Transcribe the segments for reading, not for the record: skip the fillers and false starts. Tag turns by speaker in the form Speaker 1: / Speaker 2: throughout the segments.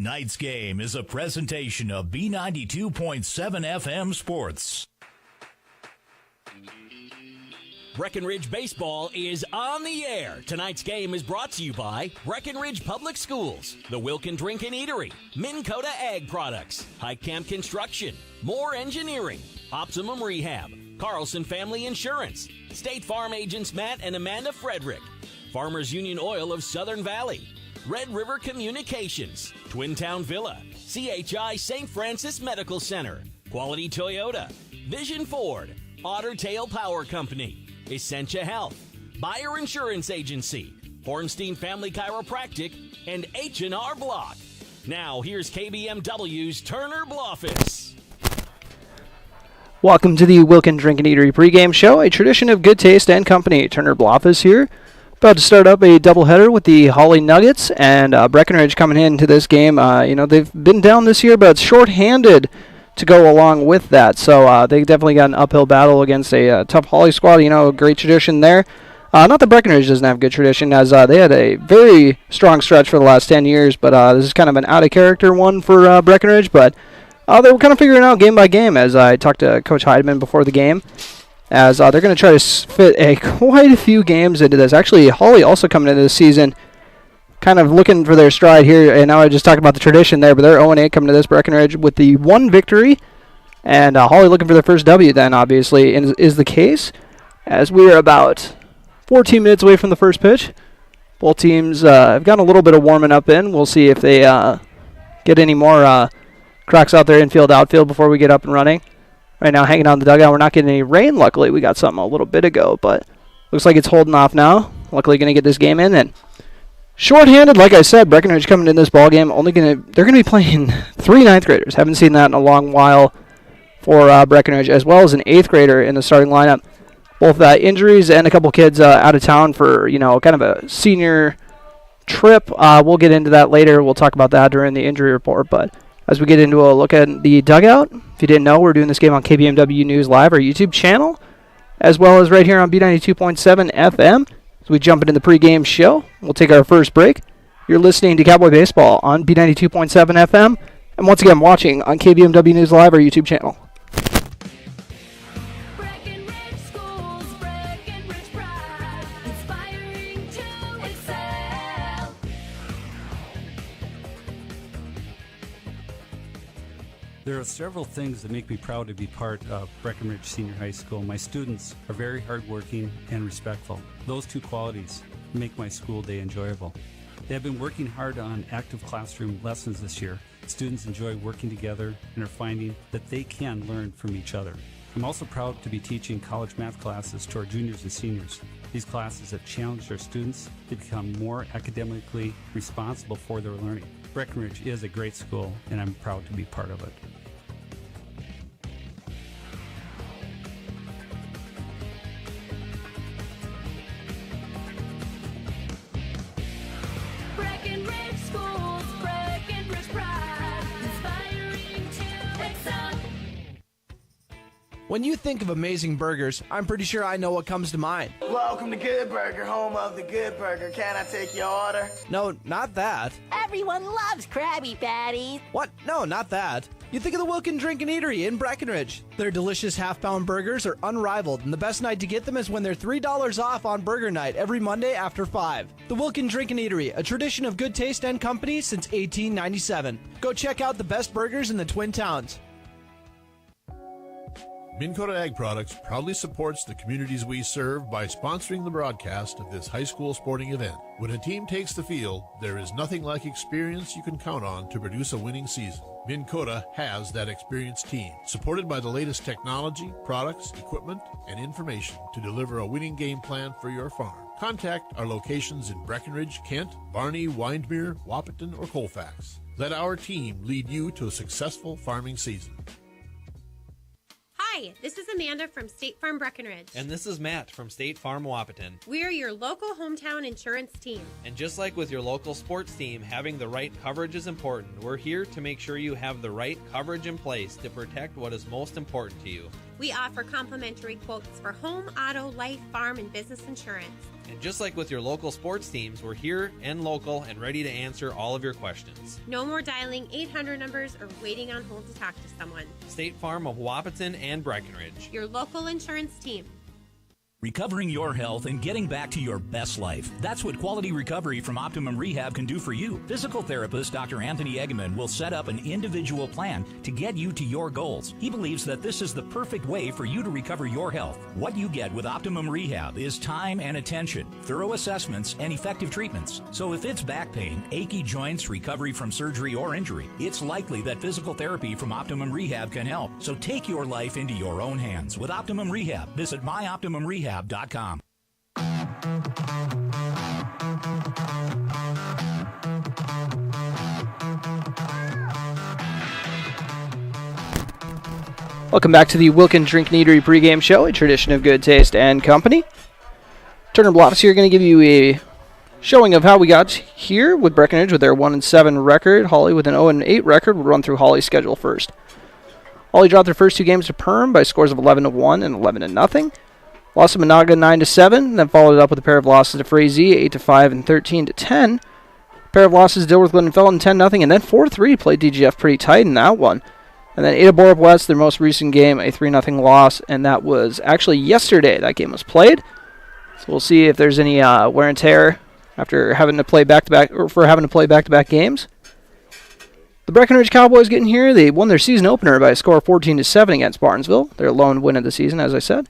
Speaker 1: Night's Game is a presentation of B92.7 FM Sports.
Speaker 2: Breckenridge Baseball is on the air. Tonight's game is brought to you by Breckenridge Public Schools, the Wilkin Drink and Eatery, Minn Kota Ag Products, High Camp Construction, Moore Engineering, Optimum Rehab, Carlson Family Insurance, State Farm agents Matt and Amanda Frederick, Farmers Union Oil of Southern Valley, Red River Communications, Twin Town Villa, CHI St. Francis Medical Center, Quality Toyota, Vision Ford, Otter Tail Power Company, Essentia Health, Buyer Insurance Agency, Hornstein Family Chiropractic, and H&R Block. Now, here's KBMW's Turner Blofis.
Speaker 3: Welcome to the Wilkin Drink and Eatery pregame show, a tradition of good taste and company. Turner Blofis here. About to start up a doubleheader with the Hawley Nuggets, and Breckenridge coming into this game. They've been down this year, but it's shorthanded to go along with that. So they definitely got an uphill battle against a tough Hawley squad. A great tradition there. Not that Breckenridge doesn't have good tradition, as they had a very strong stretch for the last 10 years, but this is kind of an out-of-character one for Breckenridge. But they were kind of figuring out game by game, as I talked to Coach Heidemann before the game, as they're going to try to fit quite a few games into this. Actually, Hawley also coming into this season kind of looking for their stride here, and now I just talked about the tradition there, but they're 0-8 coming to this Breckenridge with the one victory, and Hawley looking for their first W then, obviously, is the case, as we are about 14 minutes away from the first pitch. Both teams have gotten a little bit of warming up in. We'll see if they get any more cracks out there, infield, outfield, before we get up and running. Right now, hanging on the dugout. We're not getting any rain, luckily. We got something a little bit ago, but looks like it's holding off now. Luckily, going to get this game in. And shorthanded, like I said, Breckenridge coming in this ball game. They're going to be playing 3 ninth graders. Haven't seen that in a long while for Breckenridge, as well as an 8th grader in the starting lineup. Both injuries and a couple kids out of town for kind of a senior trip. We'll get into that later. We'll talk about that during the injury report, but as we get into a look at the dugout, if you didn't know, we're doing this game on KBMW News Live, our YouTube channel, as well as right here on B92.7 FM. As we jump into the pregame show, we'll take our first break. You're listening to Cowboy Baseball on B92.7 FM, and once again, watching on KBMW News Live, our YouTube channel.
Speaker 4: There are several things that make me proud to be part of Breckenridge Senior High School. My students are very hardworking and respectful. Those 2 qualities make my school day enjoyable. They have been working hard on active classroom lessons this year. Students enjoy working together and are finding that they can learn from each other. I'm also proud to be teaching college math classes to our juniors and seniors. These classes have challenged our students to become more academically responsible for their learning. Breckenridge is a great school, and I'm proud to be part of it.
Speaker 5: When you think of amazing burgers, I'm pretty sure I know what comes to mind.
Speaker 6: Welcome to Good Burger, home of the Good Burger. Can I take your order?
Speaker 5: No, not that.
Speaker 7: Everyone loves Krabby Patties.
Speaker 5: What? No, not that. You think of the Wilkin Drink and Eatery in Breckenridge. Their delicious half-pound burgers are unrivaled, and the best night to get them is when they're $3 off on burger night every Monday after 5. The Wilkin Drink and Eatery, a tradition of good taste and company since 1897. Go check out the best burgers in the Twin Towns.
Speaker 8: Minn Kota Ag Products proudly supports the communities we serve by sponsoring the broadcast of this high school sporting event. When a team takes the field, there is nothing like experience you can count on to produce a winning season. Minn Kota has that experienced team, supported by the latest technology, products, equipment, and information to deliver a winning game plan for your farm. Contact our locations in Breckenridge, Kent, Barney, Windmere, Wahpeton, or Colfax. Let our team lead you to a successful farming season.
Speaker 9: Hi, this is Amanda from State Farm Breckenridge.
Speaker 10: And this is Matt from State Farm Wahpeton.
Speaker 9: We are your local hometown insurance team.
Speaker 10: And just like with your local sports team, having the right coverage is important. We're here to make sure you have the right coverage in place to protect what is most important to you.
Speaker 9: We offer complimentary quotes for home, auto, life, farm, and business insurance.
Speaker 10: And just like with your local sports teams, we're here and local and ready to answer all of your questions.
Speaker 9: No more dialing 800 numbers or waiting on hold to talk to someone.
Speaker 10: State Farm of Wapaton and Breckenridge.
Speaker 9: Your local insurance team.
Speaker 1: Recovering your health and getting back to your best life. That's what Quality Recovery from Optimum Rehab can do for you. Physical therapist Dr. Anthony Eggeman will set up an individual plan to get you to your goals. He believes that this is the perfect way for you to recover your health. What you get with Optimum Rehab is time and attention, thorough assessments, and effective treatments. So if it's back pain, achy joints, recovery from surgery or injury, it's likely that physical therapy from Optimum Rehab can help. So take your life into your own hands with Optimum Rehab. Visit myoptimumrehab.com.
Speaker 3: Welcome back to the Wilkin Drink and Eatery pregame show, a tradition of good taste and company. Turner Bluffs here, going to give you a showing of how we got here with Breckenridge with their 1-7 record. Hawley with an 0-8 record. We'll run through Hawley's schedule first. Hawley dropped their first two games to Perm by scores of 11-1 and 11-0. Lost to Monaga 9-7, then followed it up with a pair of losses to Frazee 8-5 and 13-10. A pair of losses to Dilworth Glenfelton 10-0, and then 4-3 played DGF pretty tight in that one. And then Ada Borup West, their most recent game, a 3-0 loss, and that was actually yesterday that game was played. So we'll see if there's any wear and tear after having to play back-to-back, or for having to play back-to-back games. The Breckenridge Cowboys getting here, they won their season opener by a score of 14-7 against Barnesville, their lone win of the season, as I said.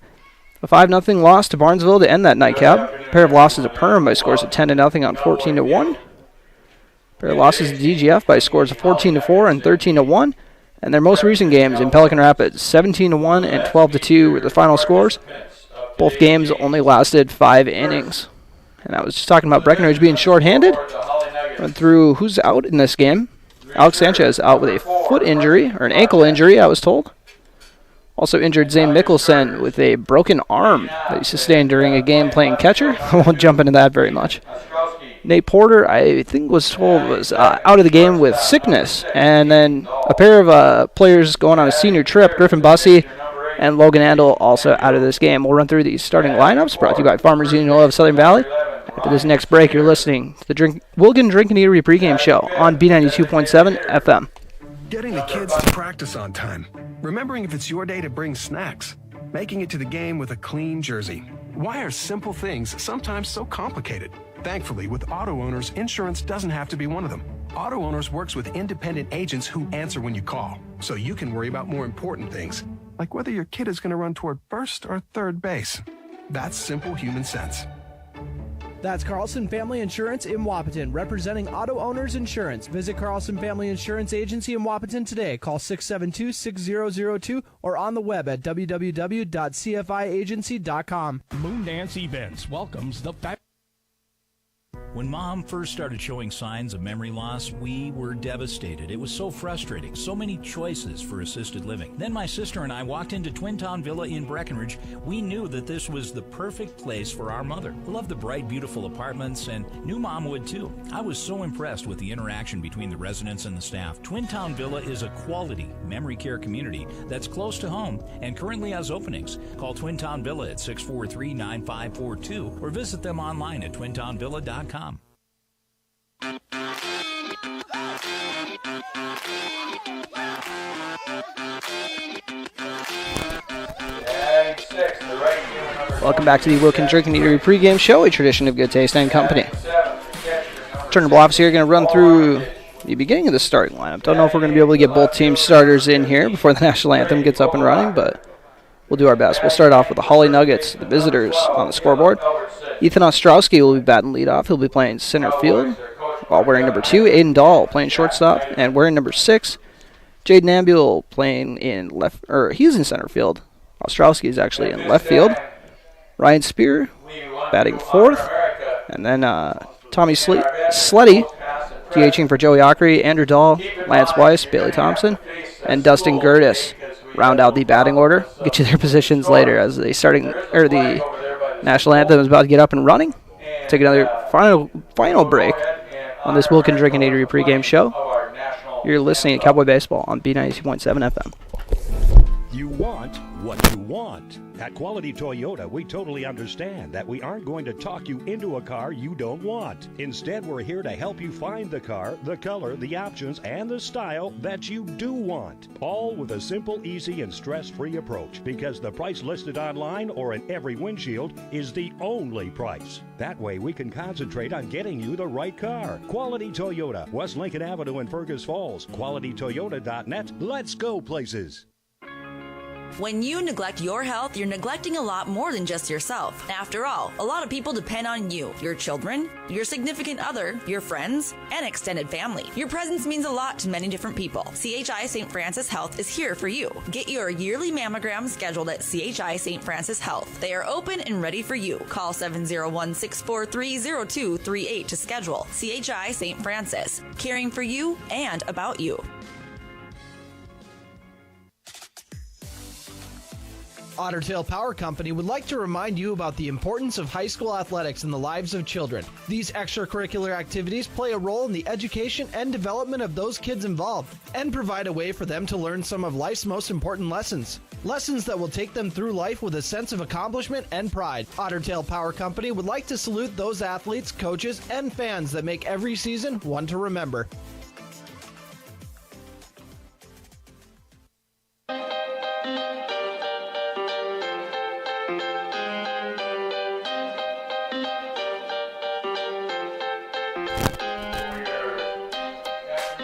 Speaker 3: A 5-0 loss to Barnesville to end that nightcap. A pair of losses to Perm by scores of 10-0 on 14-1. A pair of losses to DGF by scores of 14-4 and 13-1. And their most recent games in Pelican Rapids, 17-1 and 12-2 were the final scores. Both games only lasted 5 innings. And I was just talking about Breckenridge being shorthanded. Went through who's out in this game. Alex Sanchez out with a foot injury, or an ankle injury, I was told. Also injured Zane Mickelson with a broken arm that he sustained during a game playing catcher. I won't jump into that very much. Nate Porter, I think was told, was out of the game with sickness. And then a pair of players going on a senior trip, Griffin Bussey and Logan Andel, also out of this game. We'll run through these starting lineups brought to you by Farmers Union of Southern Valley. After this next break, you're listening to the Wilkin Drink and Eatery pregame show on B92.7 FM.
Speaker 11: Getting the kids to practice on time. Remembering if it's your day to bring snacks. Making it to the game with a clean jersey. Why are simple things sometimes so complicated? Thankfully, with Auto Owners, insurance doesn't have to be one of them. Auto Owners works with independent agents who answer when you call, so you can worry about more important things, like whether your kid is going to run toward first or third base. That's simple human sense.
Speaker 5: That's Carlson Family Insurance in Wapaton, representing Auto Owners Insurance. Visit Carlson Family Insurance Agency in Wapaton today. Call 672-6002 or on the web at www.cfiagency.com.
Speaker 1: Moondance Events welcomes the When Mom first started showing signs of memory loss, we were devastated. It was so frustrating. So many choices for assisted living. Then my sister and I walked into Twin Town Villa in Breckenridge. We knew that this was the perfect place for our mother. I loved the bright, beautiful apartments, and knew Mom would too. I was so impressed with the interaction between the residents and the staff. Twin Town Villa is a quality memory care community that's close to home and currently has openings. Call Twin Town Villa at 643-9542 or visit them online at twintownvilla.com.
Speaker 3: Welcome back to the Wilkin Drink and Eatery pregame show, a tradition of good taste and company. Turner Bluffs here, going to run through the beginning of the starting lineup. Don't know if we're going to be able to get both team starters in here before the national anthem gets up and running, but we'll do our best. We'll start off with the Hawley Nuggets, the visitors on the scoreboard. Ethan Ostrowski will be batting leadoff. He'll be playing center field, while wearing number 2. Aiden Dahl playing shortstop, and wearing number 6. Jaden Ambule playing in left, or he's in center field. Ostrowski is actually in left field. Ryan Spear batting 4th, and then Tommy Sleddy DHing for Joey Ockery, Andrew Dahl, Lance Weiss, Bailey Thompson, and Dustin Gertis round out the batting order. Get you their positions later as the national anthem is about to get up and running. Take another final break on this Wilkin Drink and Eatery pregame show. You're listening to Cowboy Baseball on B92.7 FM.
Speaker 12: You want what you want. At Quality Toyota, we totally understand that we aren't going to talk you into a car you don't want. Instead, we're here to help you find the car, the color, the options, and the style that you do want. All with a simple, easy, and stress-free approach, because the price listed online or in every windshield is the only price. That way, we can concentrate on getting you the right car. Quality Toyota, West Lincoln Avenue in Fergus Falls. QualityToyota.net. Let's go places.
Speaker 13: When you neglect your health, you're neglecting a lot more than just yourself. After all, a lot of people depend on you, your children, your significant other, your friends, and extended family. Your presence means a lot to many different people. CHI St. Francis Health is here for you. Get your yearly mammogram scheduled at CHI St. Francis Health. They are open and ready for you. Call 701-643-0238 to schedule. CHI St. Francis, caring for you and about you.
Speaker 5: Otter Tail Power Company would like to remind you about the importance of high school athletics in the lives of children. These extracurricular activities play a role in the education and development of those kids involved and provide a way for them to learn some of life's most important lessons. Lessons that will take them through life with a sense of accomplishment and pride. Otter Tail Power Company would like to salute those athletes, coaches, and fans that make every season one to remember.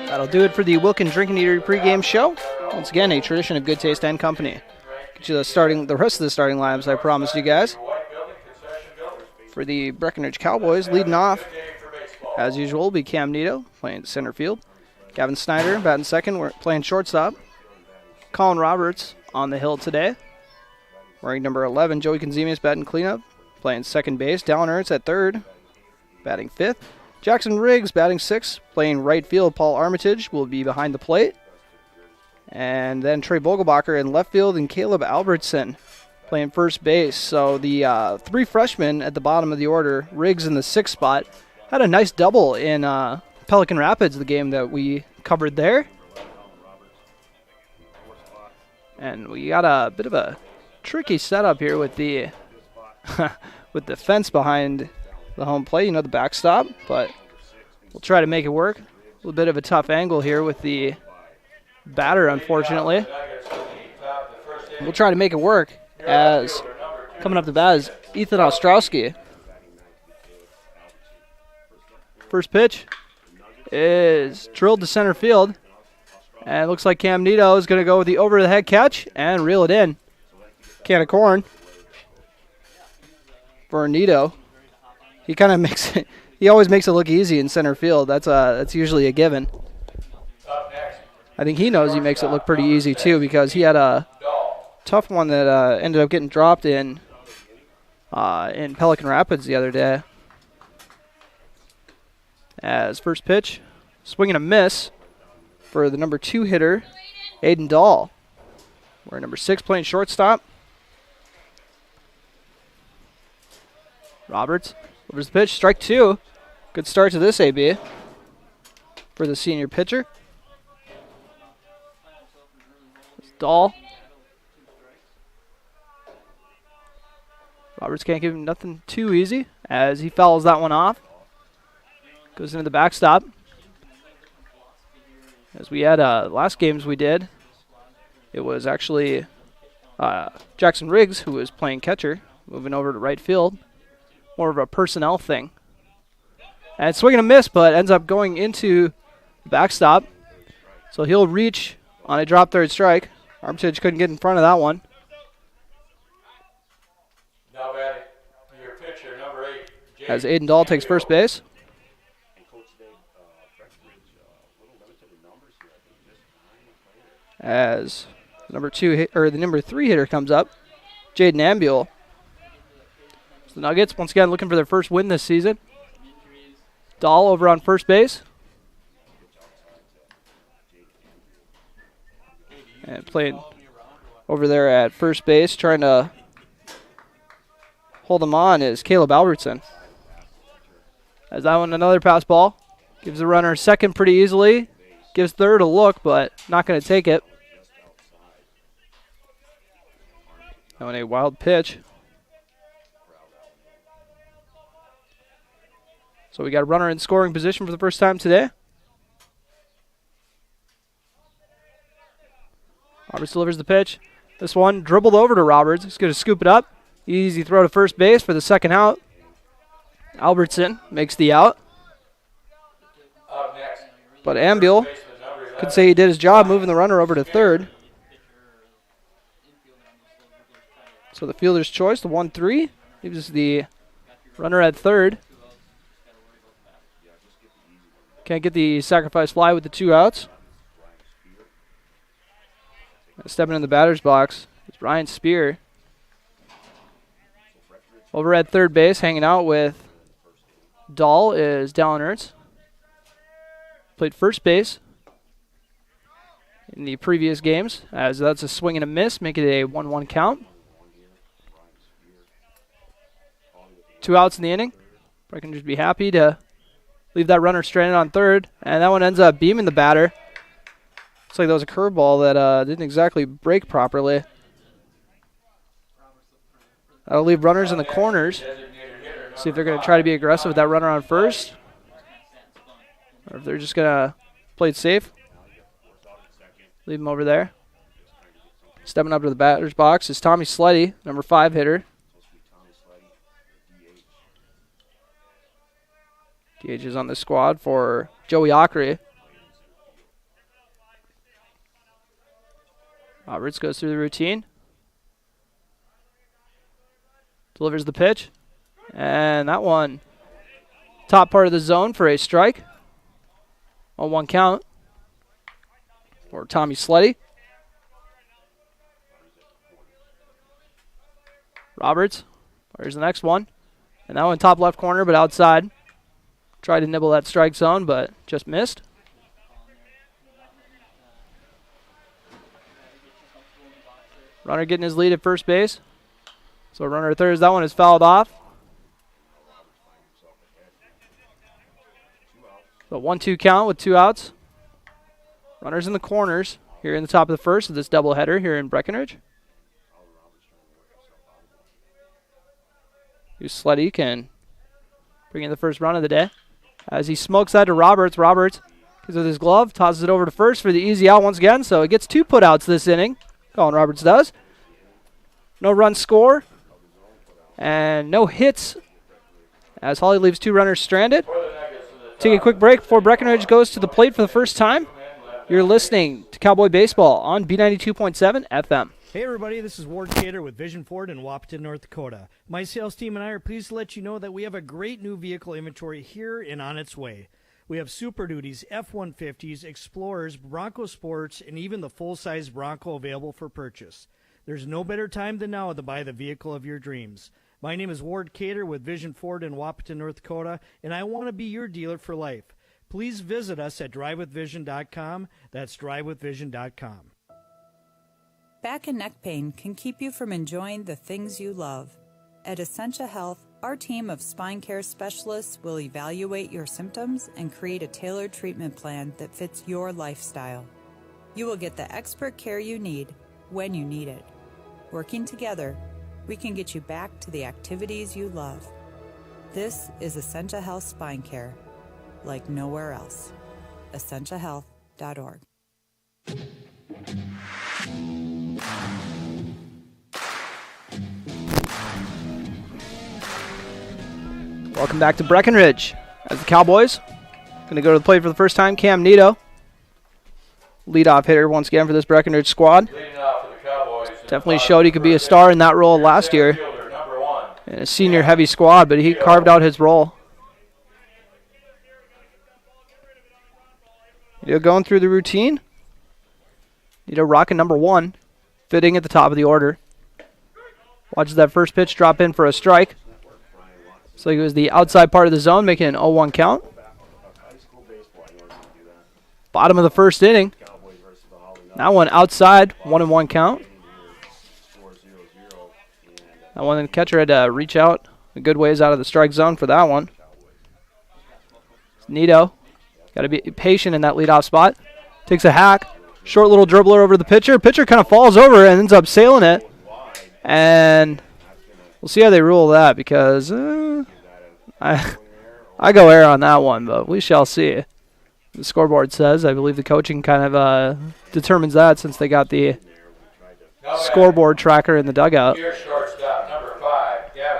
Speaker 3: That'll do it for the Wilkin Drinking Eatery pregame show. Once again, a tradition of good taste and company. Get you the rest of the starting lineups I promised you guys. For the Breckenridge Cowboys, leading off, as usual, will be Cam Nito playing center field. Gavin Snyder batting second, we're playing shortstop. Colin Roberts on the hill today. Wearing number 11, Joey Conzemius batting cleanup, playing second base. Dallin Ertz at third, batting fifth. Jackson Riggs batting sixth, playing right field. Paul Armitage will be behind the plate. And then Trey Vogelbacher in left field and Caleb Albertson playing first base. So the three freshmen at the bottom of the order, Riggs in the sixth spot, had a nice double in Pelican Rapids, the game that we covered there. And we got a bit of a tricky setup here with the with the fence behind the home plate, you know, the backstop, but we'll try to make it work. A little bit of a tough angle here with the batter, unfortunately. We'll try to make it work, as coming up the bat is Ethan Ostrowski. First pitch is drilled to center field, and it looks like Cam Nito is going to go with the over-the-head catch and reel it in. Can of corn for Nito. He kind of makes it. He always makes it look easy in center field. That's usually a given. I think he knows he makes it look pretty easy too, because he had a tough one that ended up getting dropped in Pelican Rapids the other day. As first pitch, swing and a miss for the number 2 hitter, Aiden Dahl. We're number 6 playing shortstop. Roberts. Overs the pitch, strike 2. Good start to this AB for the senior pitcher. It's Dahl. Roberts can't give him nothing too easy as he fouls that one off. Goes into the backstop. As we had last games we did, it was actually Jackson Riggs who was playing catcher, moving over to right field. More of a personnel thing. And swing and a miss, but ends up going into the backstop. So he'll reach on a drop third strike. Armitage couldn't get in front of that one.
Speaker 14: Now batting, your pitcher, number 8.
Speaker 3: As Aiden Dahl takes first base. As the number 3 hitter comes up, Jaden Ambule. The Nuggets, once again, looking for their first win this season. Dahl over on first base. And playing over there at first base, trying to hold him on, is Caleb Albertson. As that one, another pass ball. Gives the runner second pretty easily. Gives third a look, but not going to take it. Now in a wild pitch. So we got a runner in scoring position for the first time today. Roberts delivers the pitch. This one dribbled over to Roberts. He's going to scoop it up. Easy throw to first base for the second out. Albertson makes the out. But Ambiel could say he did his job moving the runner over to third. So the fielder's choice, the 1-3, leaves the runner at third. Can't get the sacrifice fly with the 2 outs. Stepping in the batter's box is Ryan Spear. Over at third base, hanging out with Dahl is Dallin Ertz. Played first base in the previous games, as that's a swing and a miss, making it a 1-1 count. 2 outs in the inning. Breckenridge be happy to leave that runner stranded on third, and that one ends up beaming the batter. Looks like that was a curveball that didn't exactly break properly. That'll leave runners in the corners. See if they're going to try to be aggressive with that runner on first, or if they're just going to play it safe. Leave him over there. Stepping up to the batter's box is Tommy Sleddy, number 5 hitter. DH is on the squad for Joey Ockery. Roberts goes through the routine. Delivers the pitch. And that one, top part of the zone for a strike. 0-1 count for Tommy Sleddy. Roberts, there's the next one. And that one top left corner, but outside. Tried to nibble that strike zone, but just missed. Runner getting his lead at first base. So runner at third, that one is fouled off. So 1-2 count with 2 outs. Runners in the corners here in the top of the first of this doubleheader here in Breckenridge. Sleddy can bring in the first run of the day. As he smokes that to Roberts. Roberts, because with his glove, tosses it over to first for the easy out once again. So it gets 2 putouts this inning. Colin Roberts does. No run score. And no hits as Hawley leaves 2 runners stranded. Take a quick break before Breckenridge goes to the plate for the first time. You're listening to Cowboy Baseball on B92.7 FM.
Speaker 15: Hey everybody, this is Ward Cater with Vision Ford in Wapaton, North Dakota. My sales team and I are pleased to let you know that we have a great new vehicle inventory here and on its way. We have Super Duties, F-150s, Explorers, Bronco Sports, and even the full-size Bronco available for purchase. There's no better time than now to buy the vehicle of your dreams. My name is Ward Cater with Vision Ford in Wapaton, North Dakota, and I want to be your dealer for life. Please visit us at drivewithvision.com. That's drivewithvision.com.
Speaker 16: Back and neck pain can keep you from enjoying the things you love. At Essentia Health, our team of spine care specialists will evaluate your symptoms and create a tailored treatment plan that fits your lifestyle. You will get the expert care you need when you need it. Working together, we can get you back to the activities you love. This is Essentia Health Spine Care, like nowhere else. EssentiaHealth.org.
Speaker 3: Welcome back to Breckenridge. As the Cowboys going to go to the plate for the first time, Cam Nito, leadoff hitter once again for this Breckenridge squad. Definitely showed he could be a star in that role last year in a senior heavy squad, but he carved out his role. Nito going through the routine. Nito rocking number 1, fitting at the top of the order. Watches that first pitch drop in for a strike. So it was the outside part of the zone, making an 0-1 count. Bottom of the first inning. That one outside, 1-1 count. That one, the catcher had to reach out a good ways out of the strike zone for that one. Nito, got to be patient in that leadoff spot. Takes a hack, short little dribbler over the pitcher. Pitcher kind of falls over and ends up sailing it. And we'll see how they rule that because I go air on that one, but we shall see. The scoreboard says. I believe the coaching kind of determines that since they got the scoreboard tracker in the dugout.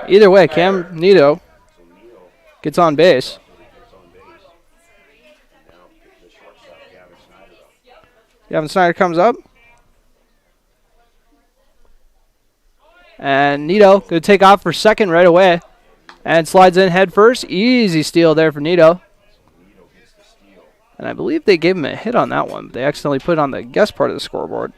Speaker 3: Either way, Cam Nito gets on base. Gavin Snyder comes up. And Nito going to take off for second right away. And slides in head first. Easy steal there for Nito. And I believe they gave him a hit on that one, but they accidentally put it on the guest part of the scoreboard.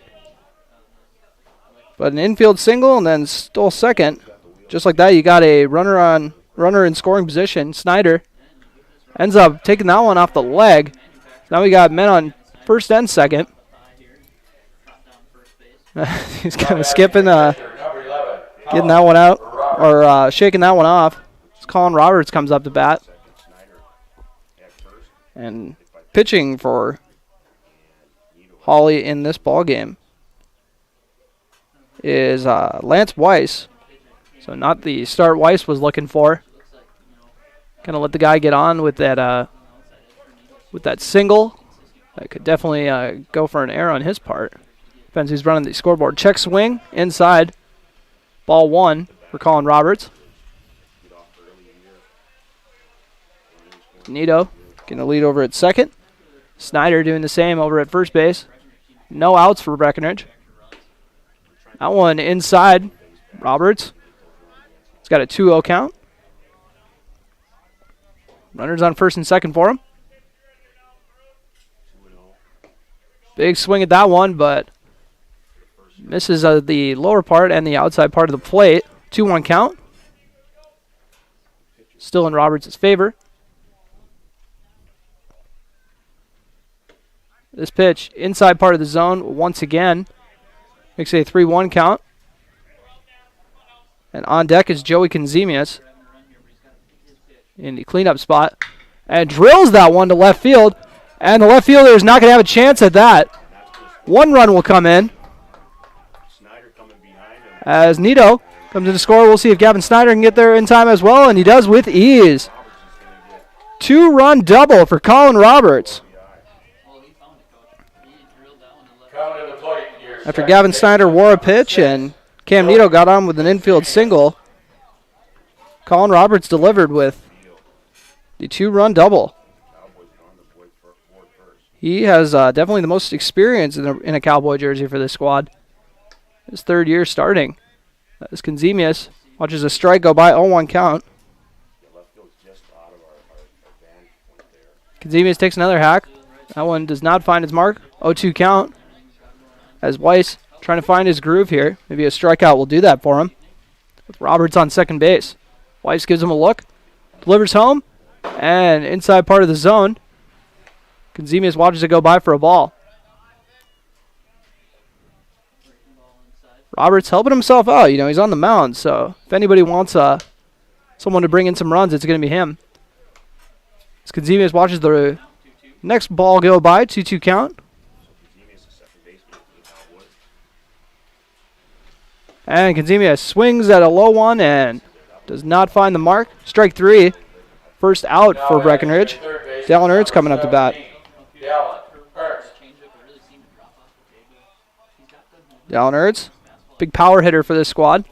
Speaker 3: But an infield single and then stole second. Just like that, you got a runner in scoring position. Snyder ends up taking that one off the leg. Now we got men on first and second. He's kind of skipping, getting that one out, or shaking that one off. Colin Roberts comes up to bat. And pitching for Hawley in this ball game is Lance Weiss. So not the start Weiss was looking for. Gonna let the guy get on with that single. That could definitely go for an error on his part. Depends who's running the scoreboard. Check swing inside. Ball one for Colin Roberts. Nito getting the lead over at second. Snyder doing the same over at first base. No outs for Breckenridge. That one inside. Roberts. He's got a 2-0 count. Runners on first and second for him. Big swing at that one, but misses the lower part and the outside part of the plate. 2-1 count. Still in Roberts' favor. This pitch, inside part of the zone once again. Makes it a 3-1 count. And on deck is Joey Konzemius in the cleanup spot. And drills that one to left field. And the left fielder is not going to have a chance at that. 1 run will come in. As Nito comes in to score, we'll see if Gavin Snyder can get there in time as well. And he does with ease. 2-run double for Colin Roberts. After Gavin Snyder wore a pitch and Cam Nito got on with an infield single, Colin Roberts delivered with the 2-run double. He has definitely the most experience in a Cowboy jersey for this squad. His 3rd year starting. As Konzemius watches a strike go by, 0-1 count. Konzemius takes another hack. That one does not find its mark. 0-2 count. As Weiss trying to find his groove here. Maybe a strikeout will do that for him. With Roberts on second base. Weiss gives him a look. Delivers home. And inside part of the zone. Konzemius watches it go by for a ball. Roberts helping himself out. You know, he's on the mound. So if anybody wants someone to bring in some runs, it's going to be him. As Konzemius watches the next ball go by. 2-2 count. And Konzemius swings at a low one and does not find the mark. Strike 3. First out for Breckenridge. Dallin Ernst coming up to bat. Dallin Ernst, big power hitter for this squad.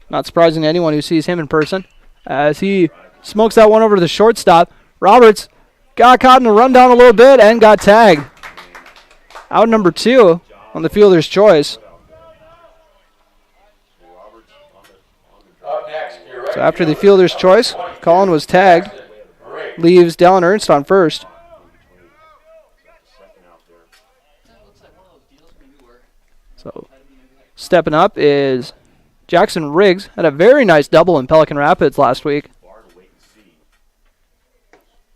Speaker 3: Not surprising to anyone who sees him in person. As he smokes that one over to the shortstop. Roberts got caught in the rundown a little bit and got tagged. Out number 2. On the fielder's choice. So after the fielder's choice, Colin was tagged. Leaves Dallin Ernst on first. So stepping up is Jackson Riggs. Had a very nice double in Pelican Rapids last week.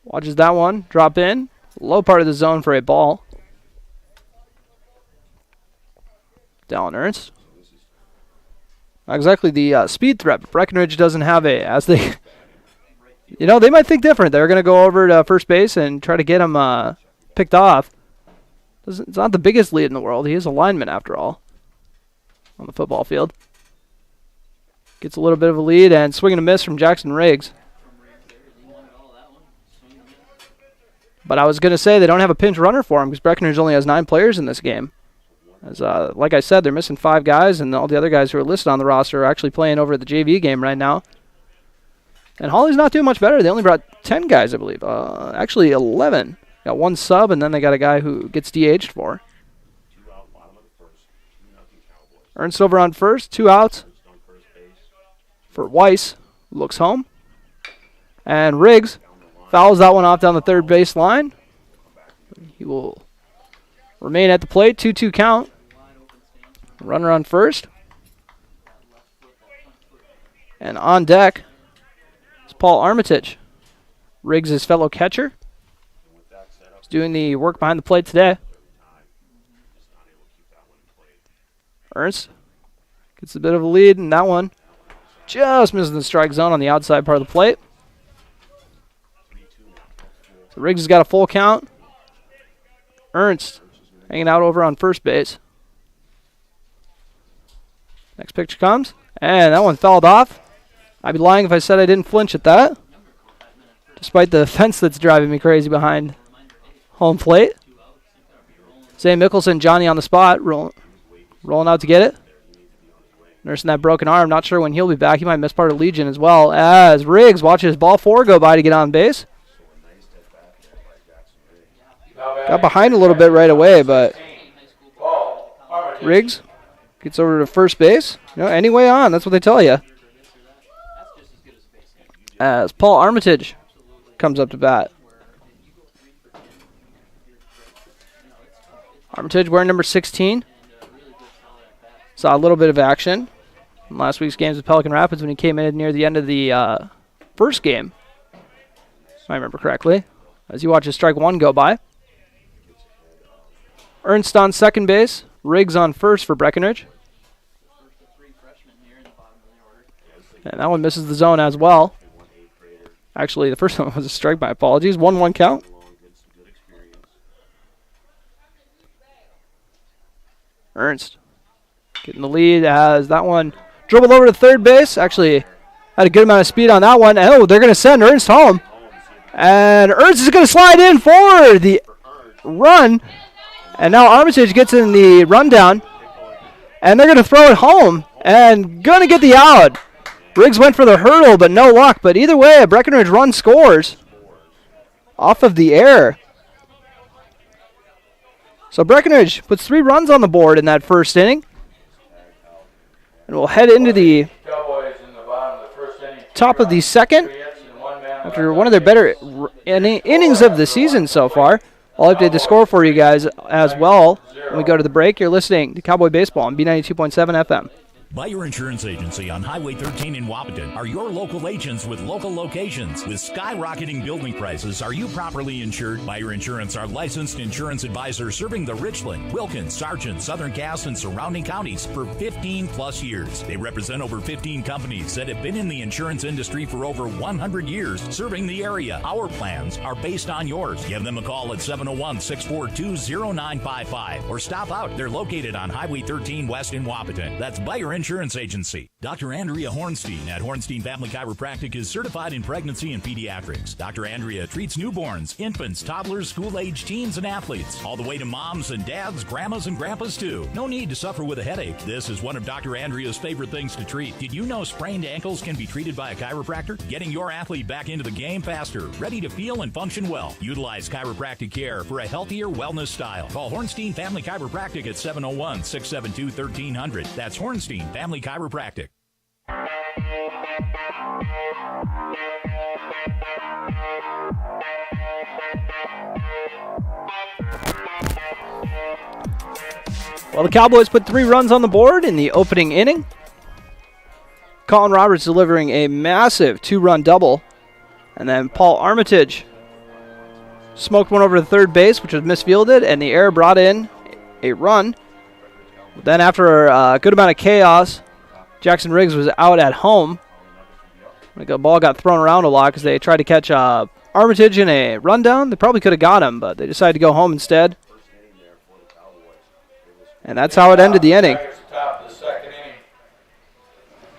Speaker 3: Watches that one drop in. Low part of the zone for a ball. Dallin Ernst. Not exactly the speed threat, but Breckenridge doesn't have as they, they might think different. They're going to go over to first base and try to get him picked off. It's not the biggest lead in the world. He is a lineman after all. on the football field. Gets a little bit of a lead and swing and a miss from Jackson Riggs. But I was going to say they don't have a pinch runner for him because Breckenridge only has 9 players in this game. As like I said, they're missing 5 guys, and all the other guys who are listed on the roster are actually playing over at the JV game right now. And Hawley's not doing much better. They only brought 10 guys, I believe. Actually, 11. Got 1 sub, and then they got a guy who gets DH'd for. Ernst over on first, 2 outs for Weiss. Looks home. And Riggs fouls that one off down the third base line. He will remain at the plate, 2-2 count. Runner on first. And on deck is Paul Armitage. Riggs, his fellow catcher. He's doing the work behind the plate today. Ernst gets a bit of a lead in that one. Just misses the strike zone on the outside part of the plate. So Riggs has got a full count. Ernst hanging out over on first base. Next pitch comes, and that one fouled off. I'd be lying if I said I didn't flinch at that, despite the fence that's driving me crazy behind home plate. Zay Mickelson, Johnny on the spot, rolling out to get it. Nursing that broken arm, not sure when he'll be back. He might miss part of Legion as well, as Riggs watches ball 4 go by to get on base. Got behind a little bit right away, but Riggs gets over to first base. You know, any way on, that's what they tell you. As Paul Armitage comes up to bat. Armitage wearing number 16. Saw a little bit of action in last week's games with Pelican Rapids when he came in near the end of the first game, if I remember correctly, as you watch his strike 1 go by. Ernst on second base. Riggs on first for Breckenridge. And that one misses the zone as well. Actually, the first one was a strike, my apologies. 1-1 count. Ernst getting the lead as that one dribbled over to third base. Actually, had a good amount of speed on that one. Oh, they're going to send Ernst home. And Ernst is going to slide in for the run. And now Armitage gets in the rundown. And they're going to throw it home. And going to get the out. Riggs went for the hurdle, but no luck. But either way, a Breckenridge run scores off of the air. So Breckenridge puts 3 runs on the board in that first inning. And we'll head into the top of the second. After one of their better innings of the season so far. I'll update the score for you guys as well when we go to the break. You're listening to Cowboy Baseball on B92.7 FM.
Speaker 1: Buyer Insurance Agency on Highway 13 in Wapaton are your local agents with local locations. With skyrocketing building prices, are you properly insured? Buyer Insurance are licensed insurance advisors serving the Richland, Wilkins, Sargent, Southern Cass, and surrounding counties for 15 plus years. They represent over 15 companies that have been in the insurance industry for over 100 years, serving the area. Our plans are based on yours. Give them a call at 701-642-0955 or stop out. They're located on Highway 13 West in Wapaton. That's Buyer Insurance Agency. Dr. Andrea Hornstein at Hornstein Family Chiropractic is certified in pregnancy and pediatrics. Dr. Andrea treats newborns, infants, toddlers, school-age teens, and athletes, all the way to moms and dads, grandmas and grandpas too. No need to suffer with a headache. This is one of Dr. Andrea's favorite things to treat. Did you know sprained ankles can be treated by a chiropractor? Getting your athlete back into the game faster, ready to feel and function well. Utilize chiropractic care for a healthier wellness style. Call Hornstein Family Chiropractic at 701-672-1300. That's Hornstein Family Chiropractic.
Speaker 3: Well, the Cowboys put 3 runs on the board in the opening inning. Colin Roberts delivering a massive 2-run double. And then Paul Armitage smoked one over to third base, which was misfielded, and the error brought in a run. Then after a good amount of chaos, Jackson Riggs was out at home. The ball got thrown around a lot because they tried to catch Armitage in a rundown. They probably could have got him, but they decided to go home instead. And that's how it ended the inning.
Speaker 14: Top of the second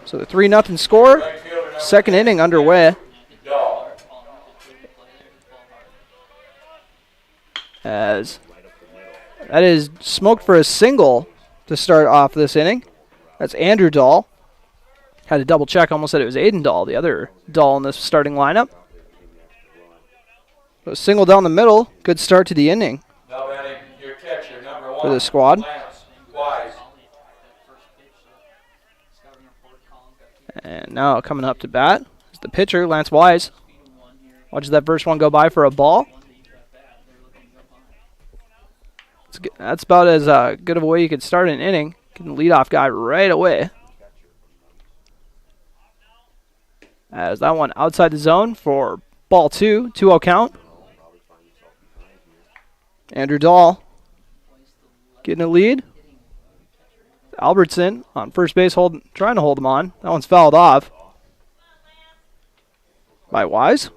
Speaker 3: So the 3-0 score. Second inning underway. As that is smoked for a single to start off this inning. That's Andrew Dahl. Had to double check, almost said it was Aiden Dahl, the other Dahl in this starting lineup. So a single down the middle. Good start to the inning for the squad. And now coming up to bat is the pitcher, Lance Wise. Watches that first one go by for a ball. That's about as good of a way you could start an inning. Getting the leadoff guy right away. As that one outside the zone for ball 2, 2-0 count. Andrew Dahl getting a lead. Albertson on first base trying to hold him on. That one's fouled off by Wise.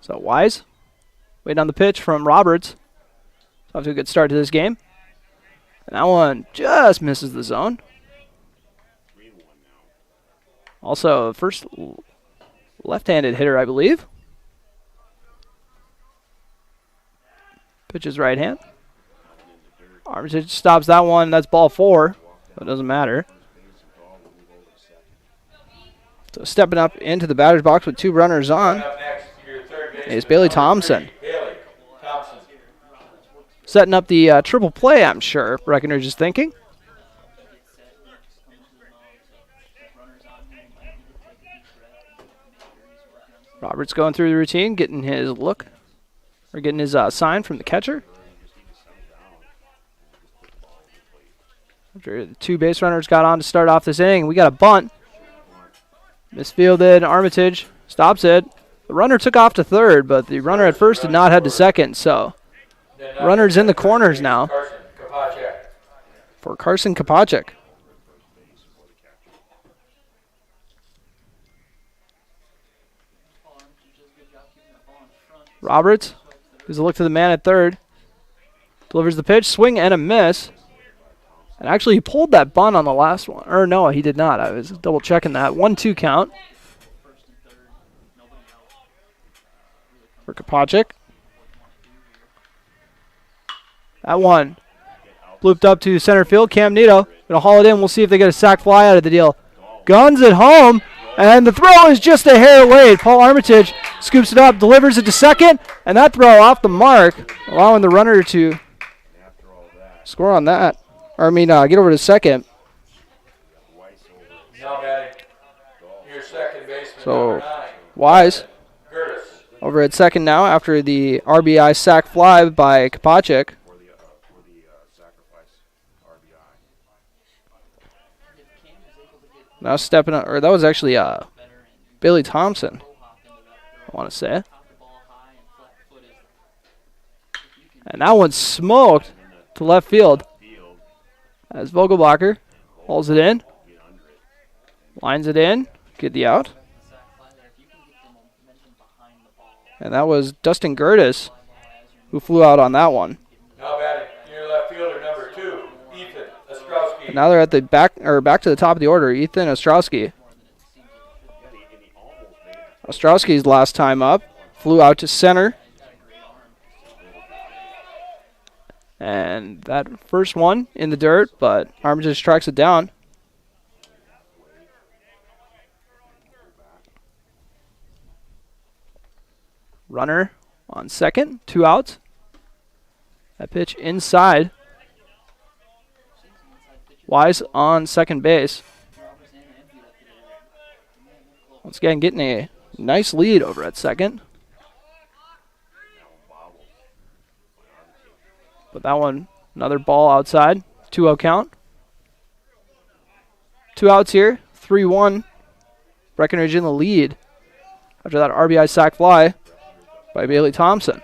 Speaker 3: So Wise waiting on the pitch from Roberts. Off to a good start to this game. And that one just misses the zone. Also, first left-handed hitter, I believe. Pitches right hand. Armitage stops that one. That's ball 4. So it doesn't matter. So stepping up into the batter's box with 2 runners on is Bailey Thompson. Setting up the triple play, I'm sure Breckenridge is thinking. Roberts going through the routine, getting his look, or getting his sign from the catcher. After the 2 base runners got on to start off this inning, we got a bunt. Misfielded, Armitage stops it. The runner took off to third, but the runner at first did not head to second, so runners in the corners now for Carson Kopacek. Roberts gives a look to the man at third. Delivers the pitch, swing and a miss. And actually he pulled that bunt on the last one. Or no, he did not. I was double checking that. 1-2 count for Kopacek. That one blooped up to center field. Cam Nito going to haul it in. We'll see if they get a sac fly out of the deal. Guns at home. And the throw is just a hair late. Paul Armitage scoops it up, delivers it to second. And that throw off the mark, allowing the runner to score on that. Or, get over to second. So, Wise over at second now after the RBI sac fly by Kopacek. Now stepping up, or that was actually Bailey Thompson, I want to say. And that one smoked to left field. As Vogelbacher holds it in, lines it in, get the out. And that was Dustin Gertis who flew out on that one.
Speaker 14: Now batting near left fielder number 2, Ethan Ostrowski.
Speaker 3: And now they're at the back to the top of the order. Ethan Ostrowski. Ostrowski's last time up flew out to center. And that first one in the dirt, but Armitage tracks it down. Runner on second, 2 outs. That pitch inside. Wise on second base. Once again, getting a nice lead over at second. But that one, another ball outside. 2-0 count. 2 outs here. 3-1. Breckenridge in the lead after that RBI sac fly by Bailey Thompson.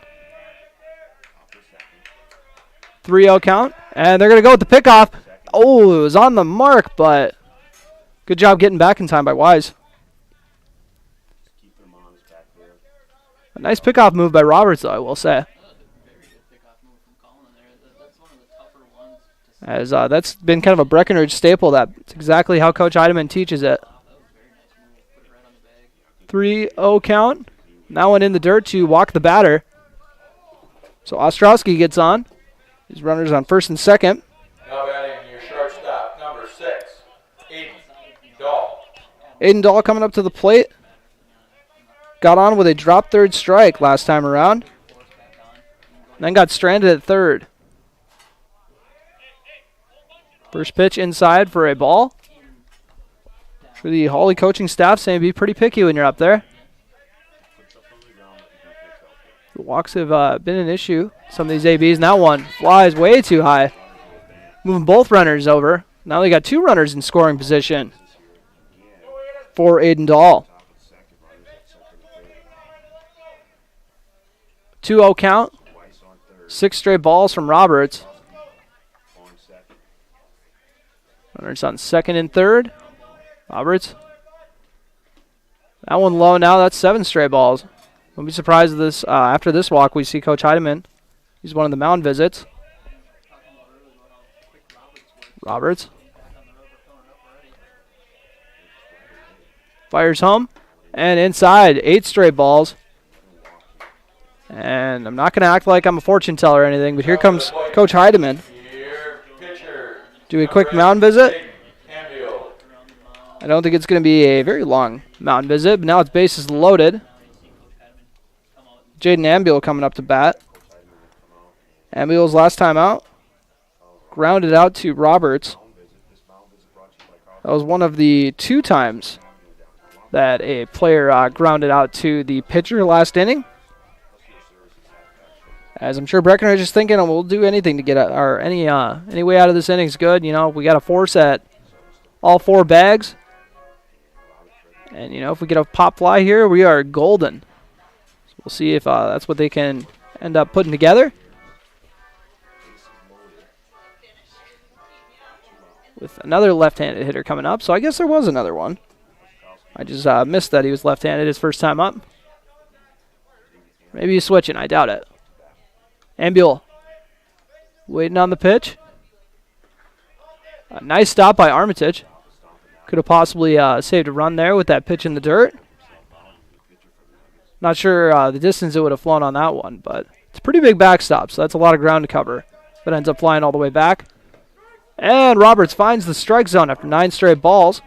Speaker 3: 3-0 count. And they're going to go with the pickoff. Oh, it was on the mark, but good job getting back in time by Wise. A nice pickoff move by Roberts, though, I will say. as that's been kind of a Breckenridge staple. That's exactly how Coach Heidemann teaches it. 3-0 count. Now one in the dirt to walk the batter. So Ostrowski gets on. His runners on first and second.
Speaker 14: Now batting your shortstop, number 6, Aiden Dahl.
Speaker 3: Aiden Dahl coming up to the plate. Got on with a drop third strike last time around. Then got stranded at third. First pitch inside for a ball. For the Hawley coaching staff saying be pretty picky when you're up there. The walks have been an issue. Some of these ABs. Now one flies way too high. Moving both runners over. Now they got 2 runners in scoring position for Aiden Dahl. 2-0 count. 6 straight balls from Roberts. Runners on second and third. Roberts. That one low now. That's 7 straight balls. Won't be surprised if this after this walk we see Coach Heidemann. He's one of the mound visits. Roberts. Fires home. And inside. 8 straight balls. And I'm not going to act like I'm a fortune teller or anything, but here comes Coach Heidemann. Do a quick mound visit. I don't think it's going to be a very long mound visit, but now it's bases loaded. Jaden Ambiel coming up to bat. Ambiel's last time out. Grounded out to Roberts. That was one of the 2 times that a player grounded out to the pitcher last inning. As I'm sure Breckenridge is thinking, we'll do anything to get any way out of this inning is good. You know, we got to force at all 4 bags. And, you know, if we get a pop fly here, we are golden. So we'll see if that's what they can end up putting together. With another left-handed hitter coming up. So I guess there was another one. I just missed that he was left-handed his first time up. Maybe he's switching. I doubt it. Ambiel waiting on the pitch. A nice stop by Armitage. Could have possibly saved a run there with that pitch in the dirt. Not sure the distance it would have flown on that one, but it's a pretty big backstop, so that's a lot of ground to cover. But ends up flying all the way back. And Roberts finds the strike zone after 9 straight balls.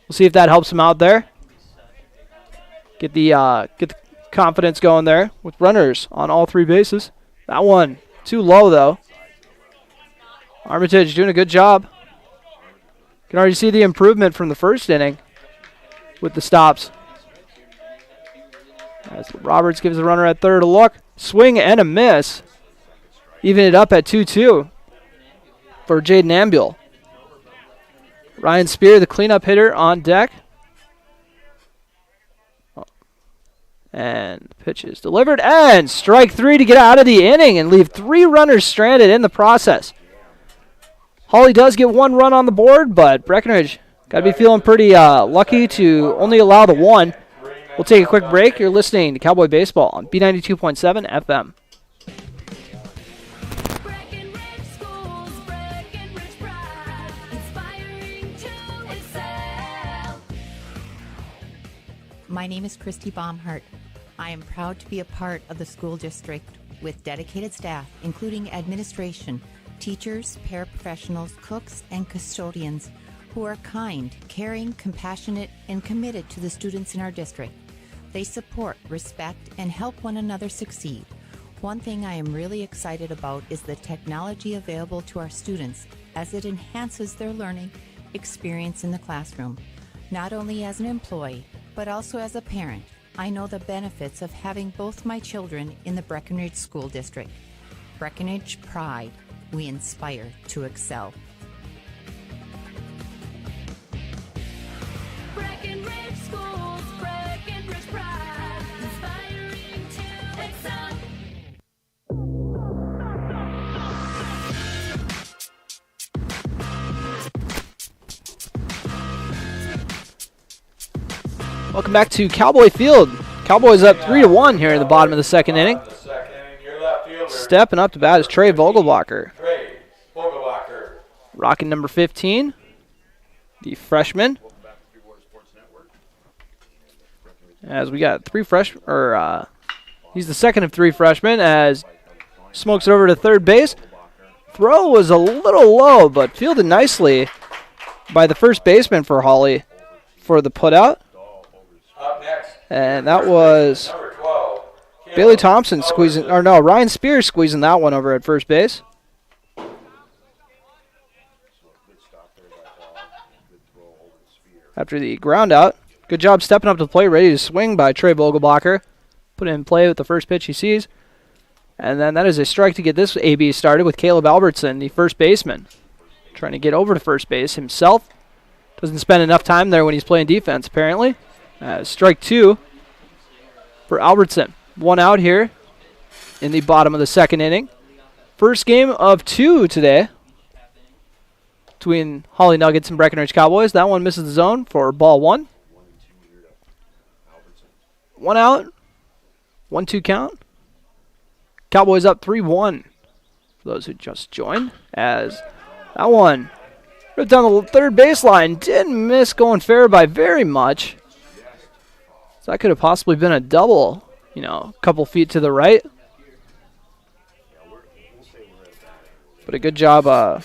Speaker 3: We'll see if that helps him out there. Get the confidence going there with runners on all 3 bases. That one too low, though. Armitage doing a good job. Can already see the improvement from the first inning with the stops. As Roberts gives the runner at third a look. Swing and a miss. Even it up at 2-2 for Jaden Ambiel. Ryan Spear, the cleanup hitter, on deck. And the pitch is delivered. And strike 3 to get out of the inning and leave 3 runners stranded in the process. Hawley does get 1 run on the board, but Breckenridge got to be feeling pretty lucky to only allow the 1. We'll take a quick break. You're listening to Cowboy Baseball on B92.7 FM.
Speaker 17: My name is Christy Baumhart. I am proud to be a part of the school district with dedicated staff, including administration, teachers, paraprofessionals, cooks, and custodians who are kind, caring, compassionate, and committed to the students in our district. They support, respect, and help one another succeed. One thing I am really excited about is the technology available to our students as it enhances their learning experience in the classroom. Not only as an employee, but also as a parent, I know the benefits of having both my children in the Breckenridge School District. Breckenridge Pride. We inspire to excel.
Speaker 18: Breckenridge Schools, Breckenridge Pride, inspiring to excel.
Speaker 3: Welcome back to Cowboy Field. Cowboys up 3-1 here in the bottom of the second inning. Stepping up to bat is Trey Vogelbacher. Rocking number 15, the freshman. As we got he's the second of 3 freshmen as smokes it over to third base. Throw was a little low, but fielded nicely by the first baseman for Hawley for the putout. And that was Bailey Thompson Ryan Spears squeezing that one over at first base. After the ground out. Good job stepping up to the plate, ready to swing by Trey Vogelbacher. Put it in play with the first pitch he sees. And then that is a strike to get this AB started with Caleb Albertson, the first baseman. Trying to get over to first base himself. Doesn't spend enough time there when he's playing defense, apparently. Strike 2 for Albertson. 1 out here in the bottom of the second inning. First game of 2 today between Hawley Nuggets and Breckenridge Cowboys. That one misses the zone for ball 1. 1 out. 1-2 count. Cowboys up 3-1 for those who just joined. As that one ripped down the third baseline. Didn't miss going fair by very much. So that could have possibly been a double, a couple feet to the right. But a good job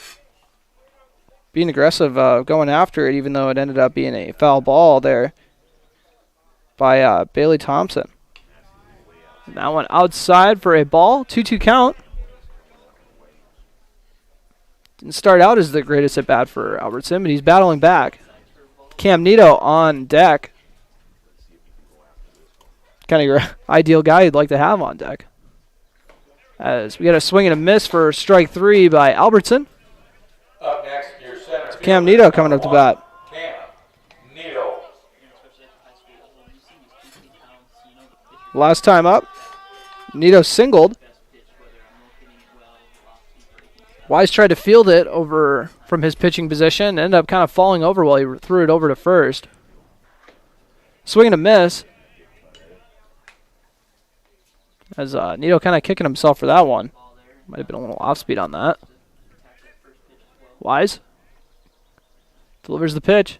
Speaker 3: being aggressive, going after it, even though it ended up being a foul ball there by Bailey Thompson. And that one outside for a ball, 2-2 count. Didn't start out as the greatest at bat for Albertson, but he's battling back. Cam Nito on deck. Kind of your ideal guy you'd like to have on deck. As we got a swing and a miss for strike 3 by Albertson.
Speaker 14: Up next, your center.
Speaker 3: Cam Nito coming up to bat.
Speaker 14: Cam Nito.
Speaker 3: Last time up, Nito singled. Wise tried to field it over from his pitching position. Ended up kind of falling over while he threw it over to first. Swing and a miss. As Nito kind of kicking himself for that one. Might have been a little off speed on that. Wise delivers the pitch.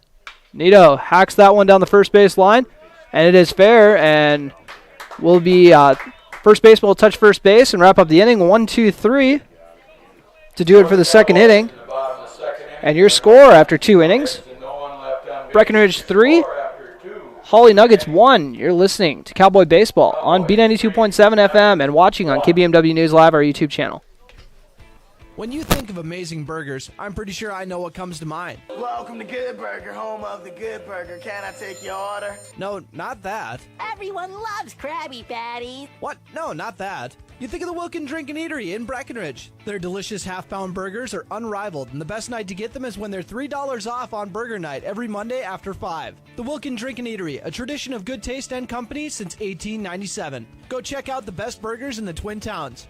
Speaker 3: Nito hacks that one down the first base line. And it is fair. And will be first baseman will touch first base and wrap up the inning. 1-2-3 to do it for the second inning. And your score after 2 innings. Breckenridge 3. Hawley Nuggets 1. You're listening to Cowboy Baseball on B92.7 FM and watching on KBMW News Live, our YouTube channel.
Speaker 5: When you think of amazing burgers, I'm pretty sure I know what comes to mind.
Speaker 6: Welcome to Good Burger, home of the Good Burger. Can I take your order?
Speaker 5: No, not that.
Speaker 7: Everyone loves Krabby Patties.
Speaker 5: What? No, not that. You think of the Wilkin Drink and Eatery in Breckenridge. Their delicious half-pound burgers are unrivaled, and the best night to get them is when they're $3 off on Burger Night every Monday after 5. The Wilkin Drink and Eatery, a tradition of good taste and company since 1897. Go check out the best burgers in the Twin Towns.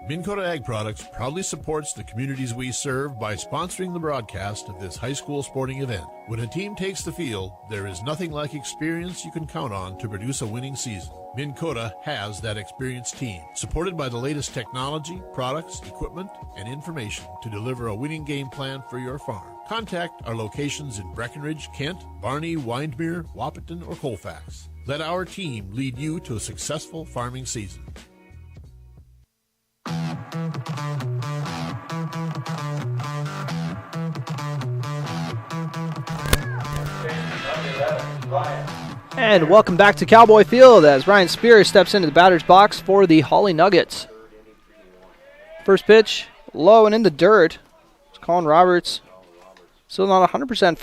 Speaker 8: Minn Kota Ag Products proudly supports the communities we serve by sponsoring the broadcast of this high school sporting event. When a team takes the field, there is nothing like experience you can count on to produce a winning season. Minn Kota has that experienced team, supported by the latest technology, products, equipment, and information to deliver a winning game plan for your farm. Contact our locations in Breckenridge, Kent, Barney, Windmere, Wahpeton, or Colfax. Let our team lead you to a successful farming season.
Speaker 3: And welcome back to Cowboy Field as Ryan Spears steps into the batter's box for the Hawley Nuggets. First pitch, low and in the dirt. It's Colin Roberts. Still not 100%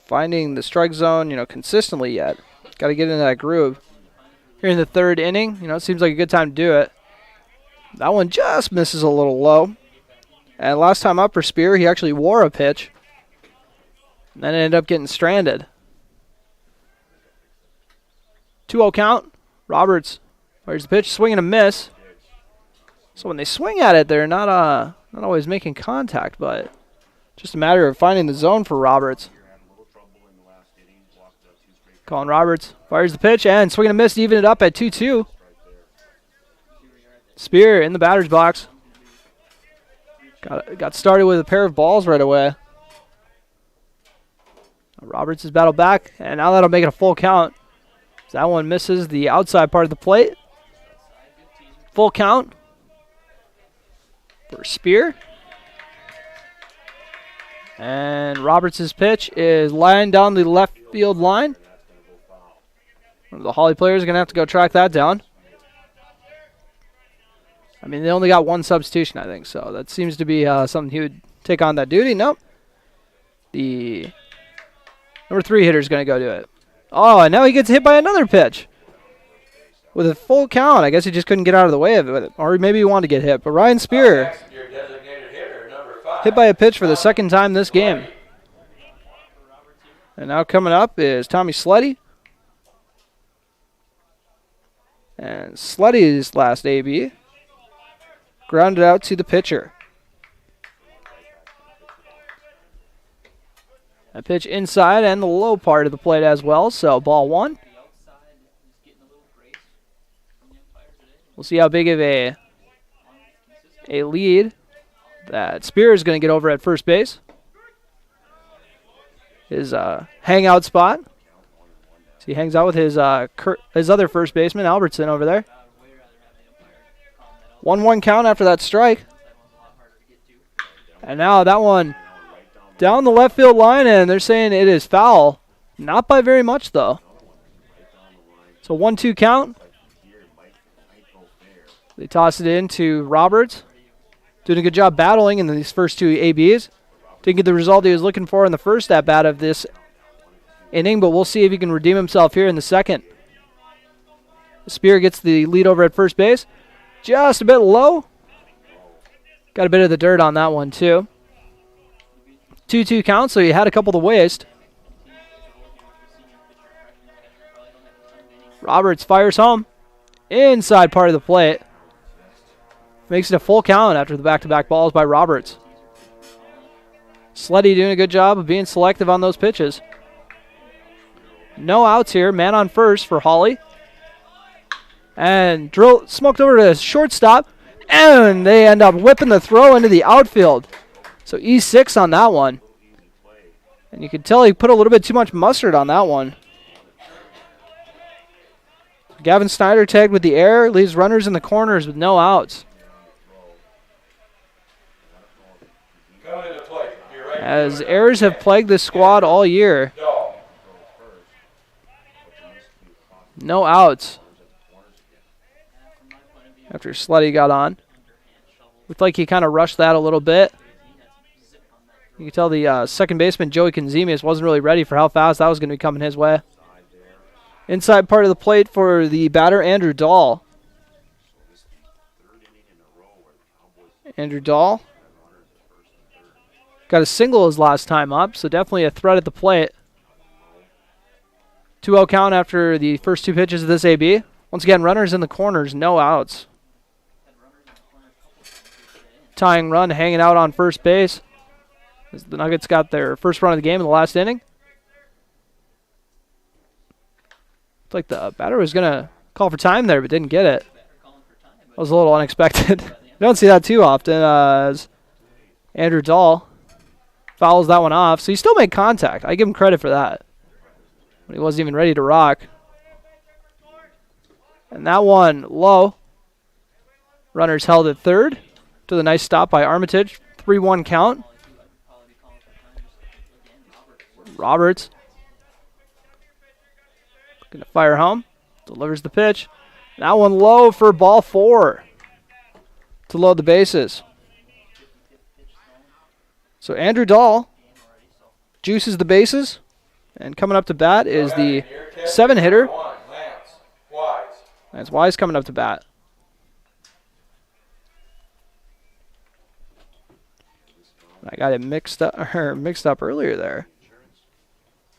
Speaker 3: finding the strike zone, consistently yet. Got to get into that groove. Here in the third inning, it seems like a good time to do it. That one just misses a little low. And last time up for Spear, he actually wore a pitch. And then ended up getting stranded. 2-0 count. Roberts fires the pitch, swing and a miss. So when they swing at it, they're not always making contact, but just a matter of finding the zone for Roberts. Colin Roberts fires the pitch and swing and a miss to even it up at 2-2. Spear in the batter's box. Got started with a pair of balls right away. Roberts has battled back, and now that'll make it a full count. That one misses the outside part of the plate. Full count for Spear. And Roberts' pitch is lying down the left field line. One of the Hawley players is going to have to go track that down. I mean, they only got one substitution, I think, so that seems to be something he would take on that duty. Nope. The number 3 hitter is going to go do it. Oh, and now he gets hit by another pitch. With a full count. I guess he just couldn't get out of the way of it. Or maybe he wanted to get hit. But Ryan Spear hit by a pitch for the second time this game. And now coming up is Tommy Sleddy. And Sleddy's last AB grounded out to the pitcher. A pitch inside and the low part of the plate as well, so ball 1. We'll see how big of a lead that Spear is going to get over at first base. His hangout spot. So he hangs out with his other first baseman, Albertson, over there. 1-1 count after that strike. And now that one down the left field line, and they're saying it is foul. Not by very much, though. So 1-2 count. They toss it in to Roberts. Doing a good job battling in these first 2 ABs. Didn't get the result he was looking for in the first at-bat of this inning, but we'll see if he can redeem himself here in the second. Spear gets the lead over at first base. Just a bit low. Got a bit of the dirt on that one, too. 2-2 count, so he had a couple to waste. Roberts fires home. Inside part of the plate. Makes it a full count after the back-to-back balls by Roberts. Sleddy doing a good job of being selective on those pitches. No outs here. Man on first for Hawley. And smoked over to shortstop. And they end up whipping the throw into the outfield. So E6 on that one. And you can tell he put a little bit too much mustard on that one. Gavin Snyder tagged with the air. Leaves runners in the corners with no outs. As errors have plagued this squad all year. No outs. After Sleddy got on. Looked like he kind of rushed that a little bit. You can tell the second baseman, Joey Konzemius, wasn't really ready for how fast that was going to be coming his way. Inside part of the plate for the batter, Andrew Dahl. Andrew Dahl got a single his last time up, so definitely a threat at the plate. 2-0 count after the first 2 pitches of this AB. Once again, runners in the corners, no outs. Tying run hanging out on first base. As the Nuggets got their first run of the game in the last inning. Looks like the batter was going to call for time there, but didn't get it. That was a little unexpected. You don't see that too often as Andrew Dahl fouls that one off. So he still made contact. I give him credit for that. But he wasn't even ready to rock. And that one low. Runners held at third. To the nice stop by Armitage. 3-1 count. Roberts. Going to fire home. Delivers the pitch. That one low for ball 4. To load the bases. So Andrew Dahl juices the bases. And coming up to bat is the 7 hitter. Lance Wise coming up to bat. I got it mixed up earlier there.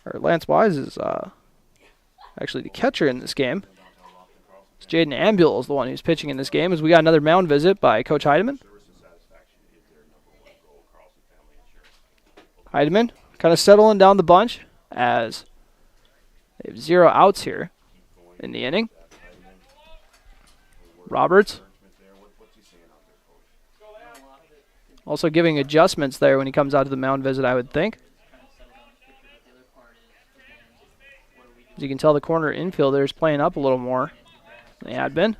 Speaker 3: Or Lance Wise is actually the catcher in this game. Jaden Ambule is the one who's pitching in this game, as we got another mound visit by Coach Heidemann. Heidemann kind of settling down the bunch as they have 0 outs here in the inning. Roberts. Also giving adjustments there when he comes out to the mound visit, I would think. As you can tell, the corner infielder is playing up a little more than they had been.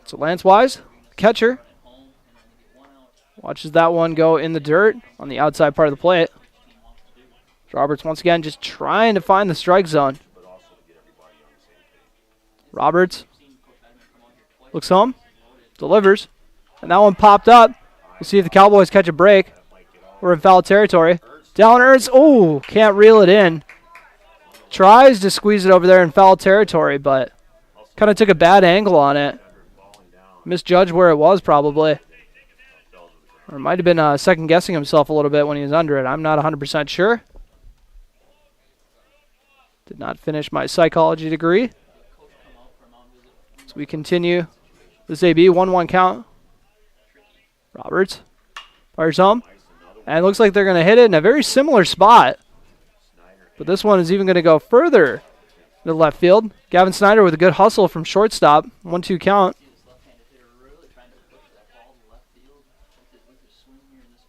Speaker 3: So Lance Wise, catcher, watches that one go in the dirt on the outside part of the plate. Roberts once again just trying to find the strike zone. Roberts looks home, delivers, and that one popped up. We'll see if the Cowboys catch a break. We're in foul territory. Down Ernst, oh, can't reel it in. Tries to squeeze it over there in foul territory, but kind of took a bad angle on it. Misjudged where it was probably. Or might have been second-guessing himself a little bit when he was under it. I'm not 100% sure. Did not finish my psychology degree. So we continue this AB, 1-1 count. Roberts fires home. And it looks like they're going to hit it in a very similar spot. But this one is even going to go further to left field. Gavin Snyder with a good hustle from shortstop. 1-2 count.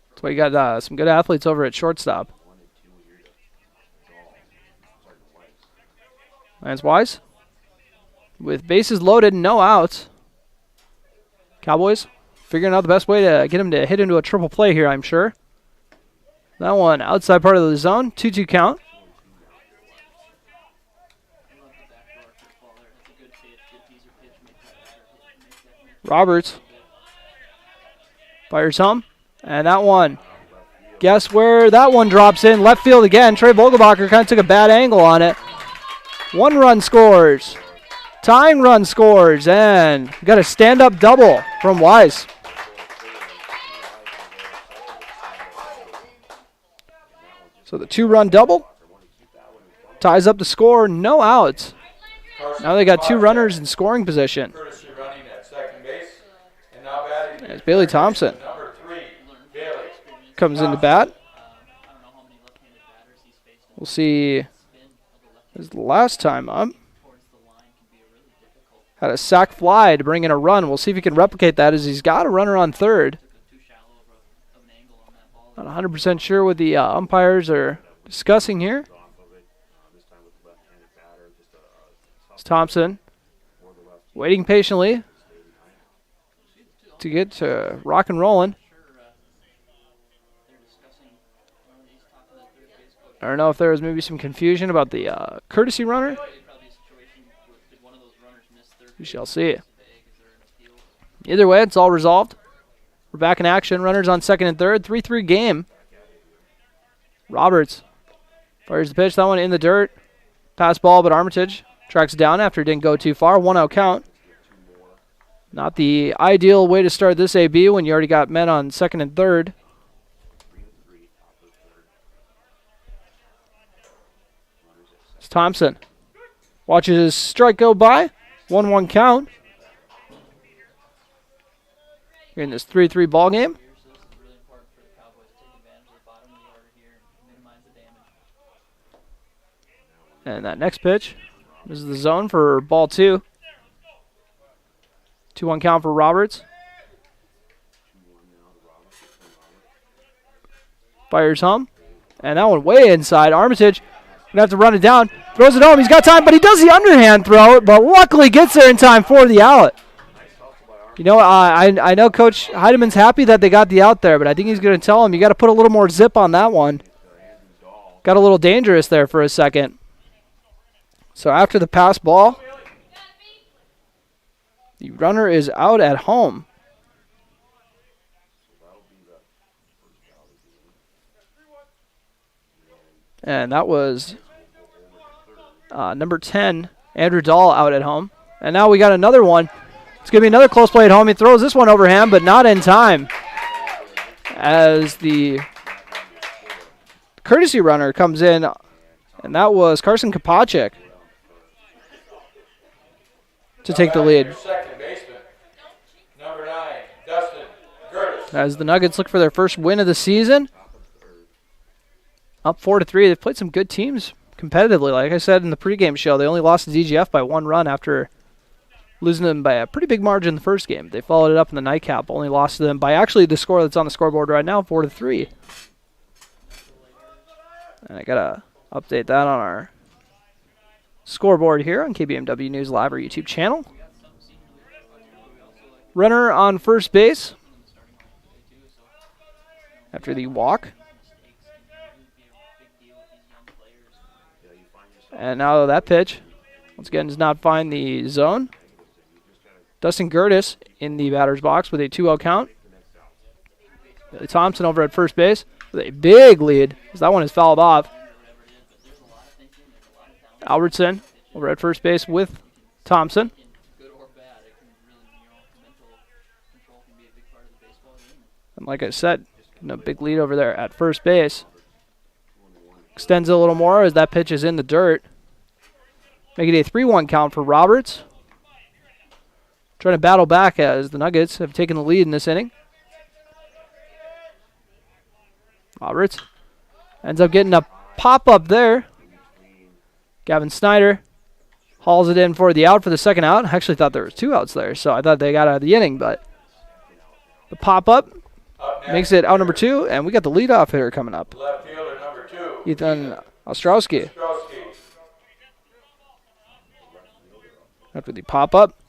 Speaker 3: That's why you got some good athletes over at shortstop. Lance Wise with bases loaded, no outs. Cowboys figuring out the best way to get him to hit into a triple play here, I'm sure. That one outside part of the zone, 2-2 count. Roberts fires home, and that one, guess where that one drops in? Left field again. Trey Vogelbacher kind of took a bad angle on it. 1 run scores. Tying run scores, and we got a stand-up double from Wise. So the 2-run double ties up the score, no outs. Now they got 2 runners in scoring position. As Bailey Thompson comes into bat. We'll see. This is the last time up. Had a sac fly to bring in a run. We'll see if he can replicate that as he's got a runner on third. Not 100% sure what the umpires are discussing here. It's Thompson waiting patiently to get to rock and rolling. I don't know if there was maybe some confusion about the courtesy runner. We shall see. Either way, it's all resolved. We're back in action. Runners on second and third. 3-3 game. Roberts fires the pitch. That one in the dirt. Pass ball, but Armitage tracks it down after it didn't go too far. 1-0 count. Not the ideal way to start this AB when you already got men on second and third. It's Thompson. Watches his strike go by. 1-1 count. You're in this 3-3 ball game. And that next pitch, this is the zone for ball 2. 2-1 count for Roberts. Fires home. And that one way inside. Armitage going to have to run it down. Throws it home. He's got time, but he does the underhand throw, but luckily gets there in time for the out. You know, I know Coach Heidemann's happy that they got the out there, but I think he's going to tell him you got to put a little more zip on that one. Got a little dangerous there for a second. So after the pass ball, the runner is out at home. And that was number 10, Andrew Dahl, out at home. And now we got another one. It's going to be another close play at home. He throws this one overhand, but not in time. As the courtesy runner comes in, and that was Carson Kopacek to take the lead. As the Nuggets look for their first win of the season. Up 4-3. They've played some good teams competitively. Like I said in the pregame show, they only lost to DGF by 1 run after losing them by a pretty big margin in the first game. They followed it up in the nightcap, only lost to them by actually the score that's on the scoreboard right now, 4-3. And I got to update that on our scoreboard here on KBMW News Live, our YouTube channel. Runner on first base after the walk. And now that pitch, once again, does not find the zone. Dustin Gertis in the batter's box with a 2-0 count. Billy Thompson over at first base with a big lead, as that one is fouled off. Albertson over at first base with Thompson. And like I said, getting a big lead over there at first base. Extends it a little more as that pitch is in the dirt. Make it a 3-1 count for Roberts. Trying to battle back as the Nuggets have taken the lead in this inning. Roberts ends up getting a pop-up there. Gavin Snyder hauls it in for the out for the second out. I actually thought there was 2 outs there, so I thought they got out of the inning, but the pop-up makes it out number 2, and we got the leadoff hitter coming up.
Speaker 14: Left fielder number 2.
Speaker 3: Ethan Ostrowski. After the pop-up.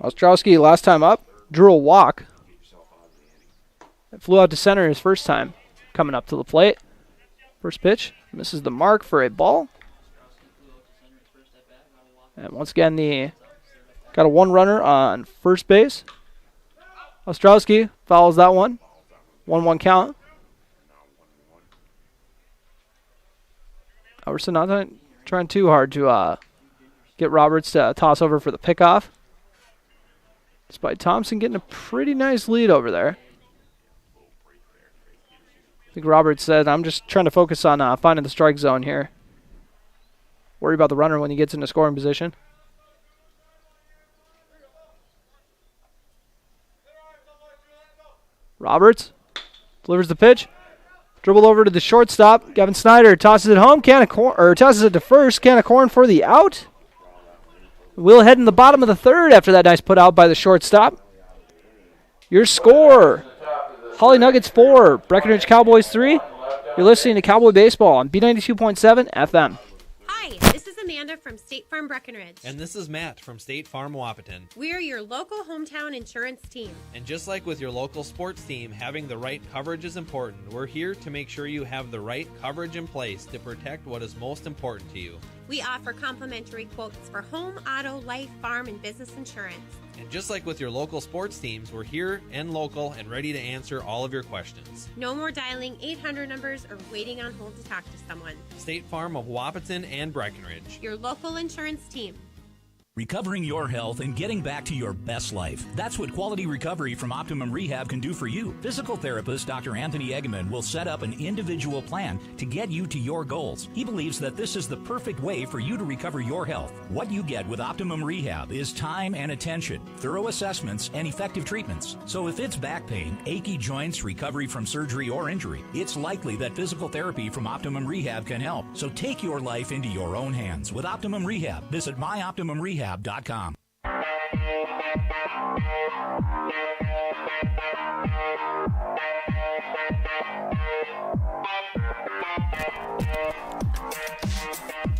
Speaker 3: Ostrowski last time up drew a walk. It flew out to center his first time. Coming up to the plate. First pitch misses the mark for a ball. And once again, got a 1 runner on first base. Ostrowski fouls that one. 1-1 count. Albertson not trying too hard to get Roberts to toss over for the pickoff. Despite Thompson getting a pretty nice lead over there. I think Roberts said, I'm just trying to focus on finding the strike zone here. Worry about the runner when he gets into scoring position. Roberts delivers the pitch. Dribbled over to the shortstop. Gavin Snyder tosses it home. Tosses it to first. Can of corn for the out. We'll head in the bottom of the third after that nice put out by the shortstop. Your score, Hawley Nuggets 4, Breckenridge Cowboys 3. You're listening to Cowboy Baseball on B92.7 FM.
Speaker 9: Hi, this is Amanda from State Farm Breckenridge.
Speaker 10: And this is Matt from State Farm Wapaton.
Speaker 9: We're your local hometown insurance team.
Speaker 10: And just like with your local sports team, having the right coverage is important. We're here to make sure you have the right coverage in place to protect what is most important to you.
Speaker 9: We offer complimentary quotes for home, auto, life, farm, and business insurance.
Speaker 10: And just like with your local sports teams, we're here and local and ready to answer all of your questions.
Speaker 9: No more dialing 800 numbers or waiting on hold to talk to someone.
Speaker 10: State Farm of Wapaton and Breckenridge.
Speaker 9: Your local insurance team.
Speaker 1: Recovering your health and getting back to your best life. That's what Quality Recovery from Optimum Rehab can do for you. Physical therapist Dr. Anthony Egeman will set up an individual plan to get you to your goals. He believes that this is the perfect way for you to recover your health. What you get with Optimum Rehab is time and attention, thorough assessments, and effective treatments. So if it's back pain, achy joints, recovery from surgery or injury, it's likely that physical therapy from Optimum Rehab can help. So take your life into your own hands with Optimum Rehab. Visit myoptimumrehab.com.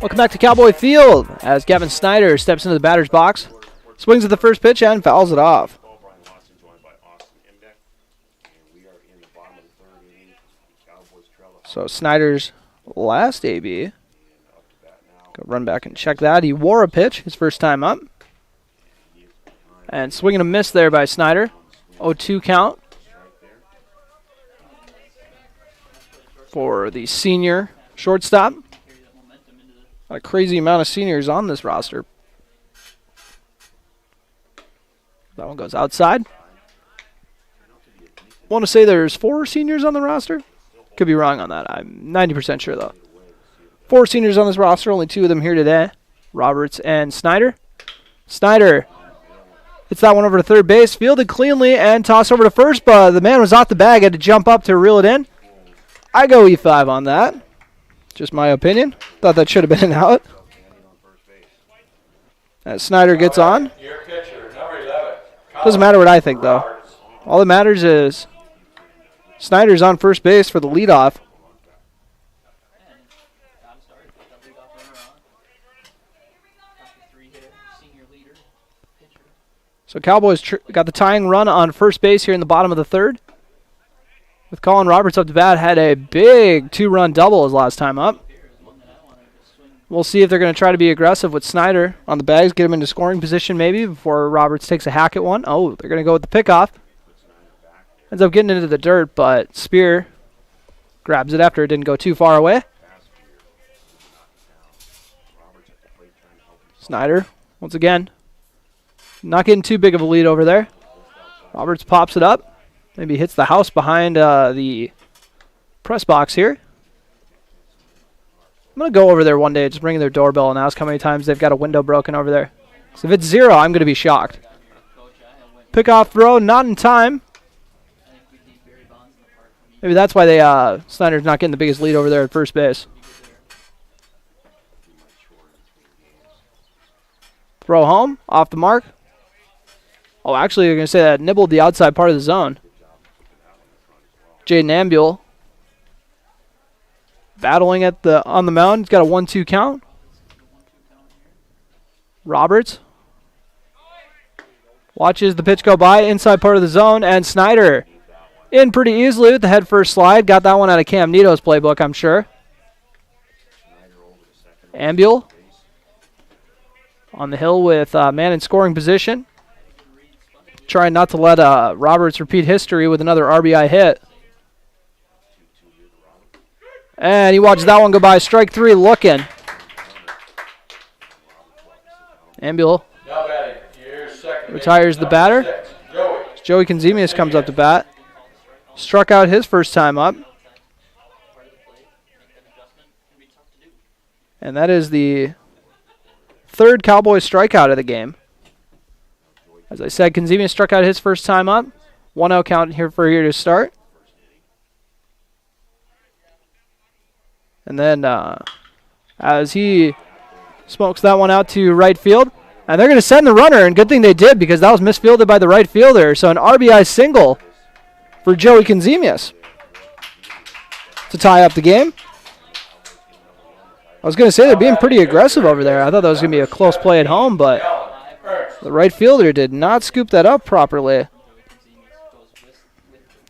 Speaker 3: Welcome back to Cowboy Field as Gavin Snyder steps into the batter's box, swings at the first pitch and fouls it off. So Snyder's last AB. Go run back and check that. He wore a pitch his first time up. And swinging a miss there by Snyder. 0-2 count for the senior shortstop. A crazy amount of seniors on this roster. That one goes outside. Want to say there's 4 seniors on the roster? Could be wrong on that. I'm 90% sure though. 4 seniors on this roster, only 2 of them here today. Roberts and Snyder. Snyder hits that one over to third base, fielded cleanly, and tossed over to first, but the man was off the bag, had to jump up to reel it in. I go E5 on that. Just my opinion. Thought that should have been an out. As Snyder gets on.
Speaker 14: Your pitcher, number 11.
Speaker 3: Doesn't matter what I think, though. All that matters is Snyder's on first base for the leadoff. So Cowboys got the tying run on first base here in the bottom of the third. With Colin Roberts up to bat, had a big 2-run double his last time up. We'll see if they're going to try to be aggressive with Snyder on the bags, get him into scoring position maybe before Roberts takes a hack at one. Oh, they're going to go with the pickoff. Ends up getting into the dirt, but Spear grabs it after it didn't go too far away. Snyder, once again, not getting too big of a lead over there. Roberts pops it up. Maybe hits the house behind the press box here. I'm going to go over there one day, just ring their doorbell and ask how many times they've got a window broken over there. So if it's 0, I'm going to be shocked. Pickoff throw, not in time. Maybe that's why Snyder's not getting the biggest lead over there at first base. Throw home, off the mark. Oh, actually, you're going to say that nibbled the outside part of the zone. Jaden Ambule battling on the mound. He's got a 1-2 count. Roberts watches the pitch go by, inside part of the zone, and Snyder in pretty easily with the head first slide. Got that one out of Cam Nito's playbook, I'm sure. Ambule on the hill with man in scoring position. Trying not to let Roberts repeat history with another RBI hit. And he watches that one go by. Strike 3 looking. Ambule retires the batter. Joey Konzemius comes up to bat. Struck out his first time up. And that is the third Cowboys strikeout of the game. As I said, Konzemius struck out his first time up. 1-0 count here to start. And then as he smokes that one out to right field. And they're going to send the runner, and good thing they did because that was misfielded by the right fielder. So an RBI single for Joey Konzemius to tie up the game. I was going to say they're being pretty aggressive over there. I thought that was going to be a close play at home, but the right fielder did not scoop that up properly.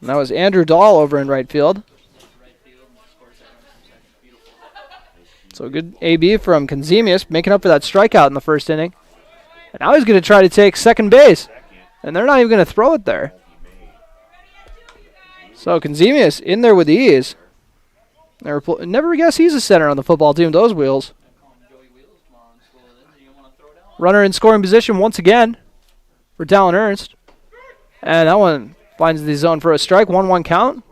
Speaker 3: And that was Andrew Dahl over in right field. So good AB from Konzemius, making up for that strikeout in the first inning. And now he's going to try to take second base. And they're not even going to throw it there. So Konzemius in there with ease. Never guess he's a center on the football team, those wheels. Runner in scoring position once again for Dallin Ernst. And that one finds the zone for a strike. 1-1 count.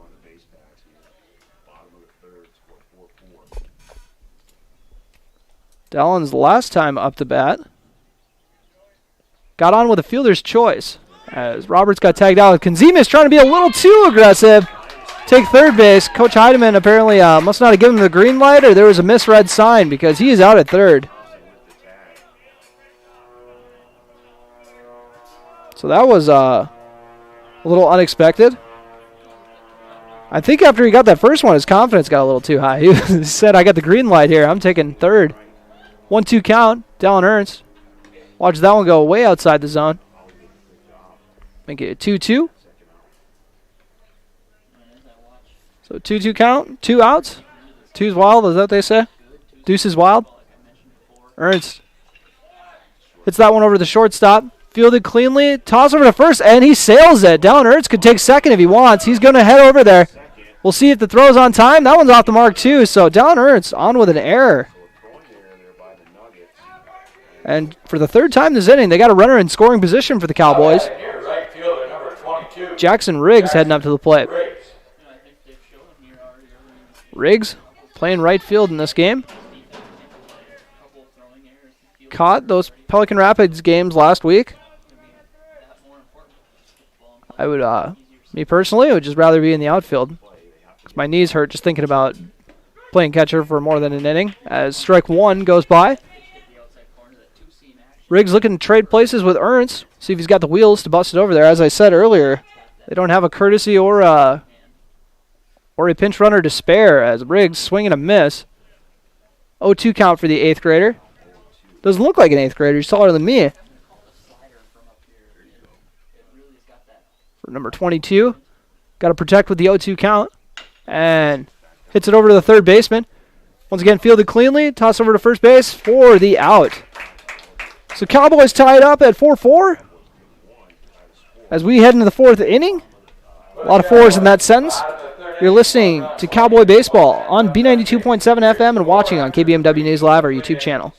Speaker 3: Dallin's last time up to bat got on with a fielder's choice as Roberts got tagged out with Konzemius trying to be a little too aggressive. Take third base. Coach Heidemann apparently must not have given him the green light, or there was a misread sign because he is out at third. So that was a little unexpected. I think after he got that first one, his confidence got a little too high. He said, I got the green light here. I'm taking third. 1-2 count. Dallin Ernst. Watch that one go way outside the zone. Make it a 2-2. So 2-2 count. 2 outs. 2's wild, is that what they say? Deuce is wild. Ernst hits that one over the shortstop. Fielded cleanly. Toss over to first, and he sails it. Dallin Ernst could take second if he wants. He's going to head over there. We'll see if the throw's on time. That one's off the mark, too. So Dallin Ernst on with an error. And for the third time this inning, they got a runner in scoring position for the Cowboys. Jackson Riggs heading up to the plate. Riggs playing right field in this game. Caught those Pelican Rapids games last week. I would, me personally, would just rather be in the outfield. 'Cause my knees hurt just thinking about playing catcher for more than an inning. As strike 1 goes by. Riggs looking to trade places with Ernst. See if he's got the wheels to bust it over there. As I said earlier, they don't have a courtesy or a pinch runner to spare as Riggs swing and a miss. 0-2 count for the 8th grader. Doesn't look like an 8th grader. He's taller than me. For number 22. Got to protect with the 0-2 count. And hits it over to the third baseman. Once again, fielded cleanly. Toss over to first base for the out. So Cowboys tie it up at 4-4. As we head into the 4th inning. A lot of fours in that sentence. You're listening to Cowboy Baseball on B92.7 FM and watching on KBMW News Live, our YouTube channel.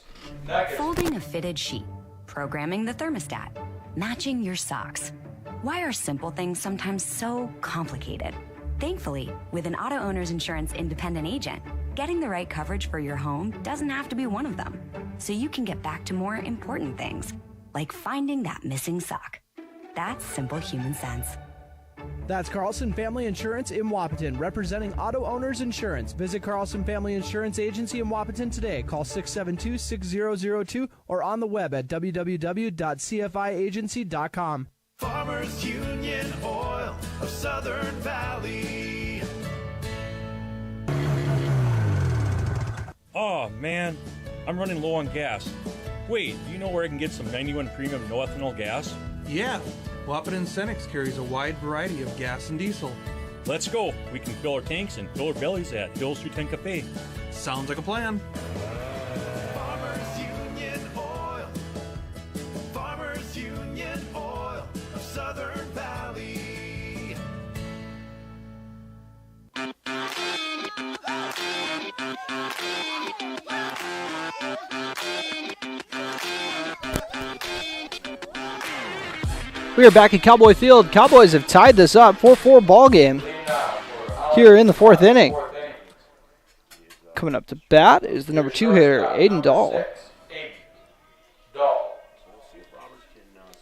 Speaker 19: Folding a fitted sheet, programming the thermostat, matching your socks. Why are simple things sometimes so complicated? Thankfully, with an auto owner's insurance independent agent, getting the right coverage for your home doesn't have to be one of them. So you can get back to more important things, like finding that missing sock. That's simple human sense.
Speaker 5: That's Carlson Family Insurance in Wapaton, representing auto owners insurance. Visit Carlson Family Insurance Agency in Wapaton today. Call 672-6002 or on the web at www.cfiagency.com.
Speaker 18: Farmers Union Oil of Southern Valley.
Speaker 20: Oh man, I'm running low on gas. Wait, do you know where I can get some 91 premium no ethanol gas?
Speaker 21: Yeah, Wapaton Cenex carries a wide variety of gas and diesel.
Speaker 20: Let's go. We can fill our tanks and fill our bellies at Hills 310 Cafe.
Speaker 21: Sounds like a plan.
Speaker 18: Farmers Union Oil. Farmers Union Oil of Southern Valley.
Speaker 3: We are back at Cowboy Field. Cowboys have tied this up. 4-4 ball game here in the 4th inning. Coming up to bat is the number 2 hitter, Aiden Dahl.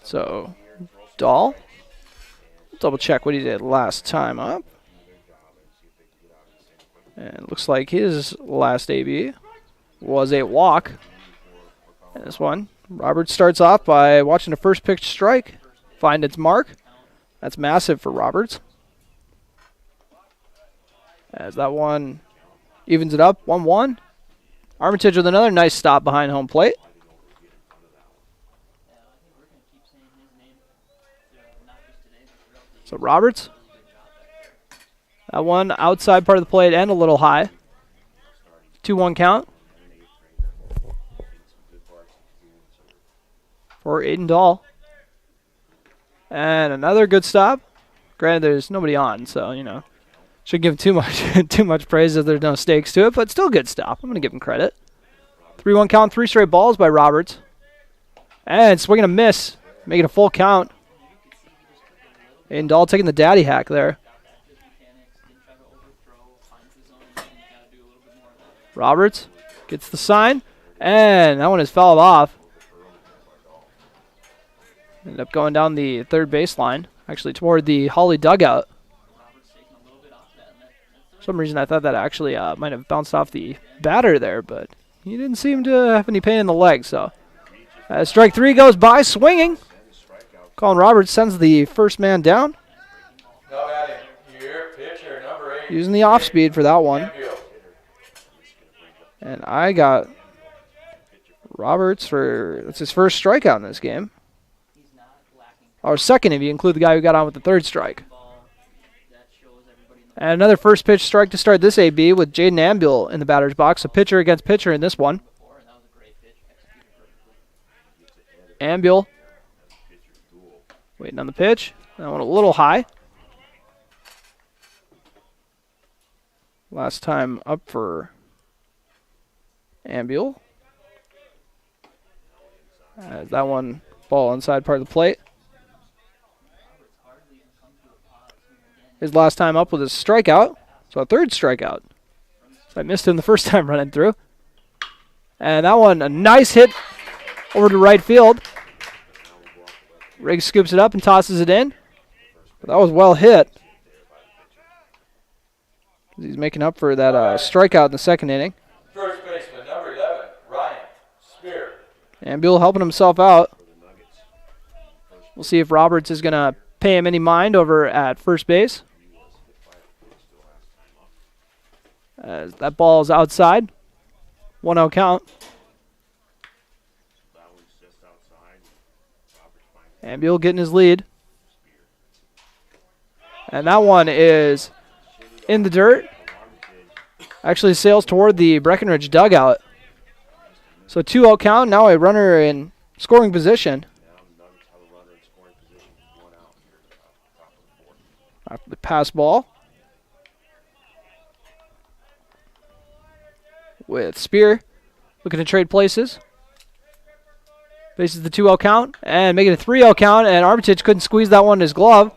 Speaker 3: So, Dahl, double check what he did last time up. And it looks like his last AB was a walk. And this one, Roberts starts off by watching the first pitch strike. Find its mark. That's massive for Roberts. As that one evens it up, 1-1. Armitage with another nice stop behind home plate. So Roberts. That one outside part of the plate and a little high. 2-1 count. For Aiden Dahl. And another good stop. Granted, there's nobody on, so, shouldn't give him too much praise if there's no stakes to it, but still good stop. I'm going to give him credit. 3-1 count, 3 straight balls by Roberts. And swinging a miss, making a full count. And Dahl taking the daddy hack there. Roberts gets the sign, and that one is fouled off. Ended up going down the third baseline, actually toward the Hawley dugout. For some reason I thought that actually might have bounced off the batter there, but he didn't seem to have any pain in the leg. So strike 3 goes by, swinging. Colin Roberts sends the first man down. Using the off speed for that one. And I got Roberts that's his first strikeout in this game. Or second if you include the guy who got on with the third strike. And another first pitch strike to start this AB with Jaden Ambule in the batter's box. A pitcher against pitcher in this one. Ambule waiting on the pitch. That one a little high. Last time up for Ambule. That one ball inside part of the plate. His last time up with a strikeout. So a third strikeout. So I missed him the first time running through. And that one, a nice hit over to right field. Riggs scoops it up and tosses it in. But that was well hit. He's making up for that strikeout in the second inning.
Speaker 14: First baseman, number 11, Ryan Spear.
Speaker 3: Ambuel helping himself out. We'll see if Roberts is going to pay him any mind over at first base. As that ball is outside. 1-0 count. Ambuel getting his lead. And that one is in the dirt. Actually sails toward the Breckenridge dugout. So 2-0 count. Now a runner in scoring position. After the pass ball. With Spear looking to trade places. Faces the 2-0 count and make it a 3-0 count, and Armitage couldn't squeeze that one in his glove.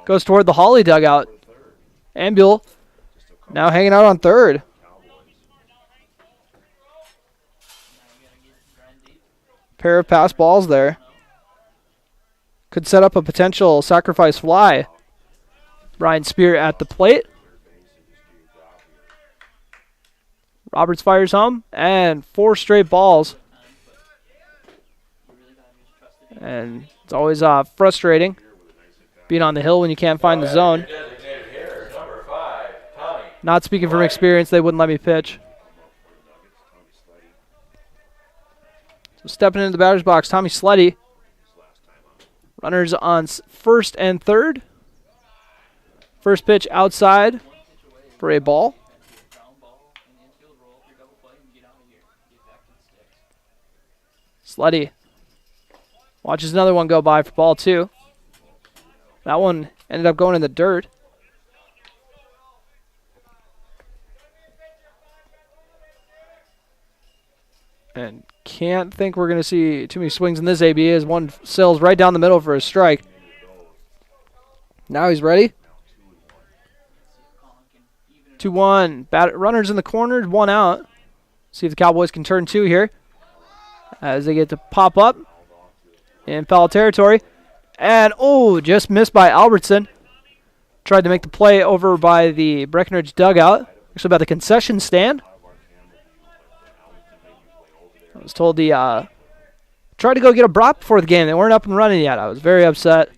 Speaker 3: Goes toward the Hawley dugout. Ambuel now hanging out on third. Pair of pass balls there. Could set up a potential sacrifice fly. Brian Spear at the plate. Roberts fires home, and 4 straight balls. And it's always frustrating being on the hill when you can't find the zone. Not speaking from experience, they wouldn't let me pitch. So stepping into the batter's box, Tommy Sleddy. Runners on first and third. First pitch outside for a ball. Sleddy watches another one go by for ball 2. That one ended up going in the dirt. And can't think we're going to see too many swings in this AB as one sails right down the middle for a strike. Now he's ready. 2-1. Runners in the corner, 1 out. See if the Cowboys can turn 2 here. As they get to pop up in foul territory. And, just missed by Albertson. Tried to make the play over by the Breckenridge dugout. Actually, by the concession stand. I was told he tried to go get a brat before the game. They weren't up and running yet. I was very upset.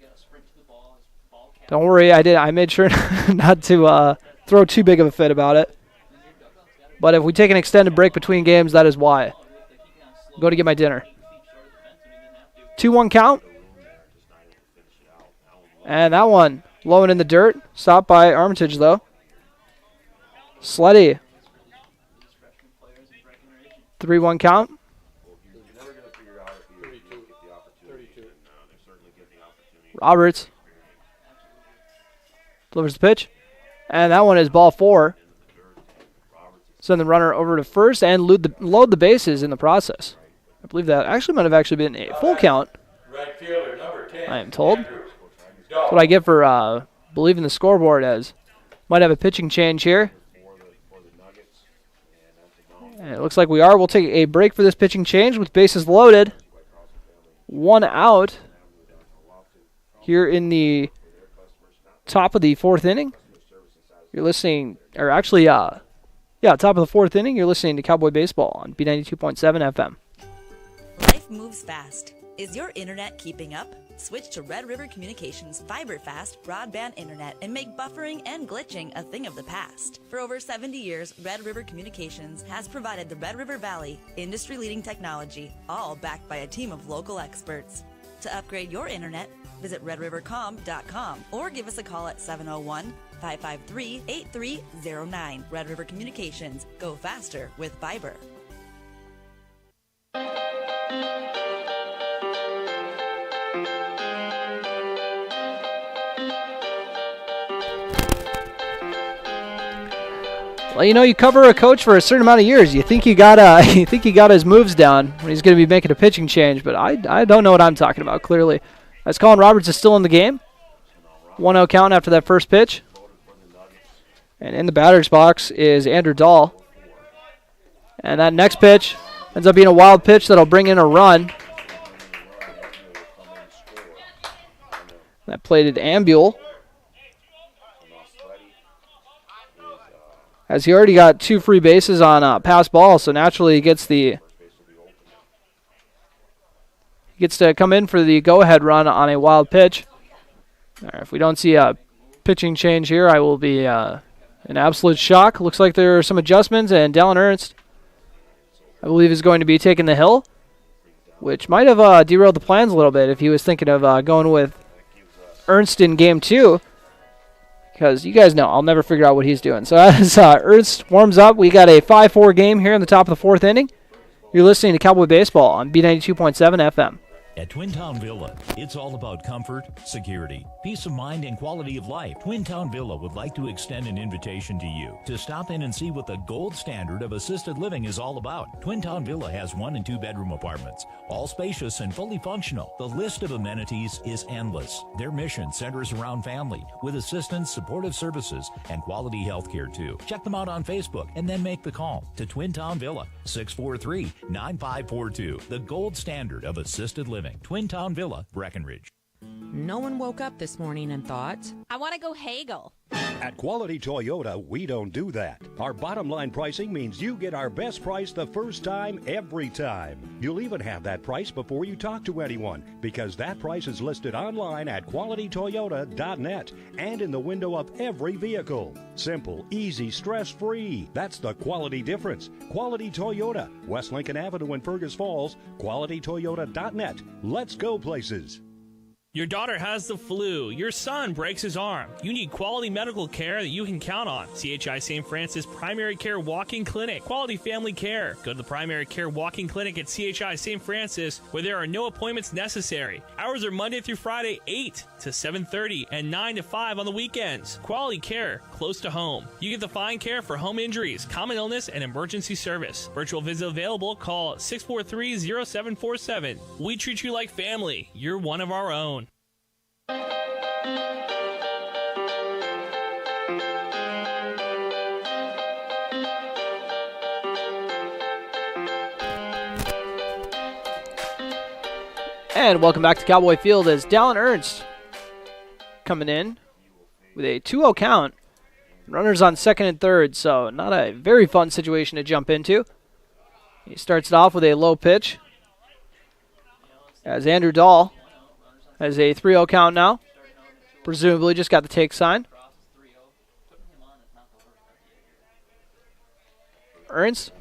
Speaker 3: Don't worry, I made sure not to throw too big of a fit about it. But if we take an extended break between games, that is why. Go to get my dinner. 2-1 count. And that one low and in the dirt. Stopped by Armitage, though. Sleddy. 3-1 count. Roberts delivers the pitch. And that one is ball 4. Send the runner over to first and load the bases in the process. I believe that actually might have been a full count.
Speaker 14: Right fielder, number 10.
Speaker 3: I am told. That's what I get for believing the scoreboard as. Might have a pitching change here. And it looks like we are. We'll take a break for this pitching change with bases loaded. 1 out here in the top of the 4th inning. You're listening, or actually, top of the 4th inning. You're listening to Cowboy Baseball on B92.7 FM.
Speaker 13: Life moves fast. Is your internet keeping up? Switch to Red River Communications fiber-fast broadband internet and make buffering and glitching a thing of the past. For over 70 years, Red River Communications has provided the Red River Valley industry-leading technology, all backed by a team of local experts. To upgrade your internet, visit redrivercom.com or give us a call at 701-553-8309. Red River Communications. Go faster with fiber.
Speaker 3: Well, you cover a coach for a certain amount of years. You think you got his moves down when he's going to be making a pitching change, but I don't know what I'm talking about, clearly. As Colin Roberts is still in the game. 1-0 count after that first pitch. And in the batter's box is Andrew Dahl. And that next pitch ends up being a wild pitch that'll bring in a run. That plated Ambuel. As he already got 2 free bases on pass ball, so naturally he gets the He gets to come in for the go-ahead run on a wild pitch. If we don't see a pitching change here, I will be in absolute shock. Looks like there are some adjustments, and Dallin Ernst, I believe, is going to be taking the hill, which might have derailed the plans a little bit if he was thinking of going with Ernst in game 2. Because you guys know, I'll never figure out what he's doing. So as Ernst warms up, we got a 5-4 game here in the top of the 4th inning. You're listening to Cowboy Baseball on B92.7 FM.
Speaker 1: At Twin Town Villa, it's all about comfort, security, peace of mind, and quality of life. Twin Town Villa would like to extend an invitation to you to stop in and see what the gold standard of assisted living is all about. Twin Town Villa has 1 and 2 bedroom apartments, all spacious and fully functional. The list of amenities is endless. Their mission centers around family, with assistance, supportive services, and quality health care too. Check them out on Facebook and then make the call to Twin Town Villa, 643-9542, the gold standard of assisted living. Twin Town Villa, Breckenridge.
Speaker 2: No one woke up this morning and thought,
Speaker 22: I want to go haggle.
Speaker 12: At Quality Toyota, we don't do that. Our bottom line pricing means you get our best price the first time, every time. You'll even have that price before you talk to anyone, because that price is listed online at qualitytoyota.net and in the window of every vehicle. Simple, easy, stress-free. That's the quality difference. Quality Toyota, West Lincoln Avenue in Fergus Falls, qualitytoyota.net. Let's go places.
Speaker 23: Your daughter has the flu. Your son breaks his arm. You need quality medical care that you can count on. CHI St. Francis Primary Care Walk-In Clinic. Quality family care. Go to the Primary Care Walk-In Clinic at CHI St. Francis, where there are no appointments necessary. Hours are Monday through Friday, 8 to 7:30 and 9 to 5 on the weekends. Quality care close to home. You get the fine care for home injuries, common illness, and emergency service. Virtual visit available. Call 643-0747. We treat you like family. You're one of our own.
Speaker 3: And welcome back to Cowboy Field as Dallin Ernst coming in with a 2-0 count. Runners on second and third, so not a very fun situation to jump into. He starts it off with a low pitch as Andrew Dahl has a 3-0 count now. Presumably just got the take sign. Ernst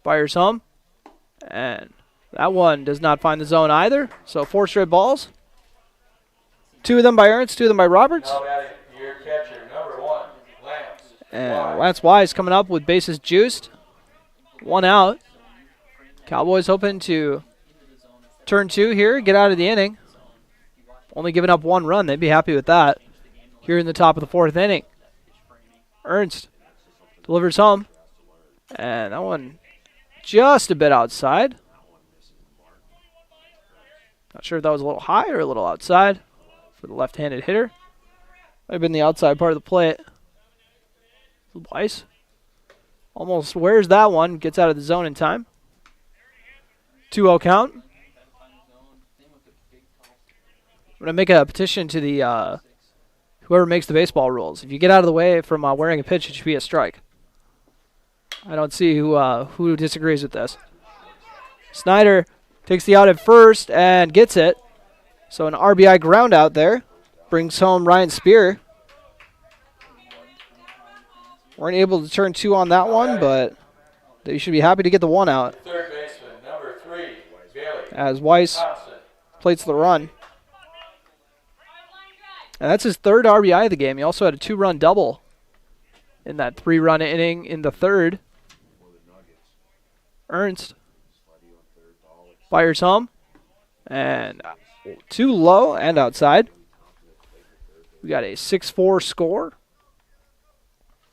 Speaker 3: fires home. And that one does not find the zone either. So 4 straight balls. 2 of them by Ernst, 2 of them by Roberts.
Speaker 14: Now batting your catcher, number 1, Lance.
Speaker 3: And Lance Wise coming up with bases juiced. 1 out. Cowboys hoping to turn 2 here, get out of the inning. Only giving up 1 run. They'd be happy with that. Here in the top of the 4th inning. Ernst delivers home. And that one just a bit outside. Not sure if that was a little high or a little outside for the left-handed hitter. Might have been the outside part of the plate. Weiss almost wears that one. Gets out of the zone in time. 2-0 count. I'm going to make a petition to the whoever makes the baseball rules. If you get out of the way from wearing a pitch, it should be a strike. I don't see who disagrees with this. Snyder takes the out at first and gets it. So an RBI ground out there. Brings home Ryan Spear. Weren't able to turn 2 on that one, but they should be happy to get the 1 out.
Speaker 14: Third baseman, number 3, Bailey.
Speaker 3: As Weiss
Speaker 14: Thompson.
Speaker 3: plates the run. And that's his 3rd RBI of the game. He also had a 2-run double in that 3-run inning in the 3rd. Ernst fires home. And too low and outside. We got a 6-4 score.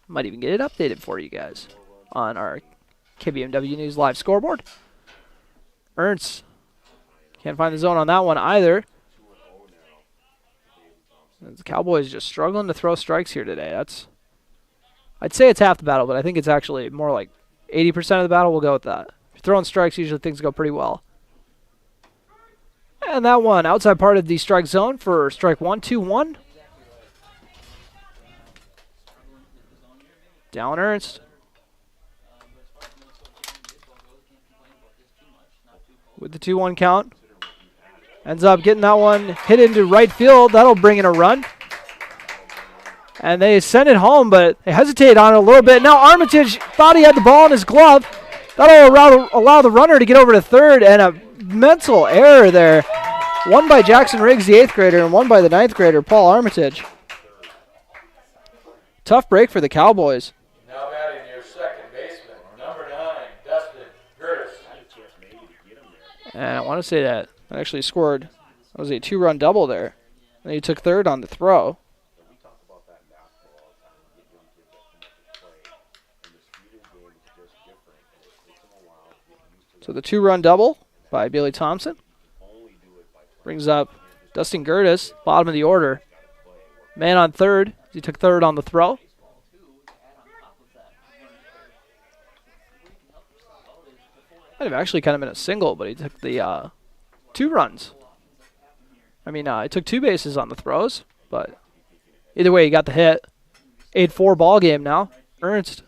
Speaker 3: Might even get it updated for you guys on our KBMW News Live scoreboard. Ernst can't find the zone on that one either. The Cowboys just struggling to throw strikes here today. I'd say it's half the battle, but I think it's actually more like 80% of the battle. We'll go with that. If you're throwing strikes, usually things go pretty well. And that one outside part of the strike zone for strike 1, 2-1. Dallin Ernst with the 2-1 count. Ends up getting that one hit into right field. That'll bring in a run. And they send it home, but they hesitate on it a little bit. Now Armitage thought he had the ball in his glove. That'll allow the runner to get over to third, and a mental error there. One by Jackson Riggs, the 8th grader, and one by the 9th grader, Paul Armitage. Tough break for the Cowboys.
Speaker 14: Now batting your second baseman, number 9, Dustin Curtis.
Speaker 3: And I want to say that actually scored. That was a 2-run double there. And he took third on the throw. So the 2-run double by Billy Thompson brings up Dustin Gertis, bottom of the order. Man on third. He took third on the throw. Might have actually kind of been a single, but he took the 2 runs. I mean, he took 2 bases on the throws, but either way, he got the hit. 8-4 ball game now. Ernst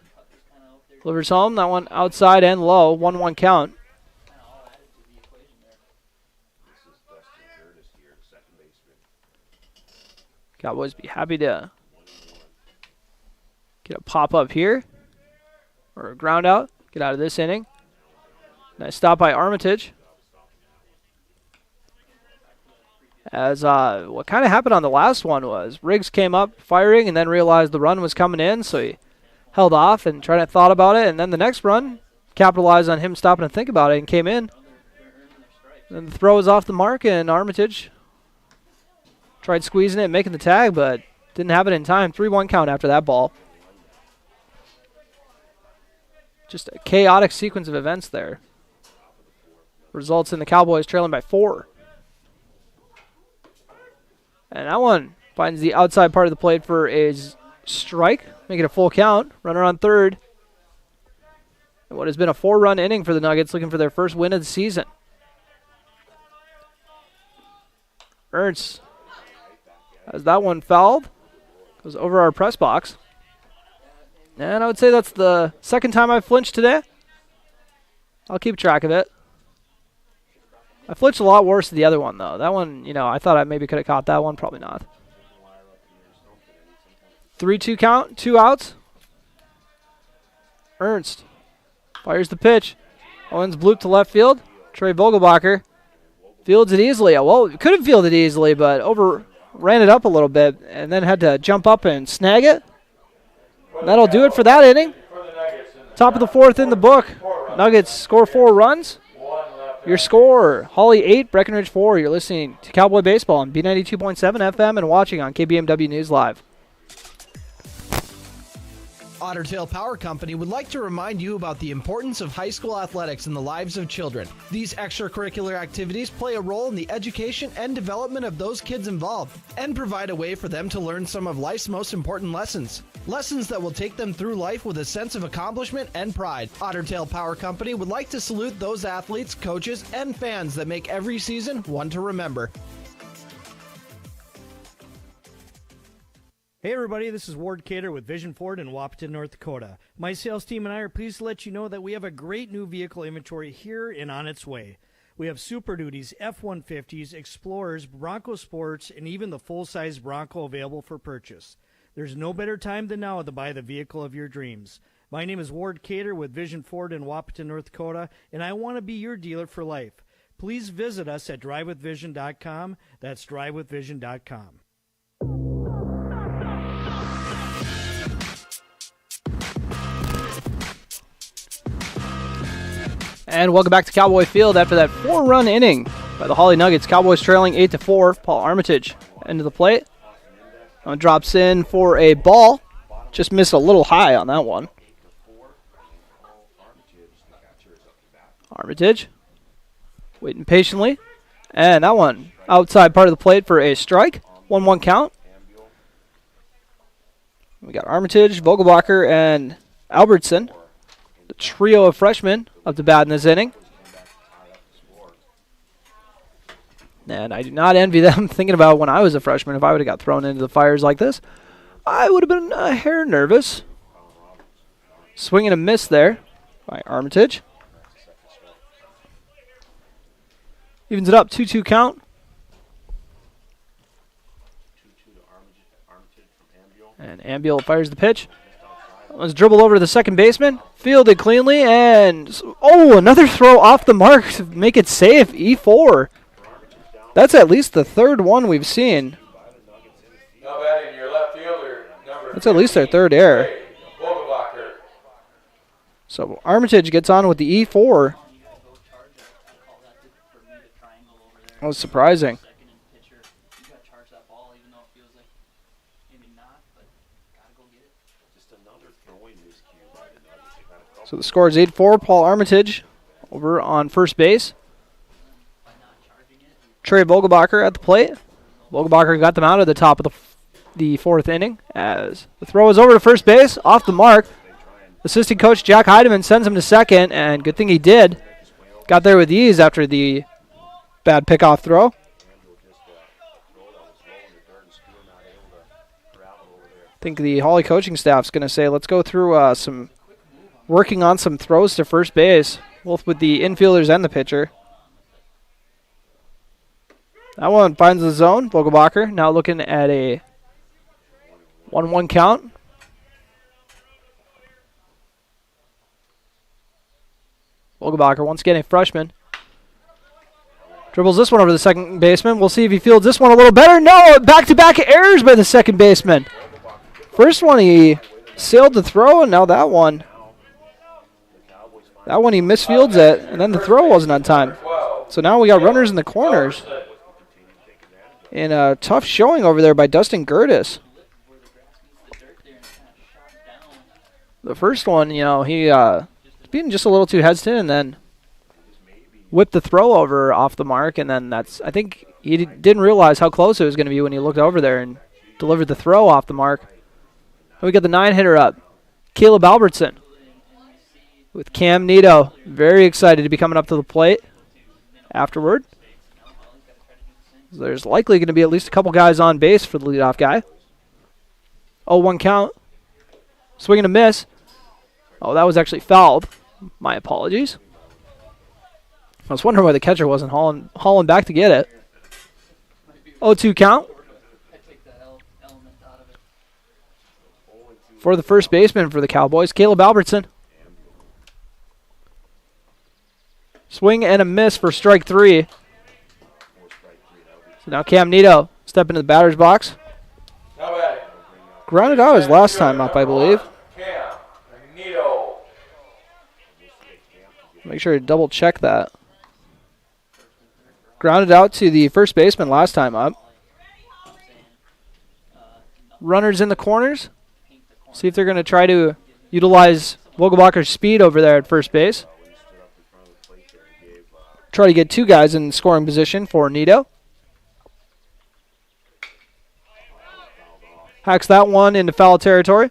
Speaker 3: delivers home. That one outside and low. 1-1 count. Cowboys be happy to get a pop up here or a ground out. Get out of this inning. Nice stop by Armitage. As what kind of happened on the last one was Riggs came up firing and then realized the run was coming in, so he held off and thought about it, and then the next run capitalized on him stopping to think about it and came in. Then the throw was off the mark, and Armitage tried squeezing it and making the tag, but didn't have it in time. 3-1 count after that ball. Just a chaotic sequence of events there. Results in the Cowboys trailing by 4. And that one finds the outside part of the plate for a strike, make it a full count. Runner on third. And what has been a 4-run inning for the Nuggets, looking for their first win of the season. Ernst has that one fouled. Goes over our press box. And I would say that's the second time I've flinched today. I'll keep track of it. I flinched a lot worse than the other one, though. That one, I thought I maybe could have caught that one. Probably not. 3-2 count, 2 outs. Ernst fires the pitch. Owens bloop to left field. Trey Vogelbacher fields it easily. Well, could have fielded easily, but ran it up a little bit and then had to jump up and snag it. And that'll do it for that inning. Top of the 4th in the book. Nuggets score 4 runs. Your score, Hawley 8, Breckenridge 4. You're listening to Cowboy Baseball on B92.7 FM and watching on KBMW News Live.
Speaker 5: Otter Tail Power Company would like to remind you about the importance of high school athletics in the lives of children. These extracurricular activities play a role in the education and development of those kids involved and provide a way for them to learn some of life's most important lessons. Lessons that will take them through life with a sense of accomplishment and pride. Otter Tail Power Company would like to salute those athletes, coaches, and fans that make every season one to remember.
Speaker 15: Hey everybody, this is Ward Cater with Vision Ford in Wapaton, North Dakota. My sales team and I are pleased to let you know that we have a great new vehicle inventory here and on its way. We have Super Duties, F-150s, Explorers, Bronco Sports, and even the full-size Bronco available for purchase. There's no better time than now to buy the vehicle of your dreams. My name is Ward Cater with Vision Ford in Wapaton, North Dakota, and I want to be your dealer for life. Please visit us at drivewithvision.com. That's drivewithvision.com.
Speaker 3: And welcome back to Cowboy Field after that 4-run inning by the Hawley Nuggets. Cowboys trailing 8-4. Paul Armitage into the plate. Drops in for a ball. Just missed a little high on that one. Armitage waiting patiently. And that one outside part of the plate for a strike. 1-1 count. We got Armitage, Vogelbacher, and Albertson. The trio of freshmen up to bat in this inning. And I do not envy them. Thinking about when I was a freshman, if I would have got thrown into the fires like this, I would have been a hair nervous. Swing and a miss there by Armitage. Evens it up, 2-2 count. And Ambiel fires the pitch. Let's dribble over to the second baseman. Fielded cleanly, and another throw off the mark to make it safe. E4. That's at least the third one we've seen.
Speaker 14: Now batting your left fielder, number
Speaker 3: That's at least their third error.
Speaker 14: Vogelbacher.
Speaker 3: So Armitage gets on with the E4. That was surprising. So the score is 8-4. Paul Armitage over on first base. Trey Vogelbacher at the plate. Vogelbacher got them out at the top of the fourth inning as the throw is over to first base, off the mark. Assistant coach Jack Heidemann sends him to second, and good thing he did. Got there with ease after the bad pickoff throw. I think the Hawley coaching staff's going to say, let's go through working on some throws to first base, both with the infielders and the pitcher. That one finds the zone. Vogelbacher now looking at a 1-1 count. Vogelbacher, once again a freshman. Dribbles this one over the second baseman. We'll see if he fields this one a little better. No, back-to-back errors by the second baseman. First one he sailed the throw, and now that one. That one he misfields it, and then the throw wasn't on time. So now we got runners in the corners. And a tough showing over there by Dustin Gertis. The first one, he was being just a little too hesitant, and then whipped the throw over off the mark, and then I think he didn't realize how close it was going to be when he looked over there and delivered the throw off the mark. And we got the 9-hitter up, Caleb Albertson, with Cam Nito. Very excited to be coming up to the plate afterward. There's likely going to be at least a couple guys on base for the leadoff guy. 0-1 count. Swing and a miss. Oh, that was actually fouled. My apologies. I was wondering why the catcher wasn't hauling back to get it. 0-2 count. For the first baseman for the Cowboys, Caleb Albertson. Swing and a miss for strike 3. So now Cam Nito step into the batter's box. Grounded out his last time up, I believe.
Speaker 14: Cam Nito.
Speaker 3: Make sure to double check that. Grounded out to the first baseman last time up. Runners in the corners. See if they're going to try to utilize Vogelbacher's speed over there at first base. Try to get two guys in scoring position for Nito. Hacks that one into foul territory.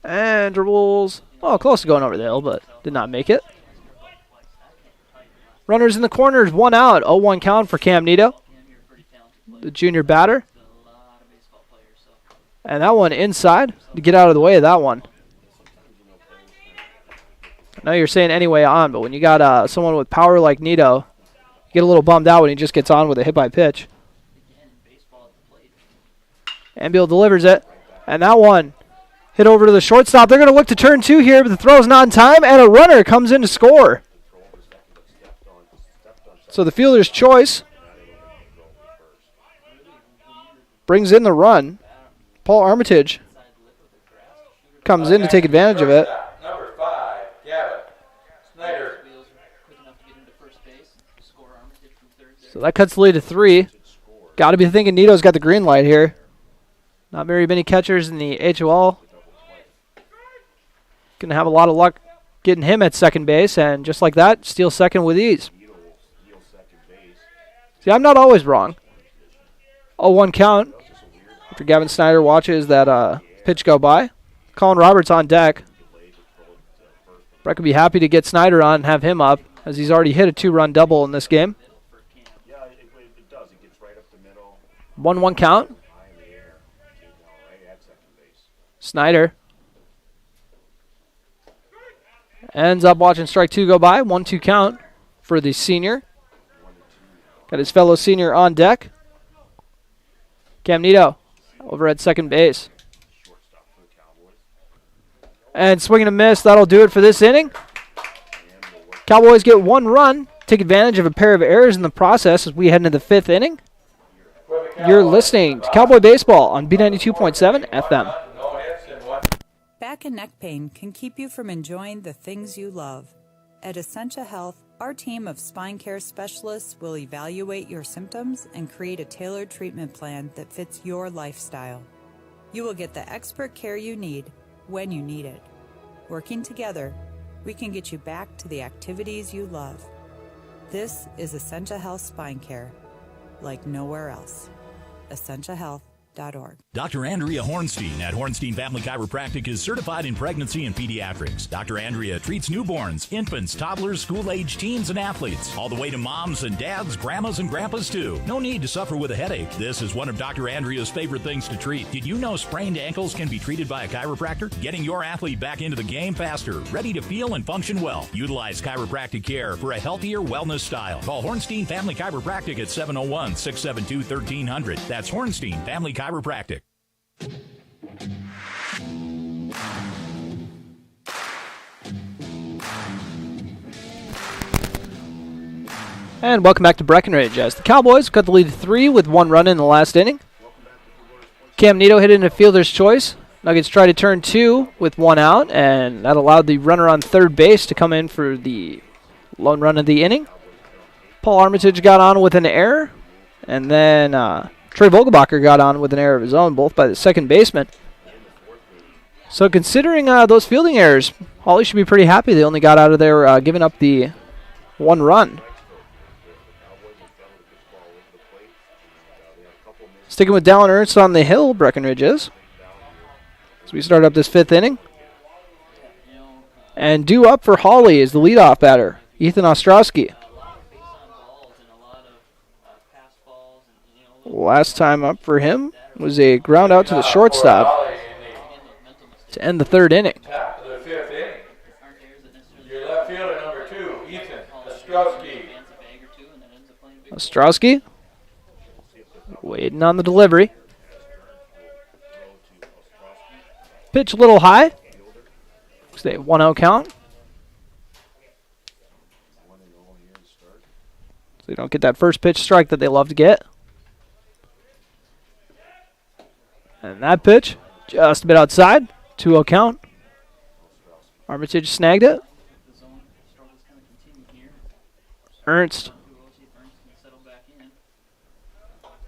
Speaker 3: And dribbles. Oh, close to going over the hill, but did not make it. Runners in the corners, 1 out. 0-1 count for Cam Nito, the junior batter. And that one inside to get out of the way of that one. I know you're saying anyway on, but when you got someone with power like Nito, you get a little bummed out when he just gets on with a hit by pitch. Ambiel delivers it. And that one hit over to the shortstop. They're going to look to turn 2 here, but the throw's not in time, and a runner comes in to score. So the fielder's choice brings in the run. Paul Armitage comes in to take advantage of it.
Speaker 14: Number 5, Gavin Snyder.
Speaker 3: So that cuts the lead to 3. Got to be thinking Nito's got the green light here. Not very many catchers in the HOL. Going to have a lot of luck getting him at second base, and just like that, steal second with ease. See, I'm not always wrong. 0-1 count. After Gavin Snyder watches that pitch go by. Colin Roberts on deck. Breck would be happy to get Snyder on and have him up, as he's already hit a 2-run double in this game. 1-1 count. Snyder ends up watching strike 2 go by. 1-2 count. for the senior. Got his fellow senior on deck. Cam Nito over at second base. And swing and a miss. That'll do it for this inning. Cowboys get 1 run. Take advantage of a pair of errors in the process as we head into the 5th inning. You're listening to Cowboy Baseball on B92.7 FM.
Speaker 16: Back and neck pain can keep you from enjoying the things you love. At Essentia Health, our team of spine care specialists will evaluate your symptoms and create a tailored treatment plan that fits your lifestyle. You will get the expert care you need when you need it. Working together, we can get you back to the activities you love. This is Essentia Health Spine Care, like nowhere else. EssentiaHealth.org.
Speaker 1: Dr. Andrea Hornstein at Hornstein Family Chiropractic is certified in pregnancy and pediatrics. Dr. Andrea treats newborns, infants, toddlers, school-age teens, and athletes, all the way to moms and dads, grandmas and grandpas too. No need to suffer with a headache. This is one of Dr. Andrea's favorite things to treat. Did you know sprained ankles can be treated by a chiropractor? Getting your athlete back into the game faster, ready to feel and function well. Utilize chiropractic care for a healthier wellness style. Call Hornstein Family Chiropractic at 701-672-1300. That's Hornstein Family Chiropractic.
Speaker 3: And welcome back to Breckenridge as the Cowboys cut the lead to 3 with 1 run in the last inning. Cam Nito hit into fielder's choice. Nuggets tried to turn 2 with 1 out, and that allowed the runner on third base to come in for the lone run of the inning. Paul Armitage got on with an error, and then Trey Vogelbacher got on with an error of his own, both by the second baseman. So considering those fielding errors, Hawley should be pretty happy they only got out of there giving up the 1 run. Sticking with Dallin Ernst on the hill, Breckenridge is. So we start up this 5th inning. And due up for Hawley is the leadoff batter, Ethan Ostrowski. Last time up for him was a ground out to the shortstop to end the 3rd inning.
Speaker 14: Top of the 5th inning. Your left fielder, number 2, Ethan Ostrowski.
Speaker 3: Ostrowski waiting on the delivery. Pitch a little high. Stay 1-0 count. So they don't get that first pitch strike that they love to get. And that pitch, just a bit outside. 2-0 count. Armitage snagged it. Ernst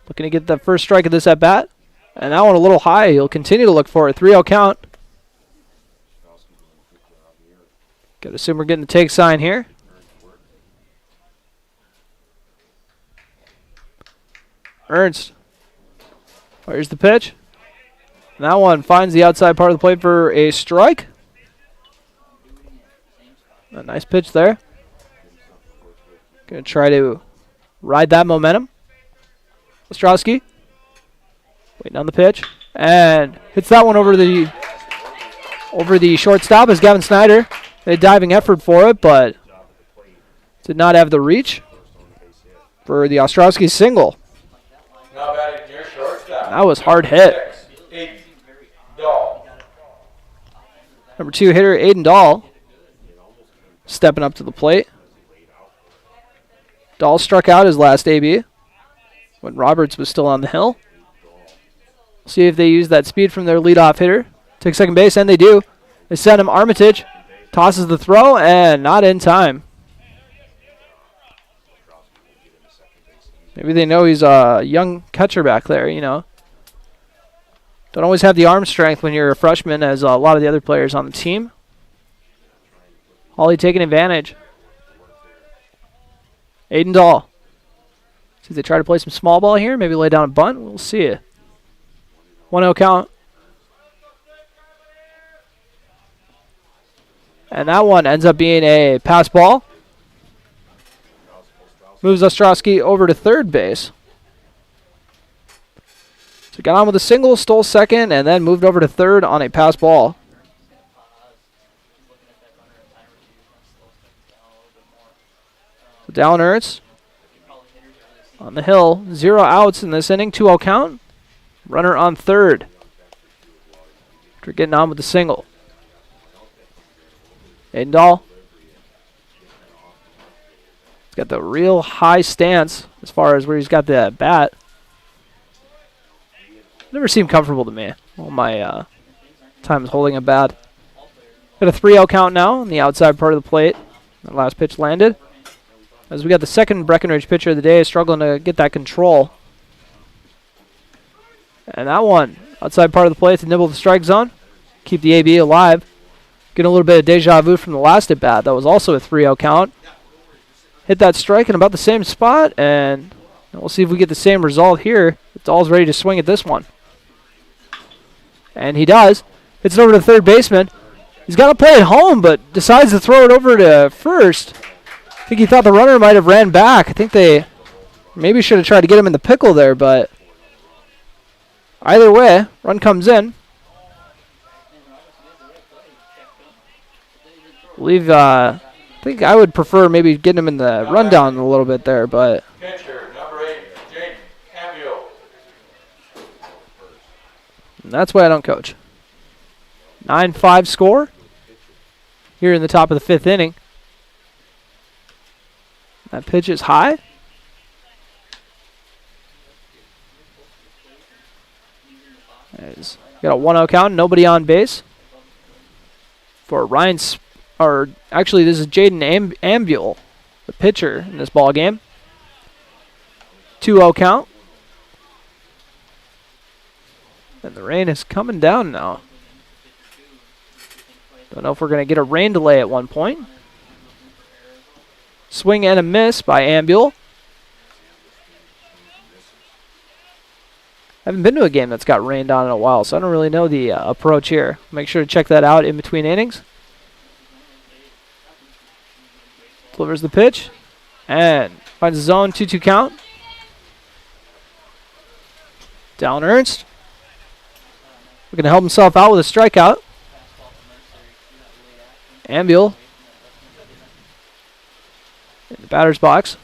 Speaker 3: looking to get that first strike of this at-bat. And that one a little high. He'll continue to look for it. 3-0 count. Got to assume we're getting the take sign here. Ernst. Here's the pitch. And that one finds the outside part of the plate for a strike. A nice pitch there. Going to try to ride that momentum. Ostrowski waiting on the pitch and hits that one over the shortstop as Gavin Snyder. A diving effort for it, but did not have the reach for the Ostrowski single.
Speaker 14: Now batting your shortstop.
Speaker 3: That was hard hit. Number 2 hitter Aiden Dahl stepping up to the plate. Dahl struck out his last AB when Roberts was still on the hill. See if they use that speed from their leadoff hitter. Take second base, and they do. They send him. Armitage tosses the throw, and not in time. Maybe they know he's a young catcher back there, you know. Don't always have the arm strength when you're a freshman, as a lot of the other players on the team. Hawley taking advantage. Aiden Dahl. See if they try to play some small ball here. Maybe lay down a bunt. We'll see. 1-0 count. And that one ends up being a pass ball. Moves Ostrowski over to third base. So got on with a single, stole second, and then moved over to third on a pass ball. down Ernst. On the hill, 0 outs in this inning, 2-0 count. Runner on third. After getting on with the single. Adendahl. He's got the real high stance as far as where he's got the bat. Never seemed comfortable to me all my times holding a bat. Got a 3-0 count now on the outside part of the plate. That last pitch landed. As we got the second Breckenridge pitcher of the day struggling to get that control. And that one, outside part of the plate to nibble the strike zone. Keep the AB alive. Getting a little bit of deja vu from the last at bat. That was also a 3-0 count. Hit that strike in about the same spot, and we'll see if we get the same result here. Dahl's ready to swing at this one. And he does. Hits it over to third baseman. He's got to play it home, but decides to throw it over to first. I think he thought the runner might have ran back. I think they maybe should have tried to get him in the pickle there, but either way, run comes in. I think I would prefer maybe getting him in the rundown a little bit there, but
Speaker 14: Pitcher, number 8, Jaden Cameo.
Speaker 3: that's why I don't coach. 9-5 score here in the top of the 5th inning. That pitch is high. He's got a 1-0 count, nobody on base. For Ryan, actually this is Jaden Ambule, the pitcher in this ball game. 2-0 count. And the rain is coming down now. Don't know if we're going to get a rain delay at one point. Swing and a miss by Ambule. I haven't been to a game that's got rained on in a while, so I don't really know the approach here. Make sure to check that out in between innings. Delivers the pitch. And finds the zone, 2-2 count. Down Ernst. Looking to help himself out with a strikeout. Ambule in the batter's box.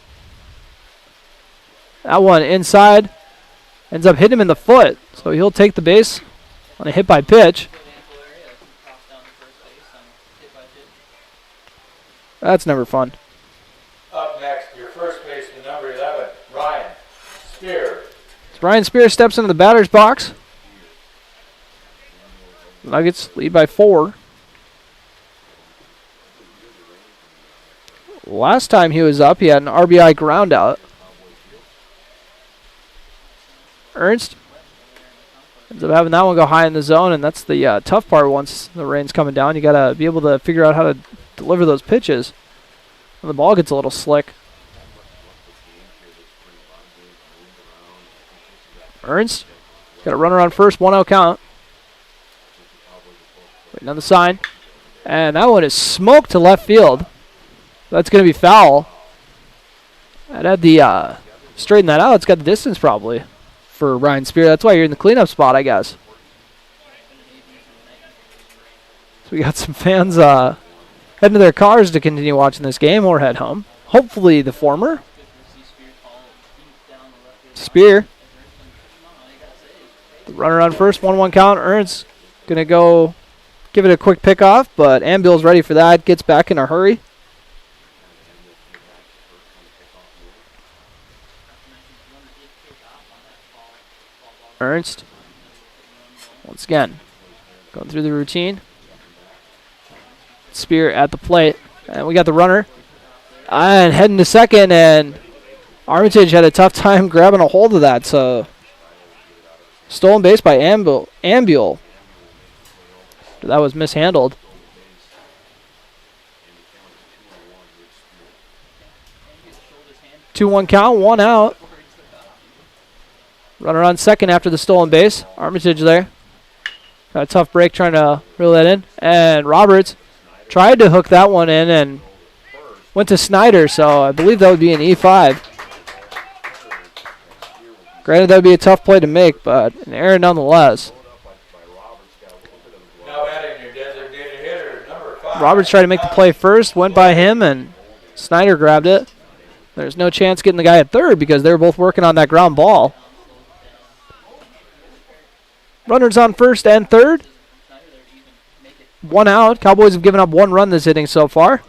Speaker 3: That one inside. Ends up hitting him in the foot, so he'll take the base on a hit by pitch. That's never fun.
Speaker 14: Up next, your first baseman, number 11, Ryan Spear.
Speaker 3: So Ryan Spear steps into the batter's box. The Nuggets lead by 4. Last time he was up, he had an RBI ground out. Ernst ends up having that one go high in the zone, and that's the tough part once the rain's coming down. You got to be able to figure out how to deliver those pitches when the ball gets a little slick. Ernst got a runner on first, 1-0 count. Waiting on the sign. And that one is smoked to left field. That's going to be foul. I'd have the straighten that out. It's got the distance probably for Ryan Spear. That's why you're in the cleanup spot, I guess. So we got some fans heading to their cars to continue watching this game or head home. Hopefully the former. Spear. The runner on first, 1-1 count. Ernst going to go give it a quick pickoff, but Ambule's ready for that. Gets back in a hurry. Ernst, once again, going through the routine. Spear at the plate, and we got the runner. And heading to second, and Armitage had a tough time grabbing a hold of that, so stolen base by Ambule. That was mishandled. Two-one count, 1 out. Runner on second after the stolen base. Armitage there. Got a tough break trying to reel that in. And Roberts tried to hook that one in and went to Snyder, so I believe that would be an E5. Granted, that would be a tough play to make, but an error nonetheless.
Speaker 14: Now adding your designated hitter, number 5.
Speaker 3: Roberts tried to make the play first, went by him, and Snyder grabbed it. There's no chance getting the guy at third because they were both working on that ground ball. Runners on first and third. 1 out. Cowboys have given up 1 run this inning so far.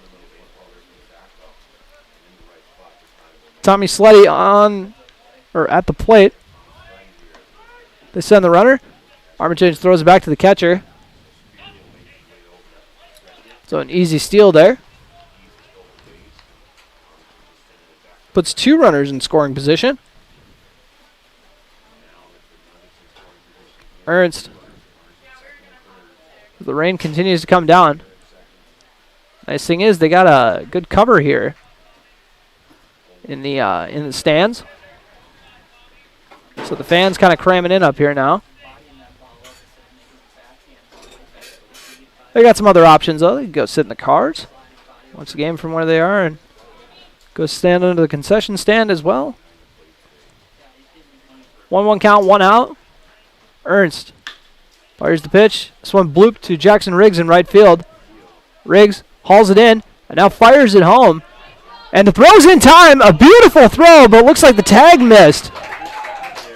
Speaker 3: Tommy Sleddy on, or at the plate. They send the runner. Armitage throws it back to the catcher. So an easy steal there. Puts 2 runners in scoring position. Ernst. The rain continues to come down. Nice thing is they got a good cover here in the stands. So the fans kind of cramming in up here now. They got some other options though. They can go sit in the cars, watch the game from where they are, and go stand under the concession stand as well. 1-1 count, 1 out. Ernst fires the pitch. This one blooped to Jackson Riggs in right field. Riggs hauls it in and now fires it home. And the throw's in time. A beautiful throw, but looks like the tag missed.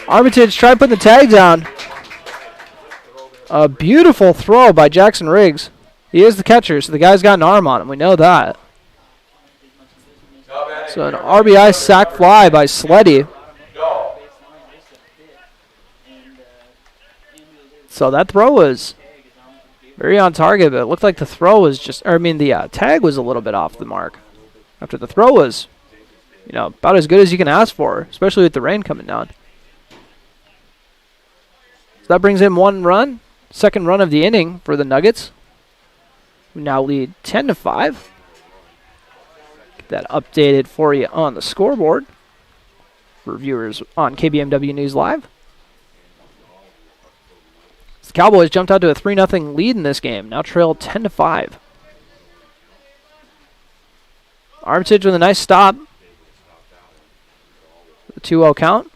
Speaker 3: Armitage tried putting the tag down. A beautiful throw by Jackson Riggs. He is the catcher, so the guy's got an arm on him. We know that. So an RBI sac fly by Sleddy. So that throw was very on target, but it looked like the throw was just, or I mean the tag was a little bit off the mark. After the throw was, you know, about as good as you can ask for, especially with the rain coming down. So that brings in 1 run. Second run of the inning for the Nuggets. We now lead 10-5. Get that updated for you on the scoreboard for viewers on KBMW News Live. The Cowboys jumped out to a 3-0 lead in this game. Now trail 10-5. Armitage with a nice stop. The 2-0 count.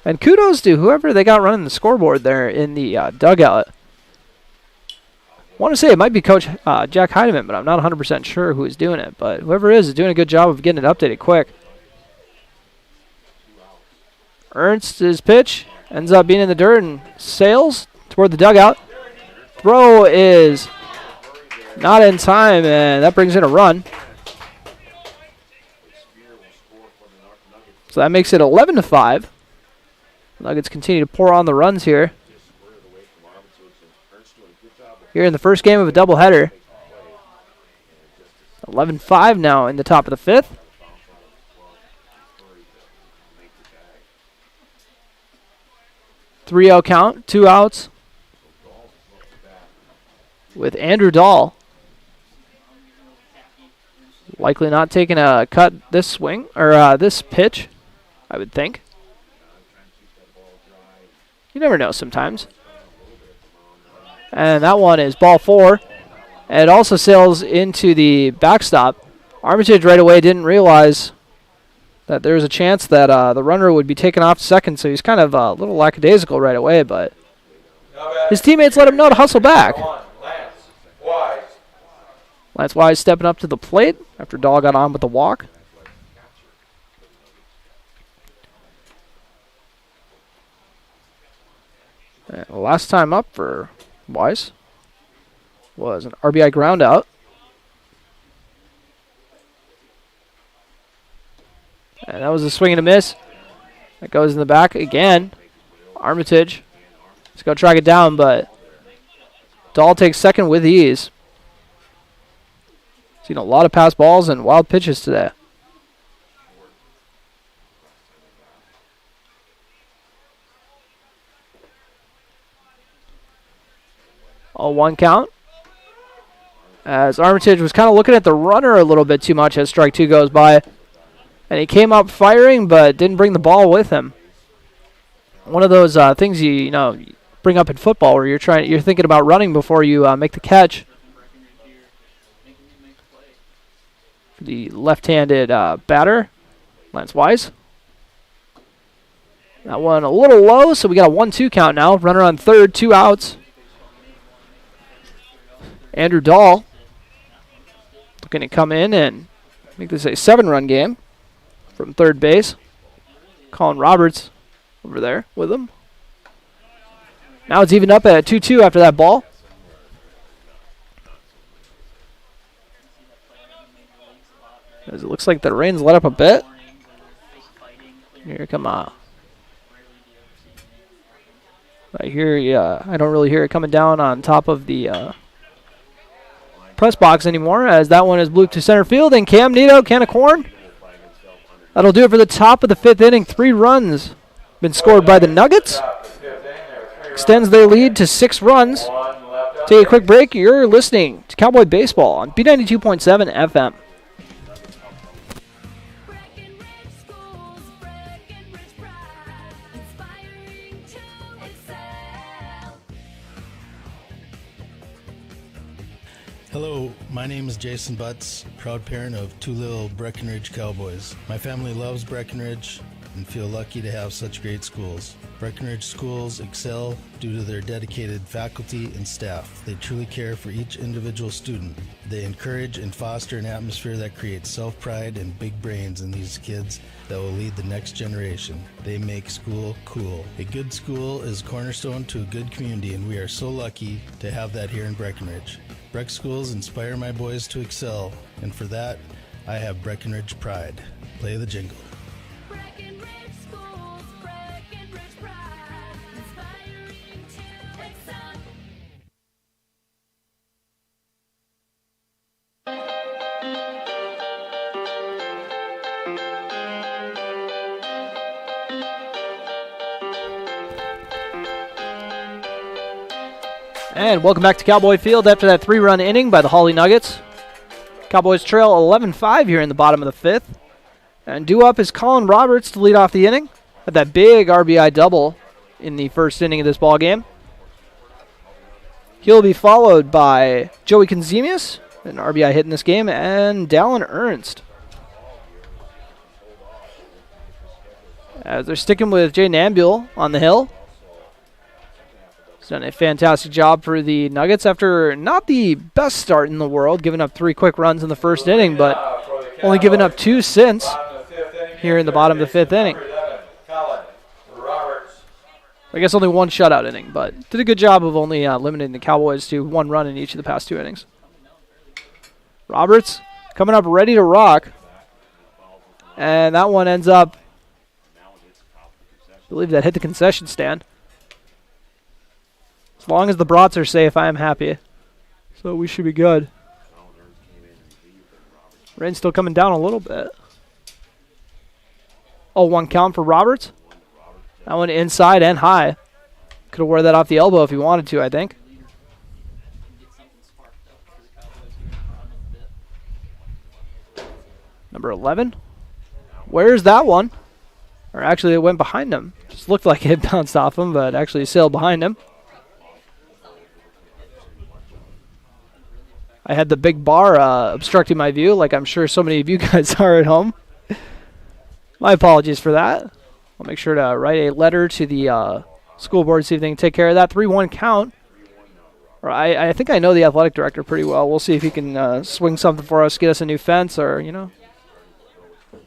Speaker 3: And kudos to whoever they got running the scoreboard there in the dugout. I want to say it might be Coach Jack Heidemann, but I'm not 100% sure who is doing it. But whoever is doing a good job of getting it updated quick. Ernst's pitch ends up being in the dirt and sails toward the dugout. Throw is not in time, and that brings in a run. So that makes it 11-5. Nuggets continue to pour on the runs here. Here in the first game of a doubleheader. 11-5 now in the top of the 5th. Three-0 count, 2 outs. With Andrew Dahl likely not taking a cut this swing, or this pitch, I would think. You never know sometimes. And that one is ball 4. And it also sails into the backstop. Armitage right away didn't realize that there was a chance that the runner would be taken off to second, so he's kind of a little lackadaisical right away, but his teammates let him know to hustle back. Lance Wise stepping up to the plate after Dahl got on with the walk. And the last time up for Wise was an RBI ground out. And that was a swing and a miss. That goes in the back again. Armitage. Let's go track it down, but Dahl takes second with ease. Seen a lot of pass balls and wild pitches today. A 1 count. As Armitage was kind of looking at the runner a little bit too much as strike 2 goes by. And he came up firing, but didn't bring the ball with him. One of those things you know bring up in football where you're thinking about running before you make the catch. The left-handed batter, Lance Wise. That one a little low, so we got a 1-2 count now. Runner on third, 2 outs. Andrew Dahl looking to come in and make this a 7-run game. from third base. Colin Roberts over there with him. Now it's even up at 2-2 after that ball. As it looks like the rain's let up a bit. Here come on. I hear, yeah, I don't really hear it coming down on top of the press box anymore, as that one is blooped to center field, and Cam Nito, can of corn. That'll do it for the top of the 5th inning. 3 runs been scored by the Nuggets. Extends their lead to 6 runs. Take a quick break. You're listening to Cowboy Baseball on B92.7 FM.
Speaker 4: Hello, my name is Jason Butts, proud parent of 2 little Breckenridge Cowboys. My family loves Breckenridge and feel lucky to have such great schools. Breckenridge schools excel due to their dedicated faculty and staff. They truly care for each individual student. They encourage and foster an atmosphere that creates self-pride and big brains in these kids that will lead the next generation. They make school cool. A good school is cornerstone to a good community, and we are so lucky to have that here in Breckenridge. Breck schools inspire my boys to excel, and for that, I have Breckenridge pride. Play the jingle.
Speaker 18: Breckenridge schools, Breckenridge pride, inspiring to excel.
Speaker 3: And welcome back to Cowboy Field after that 3-run inning by the Hawley Nuggets. Cowboys trail 11-5 here in the bottom of the 5th. And due up is Colin Roberts to lead off the inning. Had that big RBI double in the first inning of this ball game. He'll be followed by Joey Konzemius, an RBI hit in this game, and Dallin Ernst. As they're sticking with Jay Nambule on the hill. He's done a fantastic job for the Nuggets after not the best start in the world, giving up 3 quick runs in the first inning, but only giving up 2 since here in the bottom of the 5th inning. I guess only 1 shutout inning, but did a good job of only limiting the Cowboys to 1 run in each of the past 2 innings. Roberts coming up ready to rock, and that one ends up, I believe that hit the concession stand. As long as the brats are safe, I am happy. So we should be good. Rain's still coming down a little bit. Oh, 1 count for Roberts. That one inside and high. Could have wore that off the elbow if he wanted to, I think. Number 11. Where's that one? Or actually, it went behind him. Just looked like it bounced off him, but actually sailed behind him. I had the big bar obstructing my view, like I'm sure so many of you guys are at home. My apologies for that. I'll make sure to write a letter to the school board, see if they can take care of that. 3-1 count. Or I think I know the athletic director pretty well. We'll see if he can swing something for us, get us a new fence or, you know,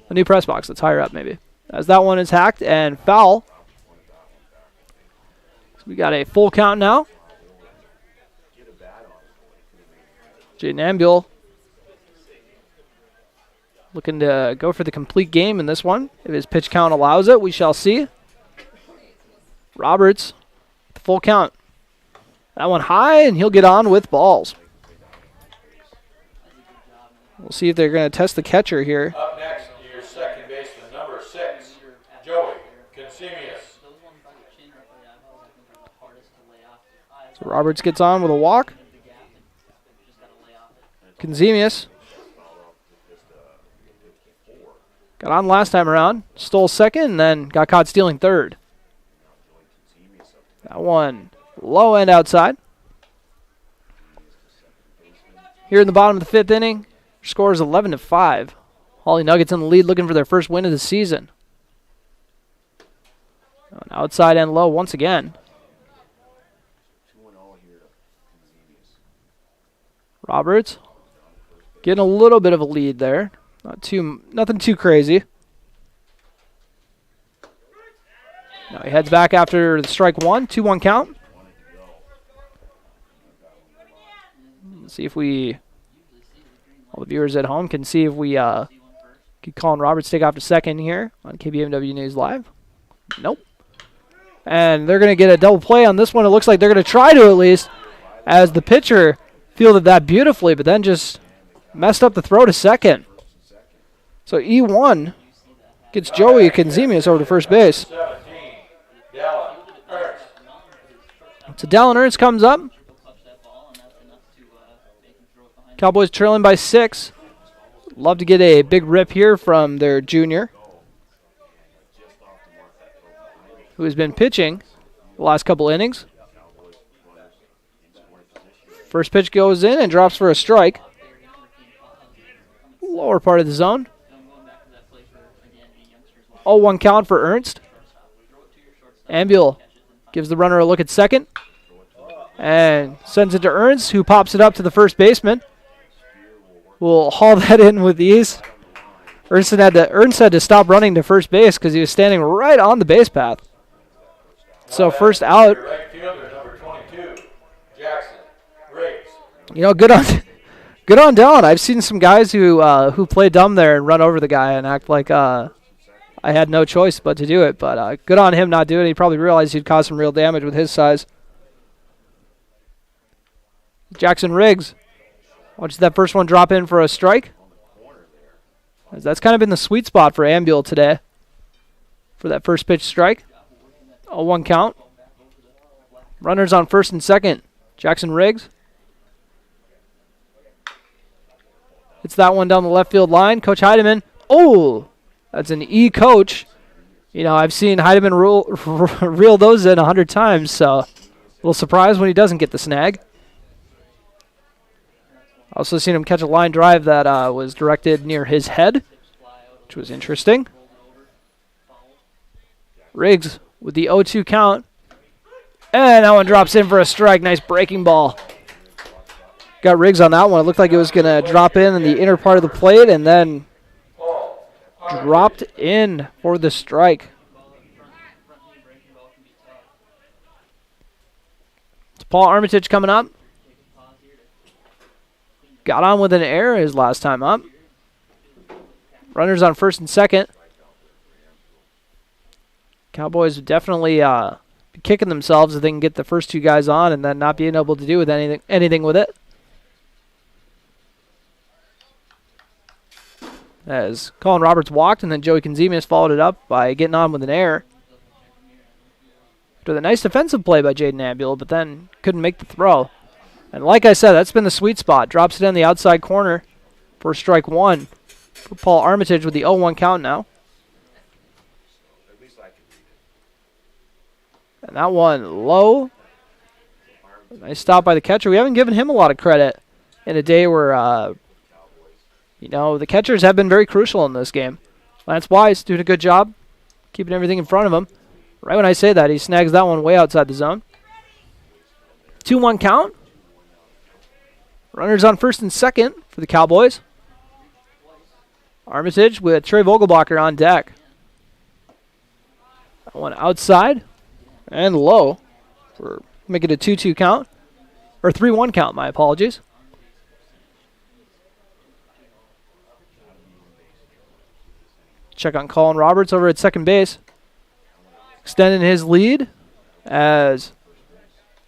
Speaker 3: a new press box that's higher up maybe. As that one is hacked and foul. So we got a full count now. Jay Nambule looking to go for the complete game in this one. If his pitch count allows it, we shall see. Roberts, the full count. That one high, and he'll get on with balls. We'll see if they're going to test the catcher here.
Speaker 14: Up next, your second baseman, number 6, Joey Konzemius.
Speaker 3: So Roberts gets on with a walk. Konzemius got on last time around, stole second, and then got caught stealing third. That one low end outside. Here in the bottom of the 5th inning, score is 11-5. Hawley Nuggets in the lead, looking for their first win of the season. An outside and low once again. Roberts getting a little bit of a lead there. Nothing too crazy. Now he heads back after the strike one, 2-1 count. Let's see if all the viewers at home can see if we could Colin Roberts take off to second here on KBMW News Live. Nope. And they're going to get a double play on this one. It looks like they're going to try to at least, as the pitcher fielded that beautifully, but then just messed up the throw to second. So E1 gets Joey Kenzemius over to first base. So Dallin Ernst comes up. Cowboys trailing by 6. Love to get a big rip here from their junior, who has been pitching the last couple innings. First pitch goes in and drops for a strike. Lower part of the zone. 0-1 count for Ernst. Ambule gives the runner a look at second and sends it to Ernst, who pops it up to the first baseman. Will haul that in with ease. Ernst had to stop running to first base because he was standing right on the base path. So first out. You know, good on Dallin. I've seen some guys who play dumb there and run over the guy and act like I had no choice but to do it. But good on him not doing it. He probably realized he'd cause some real damage with his size. Jackson Riggs watches that first one drop in for a strike. That's kind of been the sweet spot for Ambule today for that first pitch strike. 0-1 count. Runners on first and second. Jackson Riggs. It's that one down the left field line. Coach Heidemann. Oh, that's an E coach. You know, I've seen Heidemann reel those in 100 times, so a little surprised when he doesn't get the snag. Also seen him catch a line drive that was directed near his head, which was interesting. Riggs with the 0-2 count. And that one drops in for a strike. Nice breaking ball. Got Riggs on that one. It looked like it was going to drop in the inner part of the plate and then dropped in for the strike. It's Paul Armitage coming up. Got on with an error his last time up. Runners on first and second. Cowboys would definitely be kicking themselves if they can get the first two guys on and then not being able to do with anything with it. As Colin Roberts walked and then Joey Kenzemius followed it up by getting on with an error. With a nice defensive play by Jaden Ambule, but then couldn't make the throw. And like I said, that's been the sweet spot. Drops it in the outside corner for strike one for Paul Armitage with the 0-1 count now. And that one low. Nice stop by the catcher. We haven't given him a lot of credit in a day where, you know, the catchers have been very crucial in this game. Lance Wise doing a good job keeping everything in front of him. Right when I say that, he snags that one way outside the zone. 2-1 count. Runners on first and second for the Cowboys. Armitage with Trey Vogelbacher on deck. That one outside and low for making it a 2-2 count. Or 3-1 count, my apologies. Check on Colin Roberts over at second base. Extending his lead as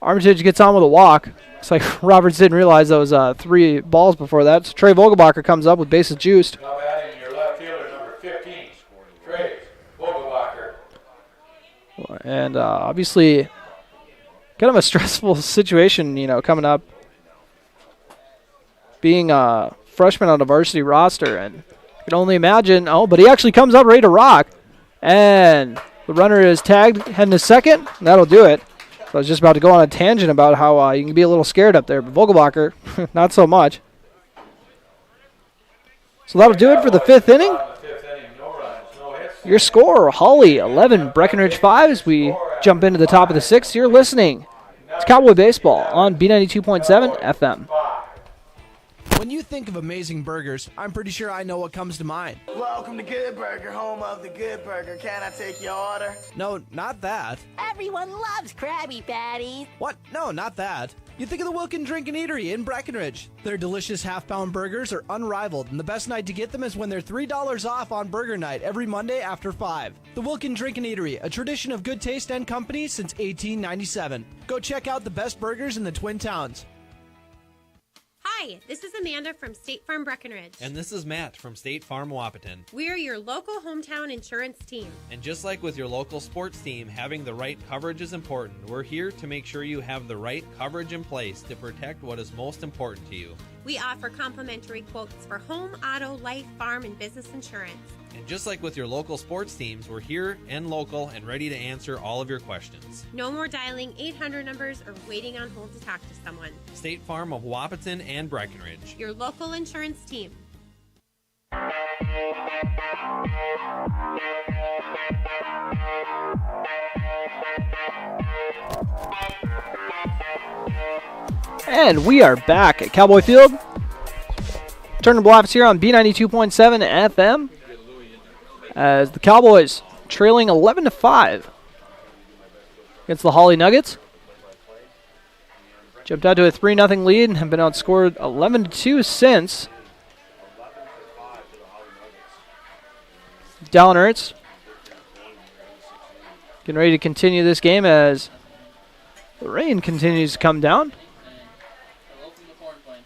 Speaker 3: Armitage gets on with a walk. It's like Roberts didn't realize that was 3 balls before that. So Trey Vogelbacher comes up with bases juiced.
Speaker 14: Now batting your left fielder, number 15, Trey Vogelbacher.
Speaker 3: And obviously, kind of a stressful situation, you know, coming up. Being a freshman on the varsity roster, and you can only imagine. Oh, but he actually comes up ready to rock, and the runner is tagged, heading to second. And that'll do it. So I was just about to go on a tangent about how you can be a little scared up there, but Vogelbacher, not so much. So that'll do it for the 5th inning. Your score, Hawley 11, Breckenridge 5, as we jump into the top of the 6th. You're listening to Cowboy Baseball on B92.7 FM.
Speaker 5: When you think of amazing burgers, I'm pretty sure I know what comes to mind.
Speaker 6: Welcome to Good Burger, home of the Good Burger. Can I take your order?
Speaker 5: No, not that.
Speaker 7: Everyone loves Krabby Patties.
Speaker 5: What? No, not that. You think of the Wilkin Drink and Eatery in Breckenridge. Their delicious half-pound burgers are unrivaled, and the best night to get them is when they're $3 off on Burger Night every Monday after 5. The Wilkin Drink and Eatery, a tradition of good taste and company since 1897. Go check out the best burgers in the Twin Towns.
Speaker 9: Hi, this is Amanda from State Farm Breckenridge.
Speaker 10: And this is Matt from State Farm Wahpeton.
Speaker 9: We're your local hometown insurance team.
Speaker 10: And just like with your local sports team, having the right coverage is important. We're here to make sure you have the right coverage in place to protect what is most important to you.
Speaker 9: We offer complimentary quotes for home, auto, life, farm, and business insurance.
Speaker 10: And just like with your local sports teams, we're here and local and ready to answer all of your questions.
Speaker 9: No more dialing 800 numbers or waiting on hold to talk to someone.
Speaker 10: State Farm of Wahpeton and Breckenridge.
Speaker 9: Your local insurance team.
Speaker 3: And we are back at Cowboy Field. Turner Bluffs here on B92.7 FM. As the Cowboys trailing 11-5 against the Hawley Nuggets. Jumped out to a 3-0 lead and have been outscored 11-2 since. Dallin Ertz getting ready to continue this game as the rain continues to come down.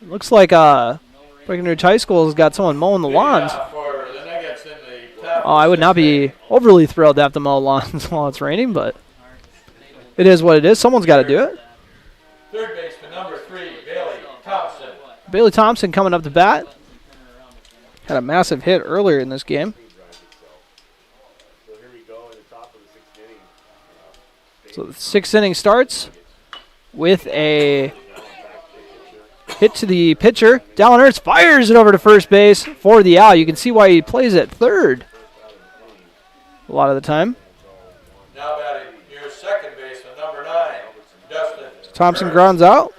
Speaker 3: Looks like Breckenridge High School has got someone mowing the lawns. Oh, I would not be overly thrilled to have to mow lawns while it's raining, but it is what it is. Someone's got to do it.
Speaker 14: Third baseman number 3, Bailey Thompson.
Speaker 3: Bailey Thompson coming up to bat. Had a massive hit earlier in this game. So the 6th inning starts with a hit to the pitcher. Dallin Ertz fires it over to first base for the out. You can see why he plays at third a lot of the time.
Speaker 14: Now batting your second baseman, number 9, Dustin.
Speaker 3: Thompson grounds out.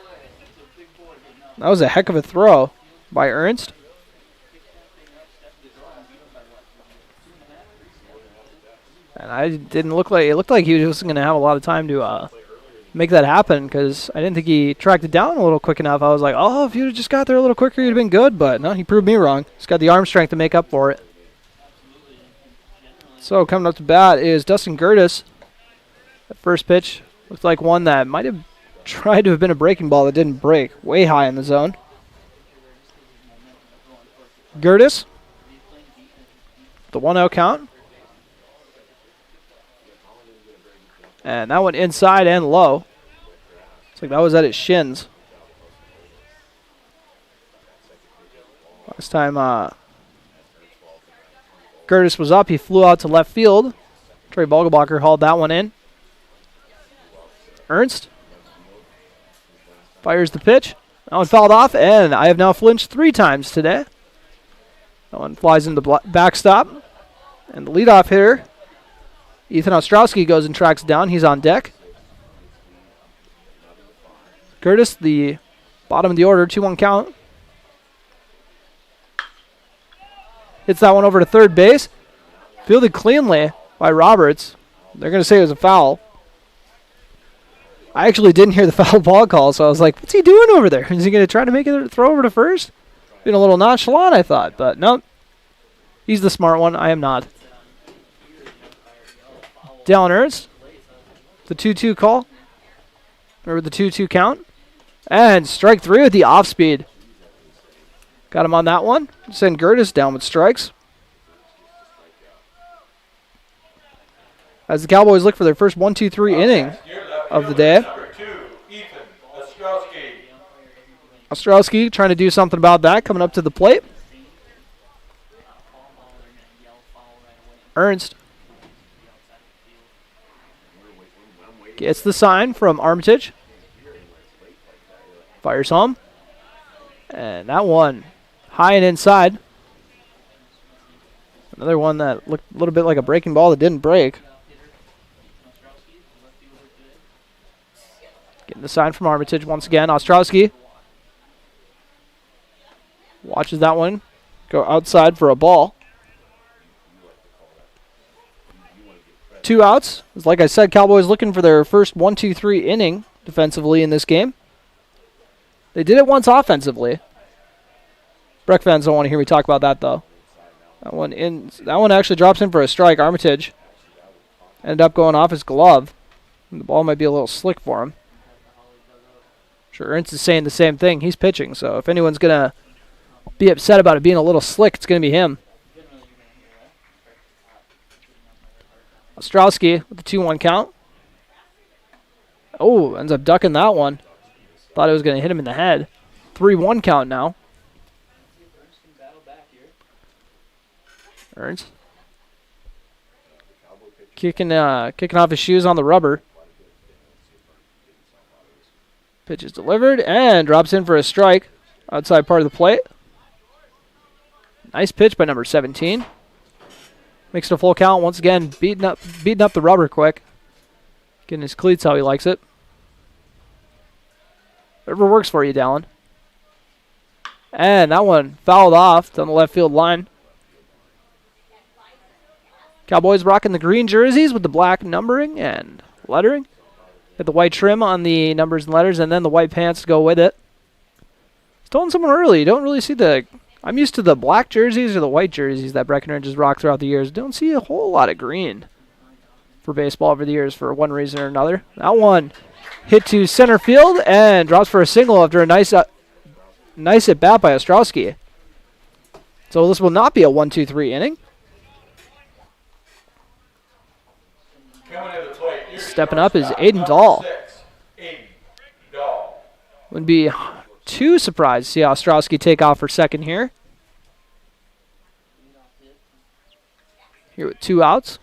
Speaker 3: That was a heck of a throw by Ernst. And it looked like he was going to have a lot of time to make that happen because I didn't think he tracked it down a little quick enough. I was like, oh, if you'd just got there a little quicker, you'd have been good. But no, he proved me wrong. He's got the arm strength to make up for it. So coming up to bat is Dustin Gertis. That first pitch looked like one that might have tried to have been a breaking ball that didn't break. Way high in the zone. Gertis. The 1-0 count. And that went inside and low. Looks like that was at his shins. Last time Gertis was up, he flew out to left field. Trey Vogelbacher hauled that one in. Ernst fires the pitch. That one fouled off, and I have now flinched 3 times today. That one flies into the backstop. And the leadoff hitter, Ethan Ostrowski, goes and tracks down. He's on deck. Gertis, the bottom of the order, 2-1 count. Hits that one over to third base. Fielded cleanly by Roberts. They're going to say it was a foul. I actually didn't hear the foul ball call, so I was like, what's he doing over there? Is he going to try to make it throw over to first? Being a little nonchalant, I thought, but nope. He's the smart one. I am not. Dallin Ertz. The 2-2 call. Remember the 2-2 count. And strike 3 with the off speed. Got him on that one. Send Gertis down with strikes. As the Cowboys look for their first 1-2-3 inning of the day.
Speaker 14: Number 2, Ethan Ostrowski.
Speaker 3: Ostrowski trying to do something about that, coming up to the plate. Ernst gets the sign from Armitage. Fires home. And that one high and inside. Another one that looked a little bit like a breaking ball that didn't break. Getting the sign from Armitage once again. Ostrowski Watches that one go outside for a ball. 2 outs. Like I said, Cowboys looking for their first 1-2-3 inning defensively in this game. They did it once offensively. Breck fans don't want to hear me talk about that, though. That one actually drops in for a strike. Armitage ended up going off his glove. And the ball might be a little slick for him. Sure, Ernst is saying the same thing. He's pitching, so if anyone's going to be upset about it being a little slick, it's going to be him. Ostrowski with the 2-1 count. Oh, ends up ducking that one. Thought it was going to hit him in the head. 3-1 count now. Ernst kicking off his shoes on the rubber. Pitch is delivered and drops in for a strike outside part of the plate. Nice pitch by number 17. Makes it a full count once again, beating up the rubber quick. Getting his cleats how he likes it. Whatever works for you, Dallin. And that one fouled off down the left field line. Cowboys rocking the green jerseys with the black numbering and lettering. Got the white trim on the numbers and letters, and then the white pants to go with it. Stolen someone early. You don't really see the... I'm used to the black jerseys or the white jerseys that Breckenridge has rocked throughout the years. Don't see a whole lot of green for baseball over the years for one reason or another. That one hit to center field and drops for a single after a nice at bat by Ostrowski. So this will not be a 1-2-3 inning. Stepping up is Aiden Dahl. Wouldn't be too surprised to see Ostrowski take off for second here. Here with 2 outs.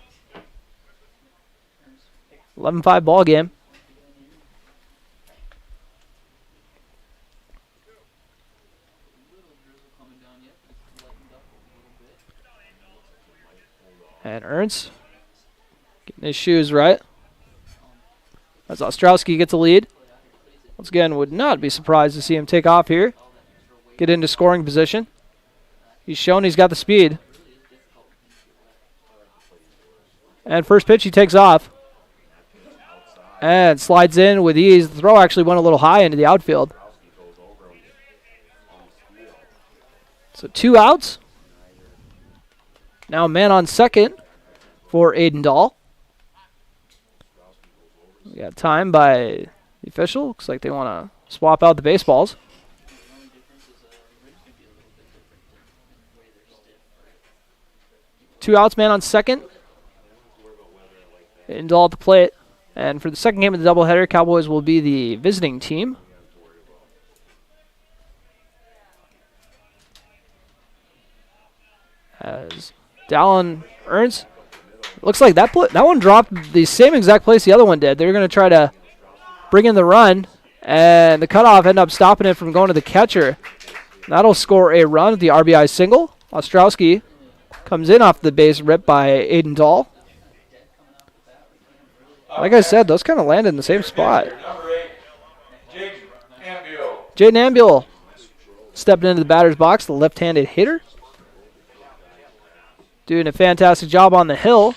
Speaker 3: 11-5 ball game. And Ernst getting his shoes right. As Ostrowski gets a lead. Once again, would not be surprised to see him take off here. Get into scoring position. He's shown he's got the speed. And first pitch, he takes off. And slides in with ease. The throw actually went a little high into the outfield. So 2 outs. Now a man on second for Aiden Dahl. We got time by the official. Looks like they want to swap out the baseballs. Two outs, man on second. Aiden Dahl at the plate. And for the second game of the doubleheader, Cowboys will be the visiting team. As Dallin Ernst. Looks like that one dropped the same exact place the other one did. They were going to try to bring in the run, and the cutoff ended up stopping it from going to the catcher. That'll score a run with the RBI single. Ostrowski comes in off the base rip by Aiden Dahl. Like I said, those kind of landed in the same spot. Jaden Ambule stepping into the batter's box, the left-handed hitter. Doing a fantastic job on the hill.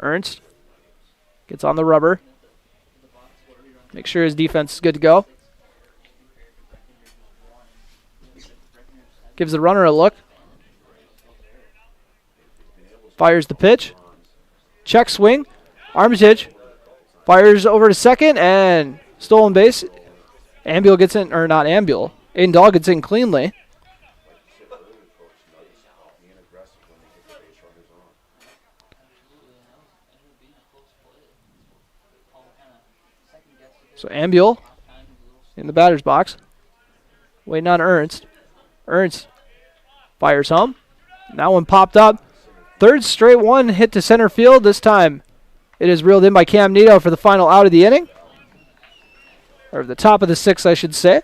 Speaker 3: Ernst gets on the rubber. Make sure his defense is good to go. Gives the runner a look. Fires the pitch. Check swing. Armitage fires over to second and stolen base. Ambule gets in, or not Ambule. Aiden Dahl gets in cleanly. So Ambule in the batter's box. Waiting on Ernst. Ernst fires home. That one popped up. Third straight one hit to center field. This time it is reeled in by Cam Nito for the final out of the inning. Or the top of the 6th, I should say.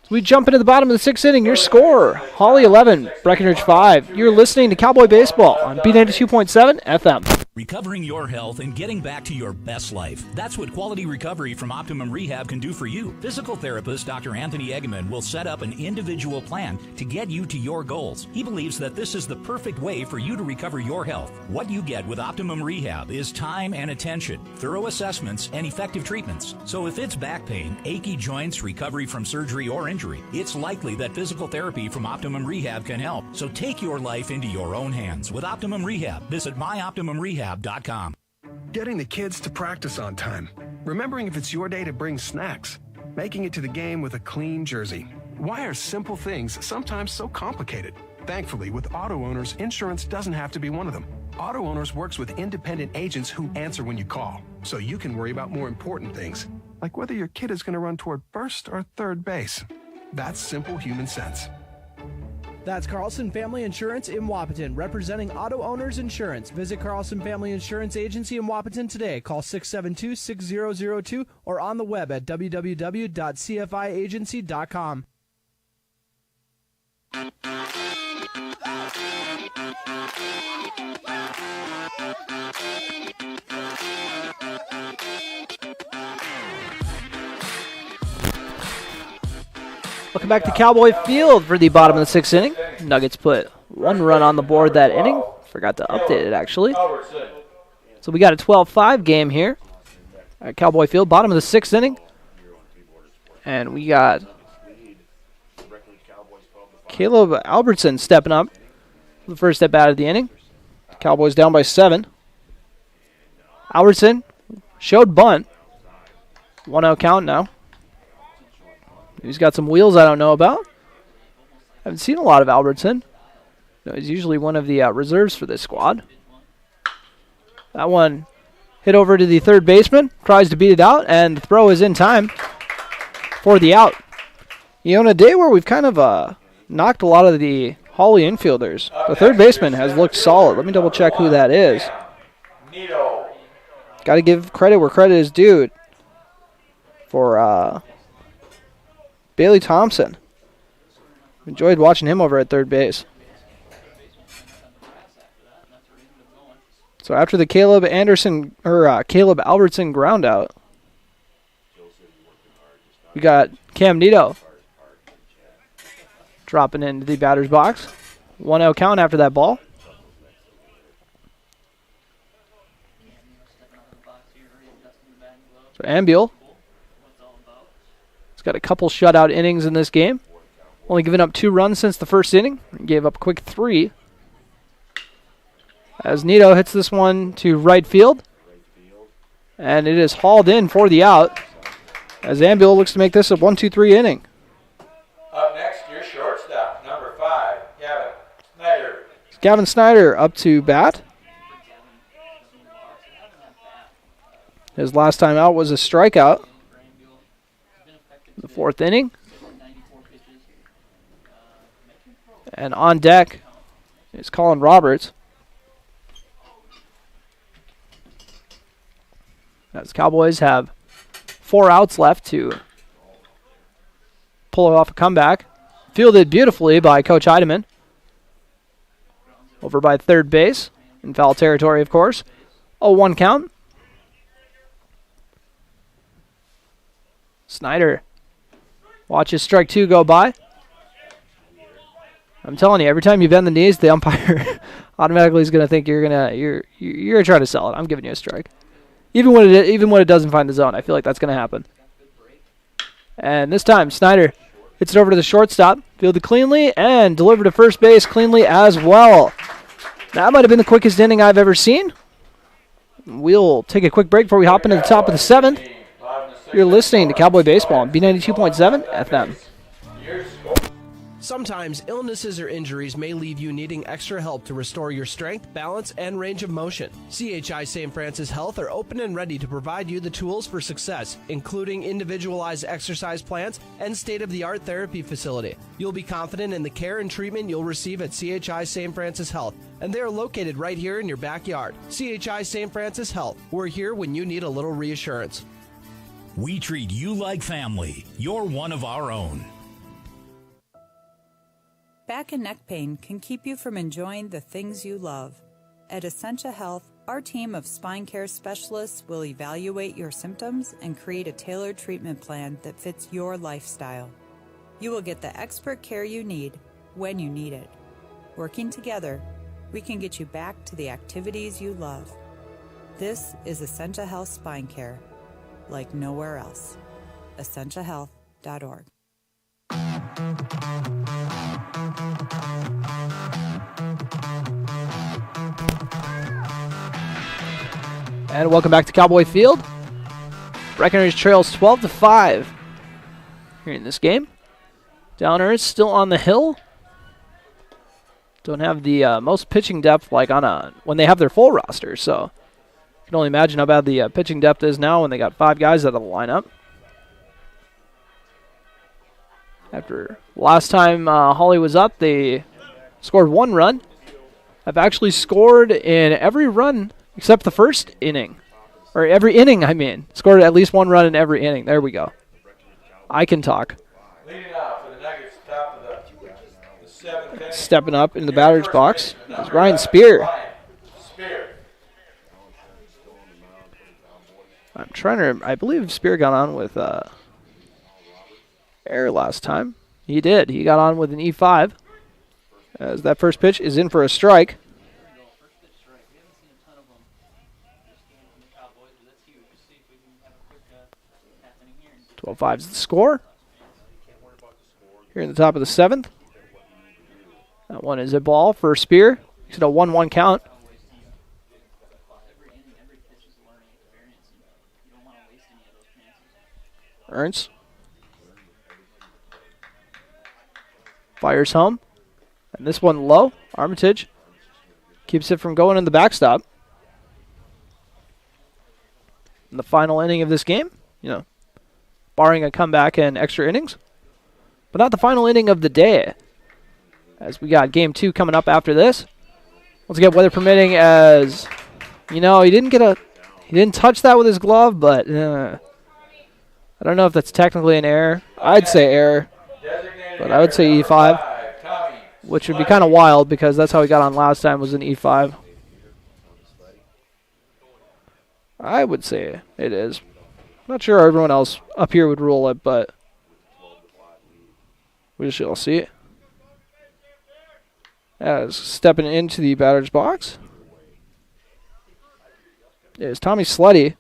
Speaker 3: So we jump into the bottom of the 6th inning. Your score, Hawley 11, Breckenridge 5. You're listening to Cowboy Baseball on B92.7 FM.
Speaker 1: Recovering your health and getting back to your best life. That's what Quality Recovery from Optimum Rehab can do for you. Physical therapist Dr. Anthony Eggeman will set up an individual plan to get you to your goals. He believes that this is the perfect way for you to recover your health. What you get with Optimum Rehab is time and attention, thorough assessments, and effective treatments. So if it's back pain, achy joints, recovery from surgery or injury, it's likely that physical therapy from Optimum Rehab can help. So take your life into your own hands with Optimum Rehab. Visit myoptimumrehab.com.
Speaker 11: Getting the kids to practice on time. Remembering if it's your day to bring snacks. Making it to the game with a clean jersey. Why are simple things sometimes so complicated? Thankfully, with auto owners, insurance doesn't have to be one of them. Auto Owners works with independent agents who answer when you call, so you can worry about more important things, like whether your kid is going to run toward first or third base. That's simple human sense.
Speaker 5: That's Carlson Family Insurance in Wapaton, representing Auto Owners Insurance. Visit Carlson Family Insurance Agency in Wapaton today. Call 672-6002 or on the web at www.cfiagency.com.
Speaker 3: Welcome back to Cowboy Field for the bottom of the sixth inning. Nuggets put one run on the board that inning. Forgot to update it, actually. So we got a 12-5 game here at Cowboy Field, bottom of the sixth inning. And we got Caleb Albertson stepping up for the first at-bat of the inning. Cowboys down by 7. Albertson showed bunt. 1-0 count now. He's got some wheels I don't know about. Haven't seen a lot of Albertson. No, he's usually one of the reserves for this squad. That one hit over to the third baseman. Tries to beat it out, and the throw is in time for the out. You know, on a day where we've kind of knocked a lot of the Hawley infielders, the third baseman has looked solid. Let me double check who that is. Got to give credit where credit is due for Bailey Thompson. Enjoyed watching him over at third base. So after the Caleb Albertson ground out, we got Cam Nito dropping into the batter's box. 1-0 count after that ball. So Ambiel got a couple shutout innings in this game. Only given up 2 runs since the first inning. Gave up a quick 3. As Nito hits this one to right field. And it is hauled in for the out. As Ambiel looks to make this a 1-2-3 inning.
Speaker 14: Up next, your shortstop, number 5, Gavin Snyder.
Speaker 3: Gavin Snyder up to bat. His last time out was a strikeout. The 4th inning. And on deck is Colin Roberts. As Cowboys have 4 outs left to pull off a comeback. Fielded beautifully by Coach Heidemann. Over by third base. In foul territory, of course. 0-1 count. Snyder watches strike 2 go by. I'm telling you, every time you bend the knees, the umpire automatically is gonna think you're gonna try to sell it. I'm giving you a strike, even when it doesn't find the zone. I feel like that's gonna happen. And this time, Snyder hits it over to the shortstop, fielded cleanly, and delivered to first base cleanly as well. That might have been the quickest inning I've ever seen. We'll take a quick break before we hop into the top of the 7th. You're listening to Cowboy Baseball on B92.7 FM.
Speaker 5: Sometimes illnesses or injuries may leave you needing extra help to restore your strength, balance, and range of motion. CHI St. Francis Health are open and ready to provide you the tools for success, including individualized exercise plans and state-of-the-art therapy facility. You'll be confident in the care and treatment you'll receive at CHI St. Francis Health, and they are located right here in your backyard. CHI St. Francis Health. We're here when you need a little reassurance.
Speaker 1: We treat you like family. You're one of our own.
Speaker 16: Back and neck pain can keep you from enjoying the things you love. At Essentia Health, Our team of spine care specialists will evaluate your symptoms and create a tailored treatment plan that fits your lifestyle. You will get the expert care you need when you need it. Working together, we can get you back to the activities you love. This is Essentia Health Spine Care, like nowhere else. EssentiaHealth.org.
Speaker 3: And welcome back to Cowboy Field. Breckenridge trails 12-5 here in this game. Downers still on the hill. Don't have the most pitching depth like when they have their full roster, so you can only imagine how bad the pitching depth is now when they got 5 guys out of the lineup. After last time Hawley was up, they scored 1 run. I've actually scored in every run except the first inning. Or every inning, I mean. Scored at least 1 run in every inning. There we go. I can talk.
Speaker 14: Leading off for the Nuggets, top of the 7th inning.
Speaker 3: Stepping up in the batter's box is Ryan Spear. I believe Spear got on with error last time. He did. He got on with an E5. As that first pitch is in for a strike. 12-5 is the score. Here in the top of the 7th. That one is a ball for Spear. Makes it a 1-1 count. Ernst. Fires home. And this one low. Armitage keeps it from going in the backstop. In the final inning of this game, barring a comeback and extra innings. But not the final inning of the day, as we got game 2 coming up after this. Once again, weather permitting, as he didn't touch that with his glove, but I don't know if that's technically an error. I'd say error, but I would say E5, which would be kind of wild because that's how he got on last time, was an E5. I would say it is. Not sure everyone else up here would rule it, but we shall see. As stepping into the batter's box is Tommy Sleddy.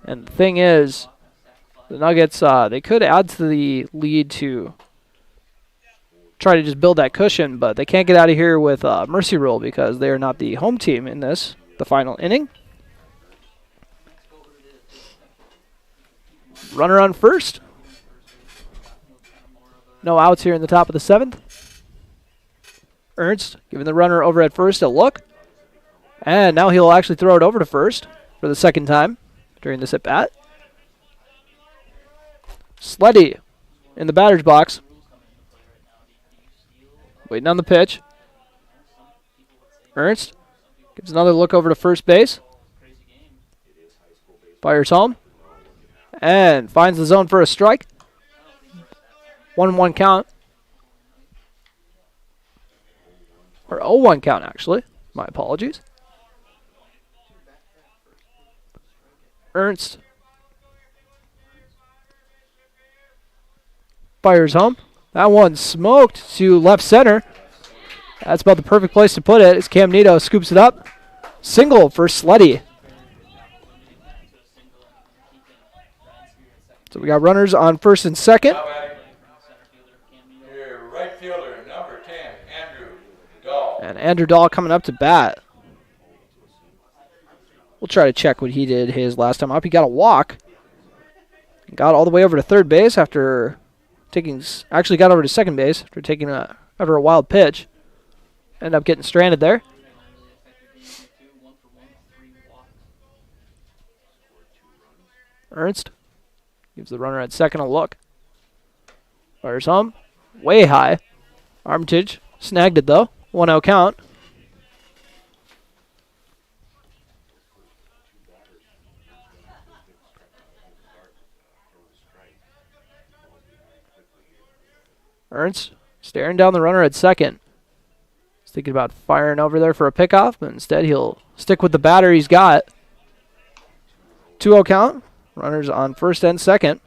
Speaker 3: And the thing is, the Nuggets, they could add to the lead to try to just build that cushion, but they can't get out of here with mercy rule because they are not the home team in the final inning. Runner on first. No outs here in the top of the 7th. Ernst giving the runner over at first a look. And now he'll actually throw it over to first for the second time during this at-bat. Sleddy in the batter's box. Waiting on the pitch. Ernst gives another look over to first base. Fires home. And finds the zone for a strike. 1-1 count. Or 0-1 count, actually. My apologies. Ernst fires home. That one smoked to left center. That's about the perfect place to put it as Cam Nito scoops it up. Single for Sleddy. So we got runners on first and second.
Speaker 14: Your right fielder, number 10, Andrew Dahl.
Speaker 3: And Andrew Dahl coming up to bat. We'll try to check what he did his last time up. He got a walk. Got all the way over to third base after actually got over to second base after after a wild pitch. Ended up getting stranded there. Ernst gives the runner at second a look. Fires home. Way high. Armitage snagged it though. 1-0 count. Ernst staring down the runner at second. Thinking about firing over there for a pickoff, but instead he'll stick with the batter he's got. 2-0 count. Runners on first and second.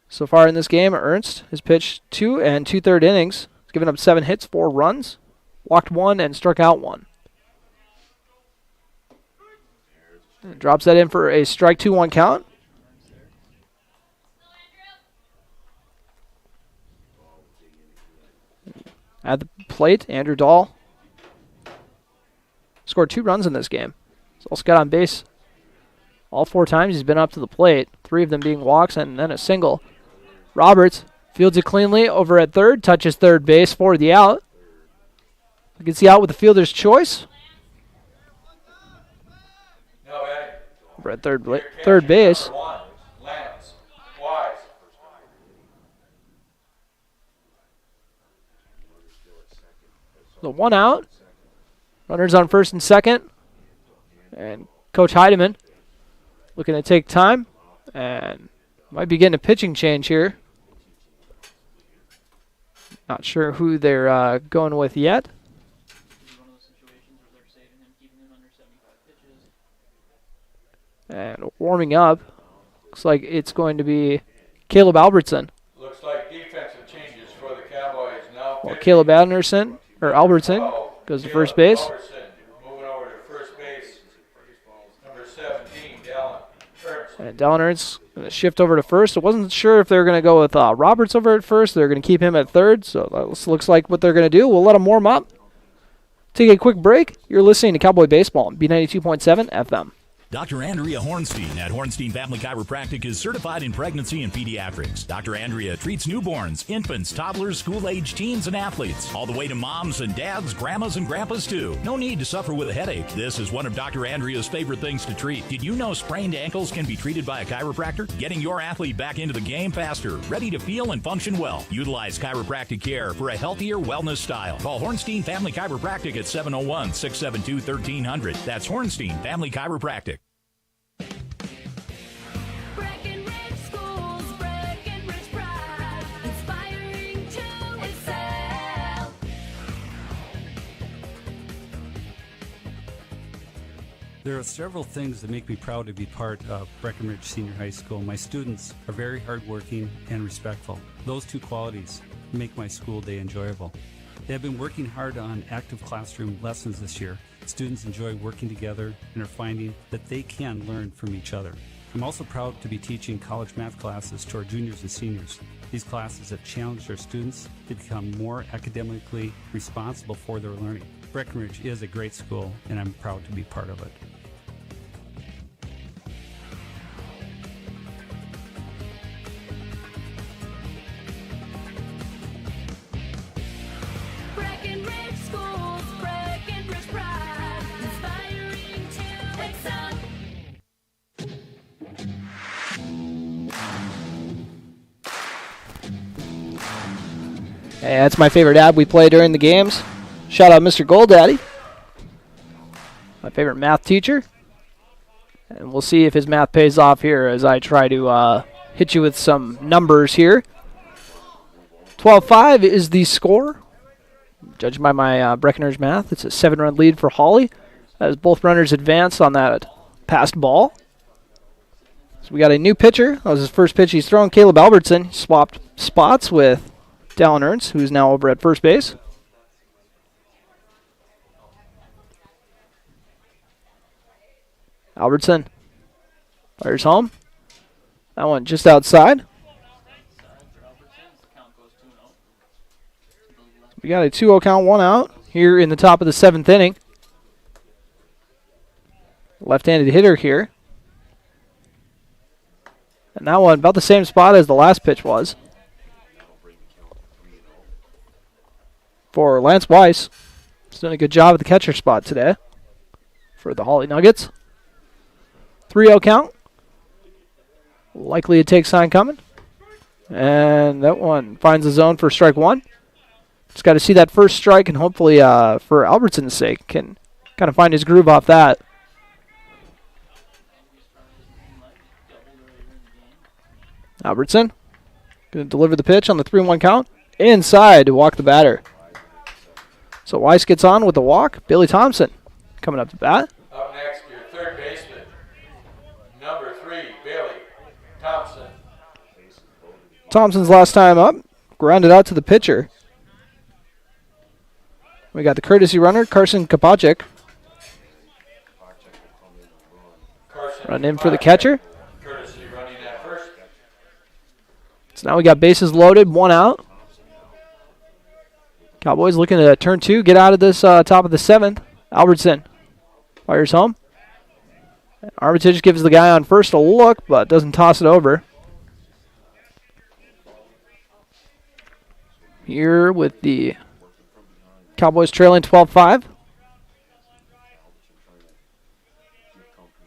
Speaker 3: So far in this game, Ernst has pitched 2 2/3 innings. He's given up 7 hits, 4 runs, walked 1, and struck out 1. And drops that in for a strike 2-1 count. At the plate, Andrew Dahl scored 2 runs in this game. He's also got on base all 4 times he's been up to the plate, 3 of them being walks and then a single. Roberts fields it cleanly over at third, touches third base for the out. Gets the out with the fielder's choice. Over at third base. The 1 out. Runners on first and second. And Coach Heidemann looking to take time. And might be getting a pitching change here. Not sure who they're going with yet. And warming up. Looks like it's going to be Caleb Albertson.
Speaker 14: Looks like defensive changes for the Cowboys now.
Speaker 3: Well, Caleb Albertson goes to first base.
Speaker 14: Moving over to first base. Number 17, Dallin Ernst.
Speaker 3: And Dallin Ernst going to shift over to first. I wasn't sure if they were going to go with Roberts over at first. They're going to keep him at third. So that looks like what they're going to do. We'll let him warm up. Take a quick break. You're listening to Cowboy Baseball on B92.7 FM.
Speaker 1: Dr. Andrea Hornstein at Hornstein Family Chiropractic is certified in pregnancy and pediatrics. Dr. Andrea treats newborns, infants, toddlers, school-age teens, and athletes, all the way to moms and dads, grandmas and grandpas too. No need to suffer with a headache. This is one of Dr. Andrea's favorite things to treat. Did you know sprained ankles can be treated by a chiropractor? Getting your athlete back into the game faster, ready to feel and function well. Utilize chiropractic care for a healthier wellness style. Call Hornstein Family Chiropractic at 701-672-1300. That's Hornstein Family Chiropractic.
Speaker 18: Breckenridge Schools, Breckenridge pride, inspiring to excel.
Speaker 8: There are several things that make me proud to be part of Breckenridge Senior High School. My students are very hardworking and respectful. Those 2 qualities make my school day enjoyable. They have been working hard on active classroom lessons this year. Students enjoy working together and are finding that they can learn from each other. I'm also proud to be teaching college math classes to our juniors and seniors. These classes have challenged our students to become more academically responsible for their learning. Breckenridge is a great school, and I'm proud to be part of it.
Speaker 18: Breckenridge Schools, Breckenridge pride, inspiring to excel.
Speaker 3: Hey, that's my favorite ad we play during the games. Shout out Mr. Goldaddy, my favorite math teacher. And we'll see if his math pays off here as I try to hit you with some numbers here. 12-5 is the score. Judging by my Breckenridge math, it's a 7-run lead for Hawley as both runners advance on that passed ball. So we got a new pitcher. That was his first pitch he's thrown. Caleb Albertson. He swapped spots with Dallin Ernst, who's now over at first base. Albertson fires home. That one just outside. We got a 2-0 count, 1 out here in the top of the 7th inning. Left-handed hitter here. And that one about the same spot as the last pitch was. For Lance Weiss. He's done a good job at the catcher spot today for the Hawley Nuggets. 3-0 count. Likely to take sign coming. And that one finds the zone for strike 1. Just got to see that first strike, and hopefully, for Albertson's sake, can kind of find his groove off that. Albertson going to deliver the pitch on the 3-1 count. Inside to walk the batter. So Weiss gets on with the walk. Billy Thompson coming up to bat.
Speaker 14: Up next, your third baseman, number 3, Bailey Thompson.
Speaker 3: Thompson's last time up. Grounded out to the pitcher. We got the courtesy runner, Carson Kopacek. Run in for the catcher.
Speaker 14: Courtesy running at first.
Speaker 3: So now we got bases loaded, 1 out. Cowboys looking to turn 2, get out of this top of the 7th. Albertson fires home. Armitage gives the guy on first a look, but doesn't toss it over. Here with the Cowboys trailing 12-5.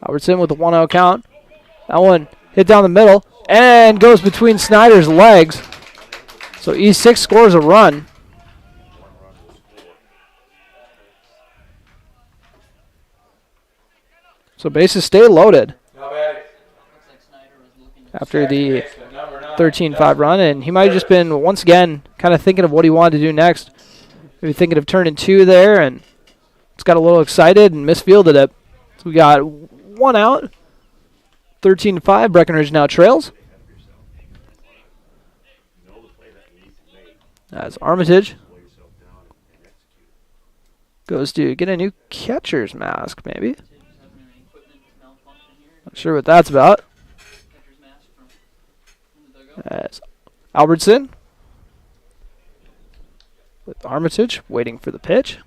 Speaker 3: Albertson with a 1-0 count. That one hit down the middle and goes between Snyder's legs. So E6 scores a run. So bases stay loaded after the 13-5 run, and he might have just been, once again, kind of thinking of what he wanted to do next. Maybe thinking of turning 2 there, and it's got a little excited and misfielded it. So we got 1 out, 13-5. Breckenridge now trails. As Armitage goes to get a new catcher's mask, maybe. Not sure what that's about. As Albertson with Armitage waiting for the pitch.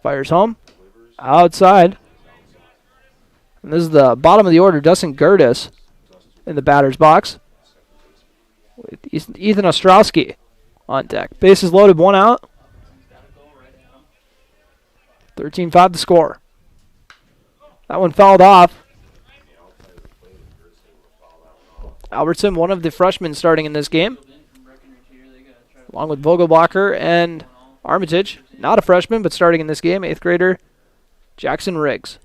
Speaker 3: Fires home. Outside. And this is the bottom of the order. Dustin Gertis in the batter's box with Ethan Ostrowski on deck. Bases loaded, 1 out. 13-5 the score. That one fouled off. Albertson, one of the freshmen starting in this game, along with Vogelbacher and Armitage. Not a freshman, but starting in this game, 8th grader Jackson Riggs.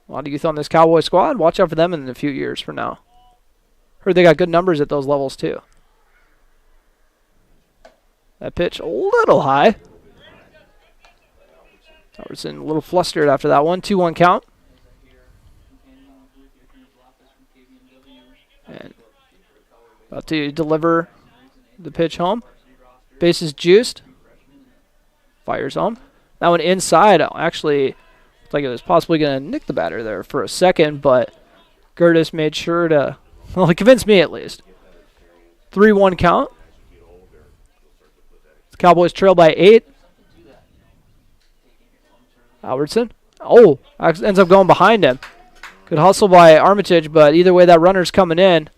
Speaker 3: A lot of youth on this Cowboy squad. Watch out for them in a few years from now. Heard they got good numbers at those levels, too. That pitch a little high. Albertson a little flustered after that one. 2-1 count. And about to deliver the pitch home. Bases juiced. Fires home. That one inside. Actually, looked like it was possibly going to nick the batter there for a second, but Gertis made sure to, well, he convinced me at least. 3-1 count. The Cowboys trail by 8. Albertson. Oh, ends up going behind him. Good hustle by Armitage, but either way, that runner's coming in.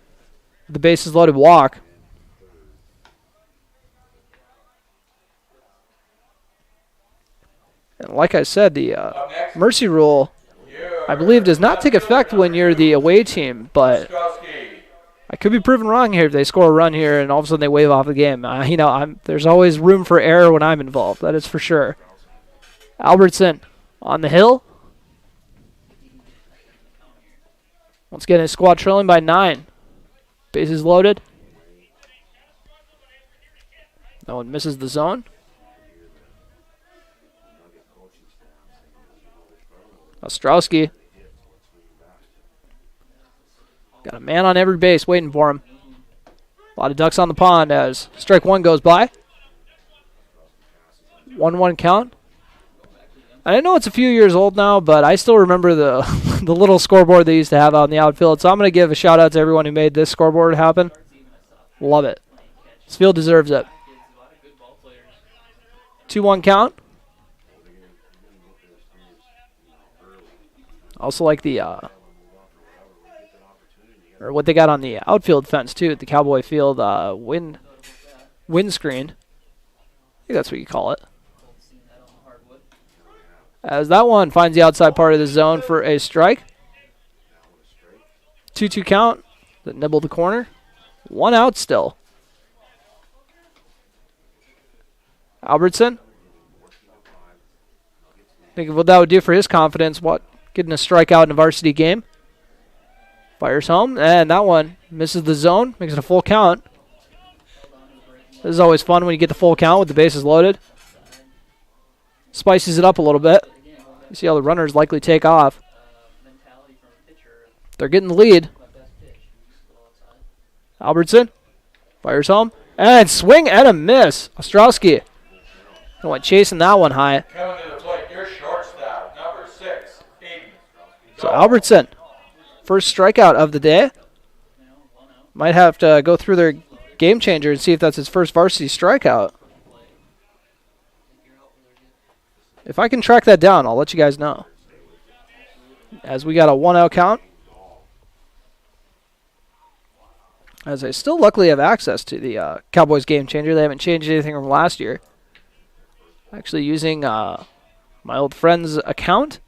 Speaker 3: The bases loaded walk. And like I said, the mercy rule, I believe, does not take effect when you're the away team, but I could be proven wrong here if they score a run here and all of a sudden they wave off the game. There's always room for error when I'm involved, that is for sure. Albertson on the hill. Once again, his squad trailing by 9. Bases loaded. No one misses the zone. Ostrowski. Got a man on every base waiting for him. A lot of ducks on the pond as strike 1 goes by. 1-1 count. I know it's a few years old now, but I still remember the the little scoreboard they used to have out in the outfield. So I'm going to give a shout out to everyone who made this scoreboard happen. Love it. This field deserves it. 2-1 count. Also like the or what they got on the outfield fence too at the Cowboy Field windscreen. I think that's what you call it. As that one finds the outside part of the zone for a strike. 2-2 count. That nibbled the corner. 1 out still. Albertson. Think of what that would do for his confidence. Getting a strikeout in a varsity game. Fires home. And that one misses the zone. Makes it a full count. This is always fun when you get the full count with the bases loaded. Spices it up a little bit. You see how the runners likely take off. They're getting the lead. Albertson fires home. And swing and a miss. Ostrowski went chasing that one high.
Speaker 14: Coming to the plate, your shortstop, number 6, Aiden.
Speaker 3: So Albertson, first strikeout of the day. Might have to go through their game changer and see if that's his first varsity strikeout. If I can track that down, I'll let you guys know. As we got a 1-out count. As I still luckily have access to the Cowboys game changer. They haven't changed anything from last year. Actually using my old friend's account.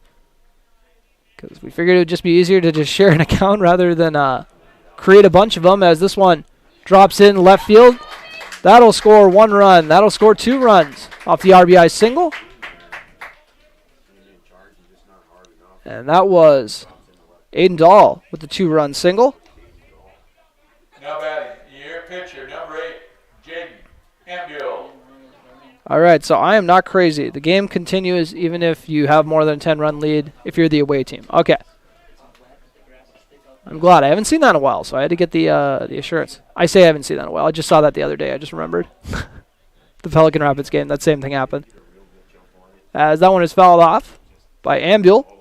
Speaker 3: Because we figured it would just be easier to just share an account rather than create a bunch of them, as this one drops in left field. That'll score 1 run. That'll score 2 runs off the RBI single. And that was Aiden Dahl with the 2-run single.
Speaker 14: Now batting, your pitcher, number 8, Jaden Ambuel.
Speaker 3: All right, so I am not crazy. The game continues even if you have more than a 10-run lead if you're the away team. Okay. I'm glad. I haven't seen that in a while, so I had to get the assurance. I say I haven't seen that in a while. I just saw that the other day. I just remembered. The Pelican Rapids game, that same thing happened. As that one is fouled off by Ambuel,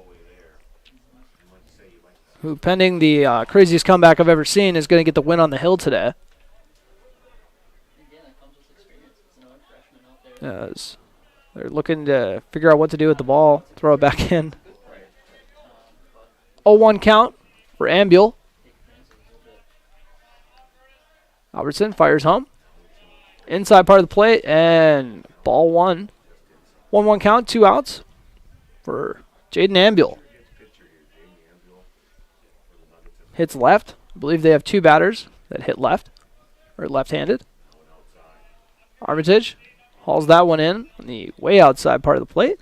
Speaker 3: who, pending the craziest comeback I've ever seen, is going to get the win on the hill today. As they're looking to figure out what to do with the ball, throw it back in. 0-1 count for Ambuel. Albertson fires home. Inside part of the plate, and ball 1. 1-1 count, 2 outs for Jaden Ambuel. Hits left. I believe they have 2 batters that hit left, or left-handed. Armitage hauls that one in on the way outside part of the plate.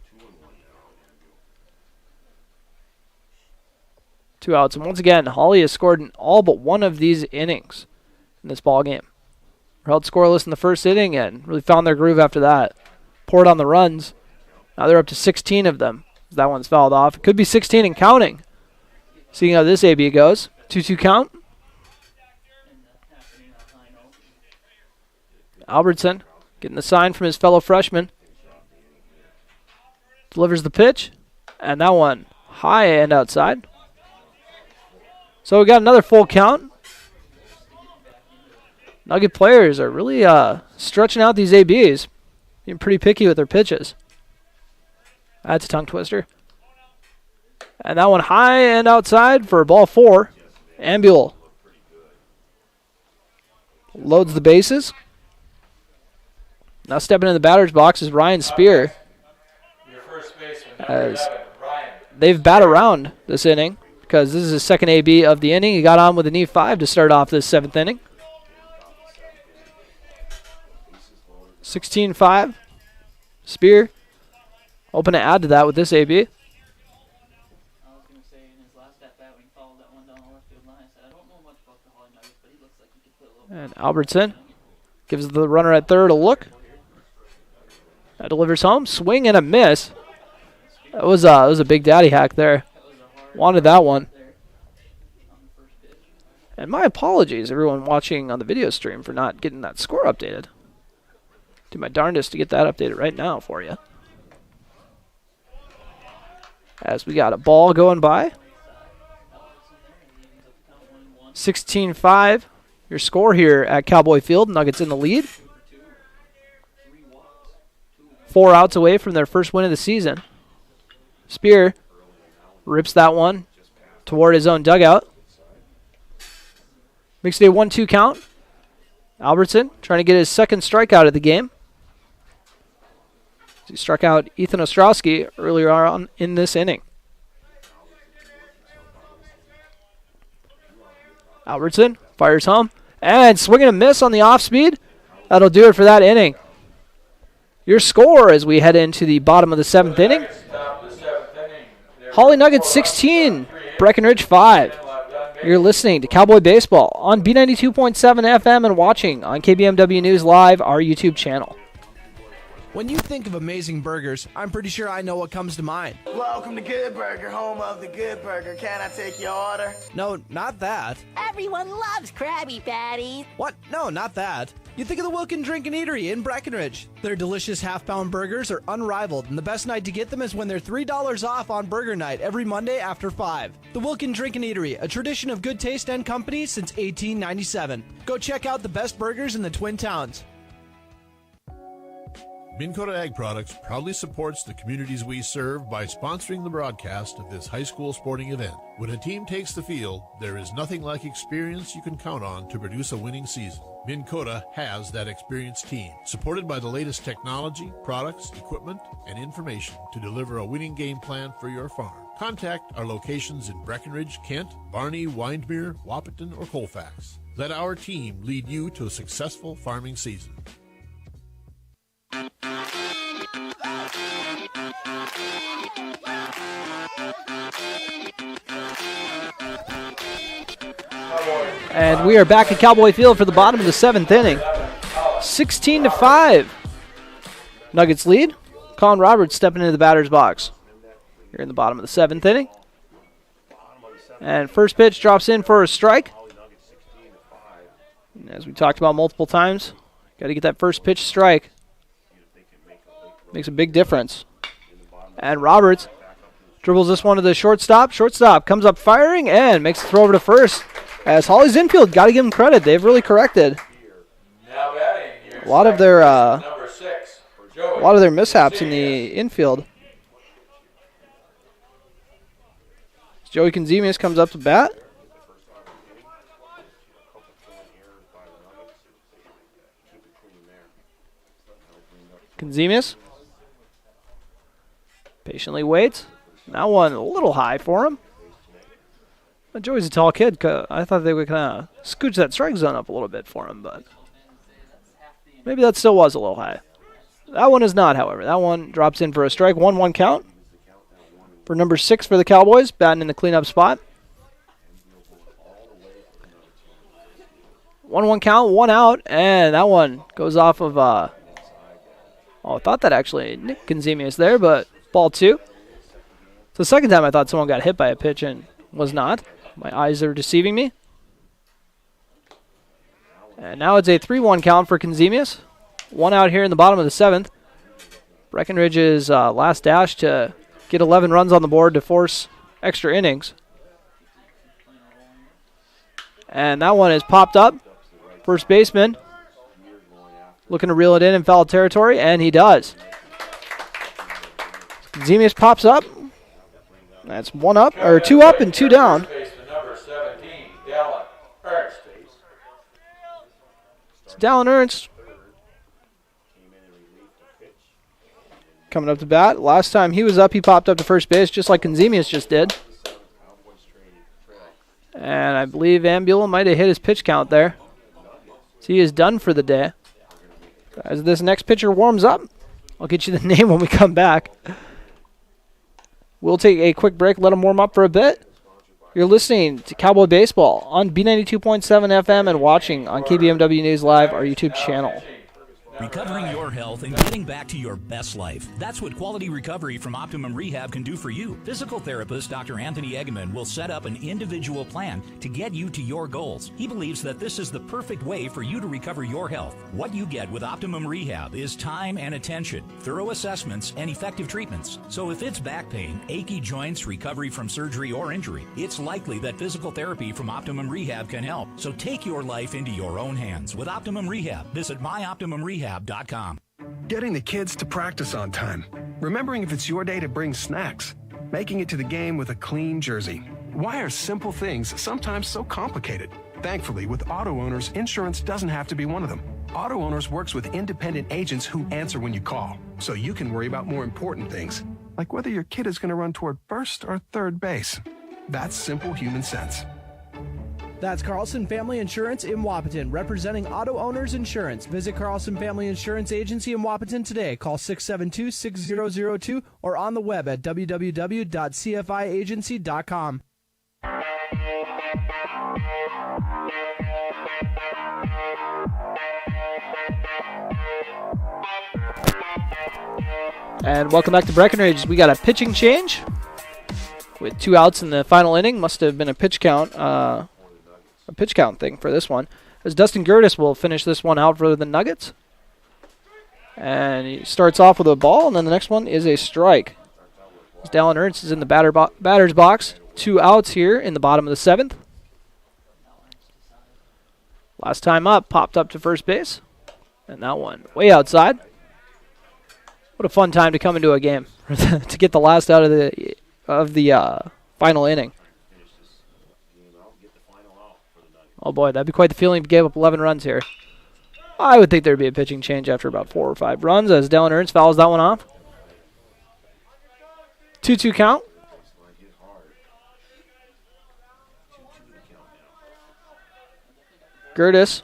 Speaker 3: 2 outs. And once again, Hawley has scored in all but one of these innings in this ball game. They're held scoreless in the first inning and really found their groove after that. Poured on the runs. Now they're up to 16 of them. That one's fouled off. It could be 16 and counting. Seeing how this AB goes. 2-2 count. Albertson getting the sign from his fellow freshman. Delivers the pitch. And that one high and outside. So we got another full count. Nugget players are really stretching out these ABs. Being pretty picky with their pitches. That's a tongue twister. And that one high and outside for ball 4. Ambuel loads the bases. Now stepping in the batter's box is Ryan Spear.
Speaker 14: Your first baseman,
Speaker 3: As
Speaker 14: 11, Ryan.
Speaker 3: they've bat around this inning because this is his second AB of the inning. He got on with a knee 5 to start off this 7th inning. 16-5. Spear hoping to add to that with this AB. And Albertson gives the runner at third a look. That delivers home. Swing and a miss. That was a big daddy hack there. Wanted that one. And my apologies, everyone watching on the video stream, for not getting that score updated. Do my darndest to get that updated right now for you. As we got a ball going by. 16-5. Your score here at Cowboy Field. Nuggets in the lead. 4 outs away from their first win of the season. Spear rips that one toward his own dugout. Makes it a 1-2 count. Albertson trying to get his second strikeout of the game. He struck out Ethan Ostrowski earlier on in this inning. Albertson fires home. And swinging a miss on the off speed. That'll do it for that inning. Your score as we head into the bottom of the 7th inning. Hawley Nuggets 16, Breckenridge 5. You're listening to Cowboy Baseball on B92.7 FM and watching on KBMW News Live, our YouTube channel.
Speaker 5: When you think of amazing burgers, I'm pretty sure I know what comes to mind.
Speaker 6: Welcome to Good Burger, home of the Good Burger. Can I take your order?
Speaker 5: No, not that.
Speaker 7: Everyone loves Krabby Patties.
Speaker 5: What? No, not that. You think of the Wilkin Drink and Eatery in Breckenridge. Their delicious half-pound burgers are unrivaled, and the best night to get them is when they're $3 off on Burger Night every Monday after 5. The Wilkin Drink and Eatery, a tradition of good taste and company since 1897. Go check out the best burgers in the Twin Towns.
Speaker 17: Minn Kota Ag Products proudly supports the communities we serve by sponsoring the broadcast of this high school sporting event. When a team takes the field, there is nothing like experience you can count on to produce a winning season. Minn Kota has that experienced team, supported by the latest technology, products, equipment, and information to deliver a winning game plan for your farm. Contact our locations in Breckenridge, Kent, Barney, Windmere, Wahpeton, or Colfax. Let our team lead you to a successful farming season.
Speaker 3: And we are back at Cowboy Field for the bottom of the 7th inning. 16-5. Nuggets lead. Colin Roberts stepping into the batter's box. Here in the bottom of the 7th inning. And first pitch drops in for a strike. And as we talked about multiple times, got to get that first pitch strike. Makes a big difference. And Roberts dribbles this one to the shortstop. Shortstop comes up firing and makes the throw over to first. As Hawley's infield, got to give them credit. They've really corrected a lot of their mishaps in the infield. Joey Konzemius comes up to bat. Konzemius patiently waits. That one a little high for him. But Joey's a tall kid. I thought they would kind of scooch that strike zone up a little bit for him, but maybe that still was a little high. That one is not, however. That one drops in for a strike. 1-1 count for number 6 for the Cowboys, batting in the cleanup spot. 1-1 count, 1 out, and that one goes off of, I thought that actually Nick Konzemius there, but ball 2. It's the second time I thought someone got hit by a pitch and was not. My eyes are deceiving me. And now it's a 3-1 count for Konzemius. 1 out here in the bottom of the 7th. Breckenridge's last dash to get 11 runs on the board to force extra innings. And that one is popped up. First baseman looking to reel it in foul territory, and he does. Konzemius pops up. That's 1 up, or 2 up and 2 down. It's Dallin Ernst coming up to bat. Last time he was up, he popped up to first base just like Konzemius just did. And I believe Ambula might have hit his pitch count there. So he is done for the day. As this next pitcher warms up, I'll get you the name when we come back. We'll take a quick break, let him warm up for a bit. You're listening to Cowboy Baseball on B92.7 FM and watching on KBMW News Live, our YouTube channel.
Speaker 1: Recovering your health and getting back to your best life. That's what Quality Recovery from Optimum Rehab can do for you. Physical therapist Dr. Anthony Egeman will set up an individual plan to get you to your goals. He believes that this is the perfect way for you to recover your health. What you get with Optimum Rehab is time and attention, thorough assessments, and effective treatments. So if it's back pain, achy joints, recovery from surgery or injury, it's likely that physical therapy from Optimum Rehab can help. So take your life into your own hands with Optimum Rehab. Visit myoptimumrehab.com.
Speaker 11: Getting the kids to practice on time. Remembering if it's your day to bring snacks. Making it to the game with a clean jersey. Why are simple things sometimes so complicated? Thankfully, with auto owners, insurance doesn't have to be one of them. Auto Owners works with independent agents who answer when you call, so you can worry about more important things, like whether your kid is going to run toward first or third base. That's simple human sense.
Speaker 5: That's Carlson Family Insurance in Wahpeton, representing Auto Owners Insurance. Visit Carlson Family Insurance Agency in Wahpeton today. Call 672-6002 or on the web at www.cfiagency.com.
Speaker 3: And welcome back to Breckenridge. We got a pitching change with 2 outs in the final inning. Must have been a pitch count thing for this one. As Dustin Gertis will finish this one out for the Nuggets. And he starts off with a ball, and then the next one is a strike. As Dallin Ernst is in the batter's box. 2 outs here in the bottom of the 7th. Last time up, popped up to first base. And that one way outside. What a fun time to come into a game to get the last out of the final inning. Oh boy, that'd be quite the feeling if you gave up 11 runs here. I would think there'd be a pitching change after about 4 or 5 runs as Dallin Ernst fouls that one off. 2-2 count. Gertis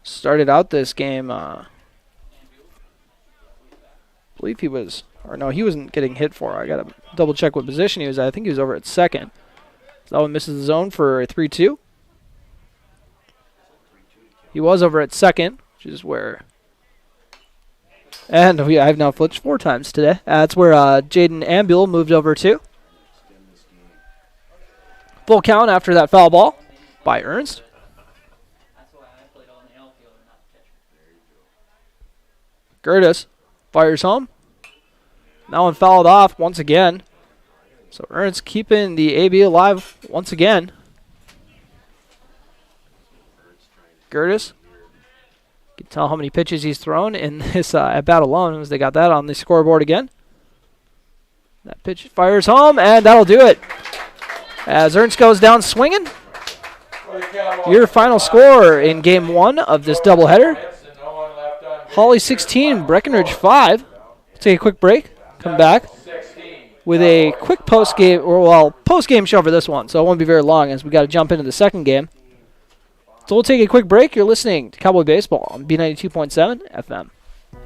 Speaker 3: started out this game. I believe he was, or no, he wasn't getting hit for. I got to double check what position he was at. I think he was over at second. So that one misses the zone for a 3-2. He was over at second, which is where, and I've now flipped 4 times today. That's where Jaden Ambule moved over to. Full count after that foul ball by Ernst. Gertis fires home. That one fouled off once again. So Ernst keeping the AB alive once again. Gertis. You can tell how many pitches he's thrown in this at-bat alone as they got that on the scoreboard again. That pitch fires home, and that'll do it. As Ernst goes down swinging. Your final score in Game 1 of this doubleheader. Hawley 16, Breckenridge 5. Take a quick break. Come back with a quick post-game show for this one. So it won't be very long as we got to jump into the second game. So we'll take a quick break. You're listening to Cowboy Baseball on B92.7 FM.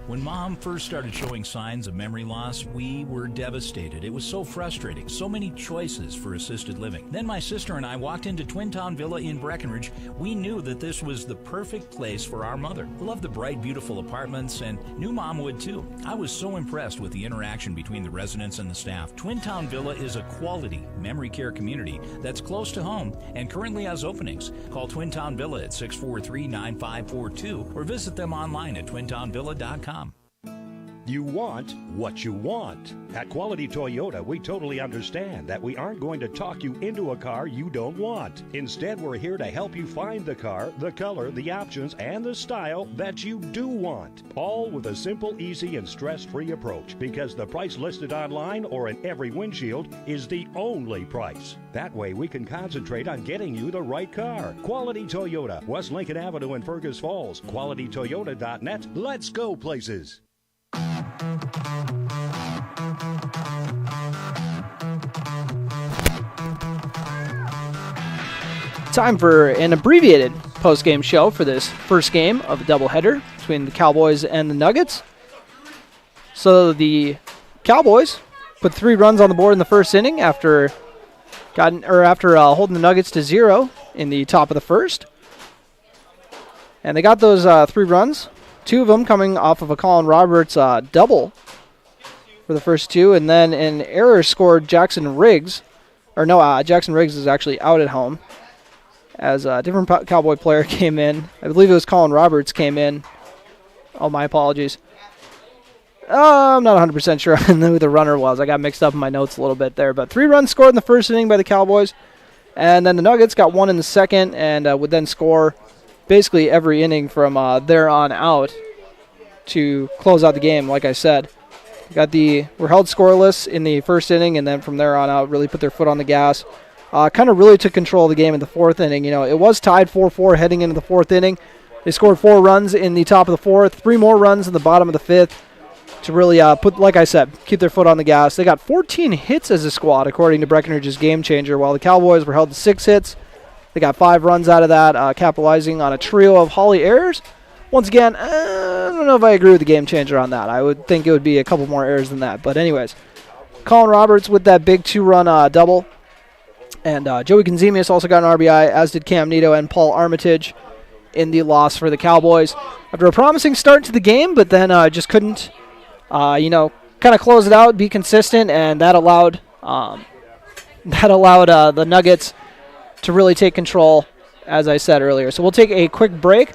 Speaker 1: When Mom first started showing signs of memory loss, we were devastated. It was so frustrating. So many choices for assisted living. Then my sister and I walked into Twin Town Villa in Breckenridge. We knew that this was the perfect place for our mother. We loved the bright, beautiful apartments, and knew Mom would too. I was so impressed with the interaction between the residents and the staff. Twin Town Villa is a quality memory care community that's close to home and currently has openings. Call Twin Town Villa at 643-9542 or visit them online at twintownvilla.com.
Speaker 12: You want what you want. At Quality Toyota, we totally understand that we aren't going to talk you into a car you don't want. Instead, we're here to help you find the car, the color, the options, and the style that you do want. All with a simple, easy, and stress-free approach, because the price listed online or in every windshield is the only price. That way, we can concentrate on getting you the right car. Quality Toyota, West Lincoln Avenue in Fergus Falls. QualityToyota.net. Let's go places.
Speaker 3: Time for an abbreviated post-game show for this first game of a doubleheader between the Cowboys and the Nuggets. So the Cowboys put 3 runs on the board in the first inning after holding the Nuggets to 0 in the top of the first. And they got those 3 runs. 2 of them coming off of a Colin Roberts double for the first 2, and then an error scored Jackson Riggs. Jackson Riggs is actually out at home as a different Cowboy player came in. I believe it was Colin Roberts came in. Oh, my apologies. I'm not 100% sure who the runner was. I got mixed up in my notes a little bit there. But 3 runs scored in the first inning by the Cowboys, and then the Nuggets got 1 in the second and would then score basically every inning from there on out to close out the game. Like I said, were held scoreless in the first inning, and then from there on out really put their foot on the gas. Kind of really took control of the game in the 4th inning. It was tied 4-4 heading into the 4th inning. They scored 4 runs in the top of the 4th, 3 more runs in the bottom of the 5th to really like I said, keep their foot on the gas. They got 14 hits as a squad, according to Breckenridge's Game Changer, while the Cowboys were held to 6 hits. They got 5 runs out of that, capitalizing on a trio of Hawley errors. Once again, I don't know if I agree with the Game Changer on that. I would think it would be a couple more errors than that. But anyways, Colin Roberts with that big 2-run double. And Joey Gonzemius also got an RBI, as did Cam Nito and Paul Armitage in the loss for the Cowboys. After a promising start to the game, but then just couldn't kind of close it out, be consistent, and that allowed the Nuggets to really take control, as I said earlier. So we'll take a quick break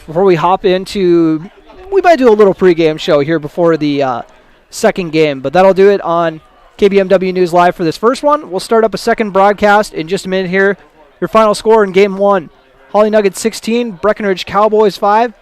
Speaker 3: before we hop into. We might do a little pregame show here before the second game, but that'll do it on KBMW News Live for this first one. We'll start up a second broadcast in just a minute here. Your final score in Game 1, Hawley Nuggets 16, Breckenridge Cowboys 5.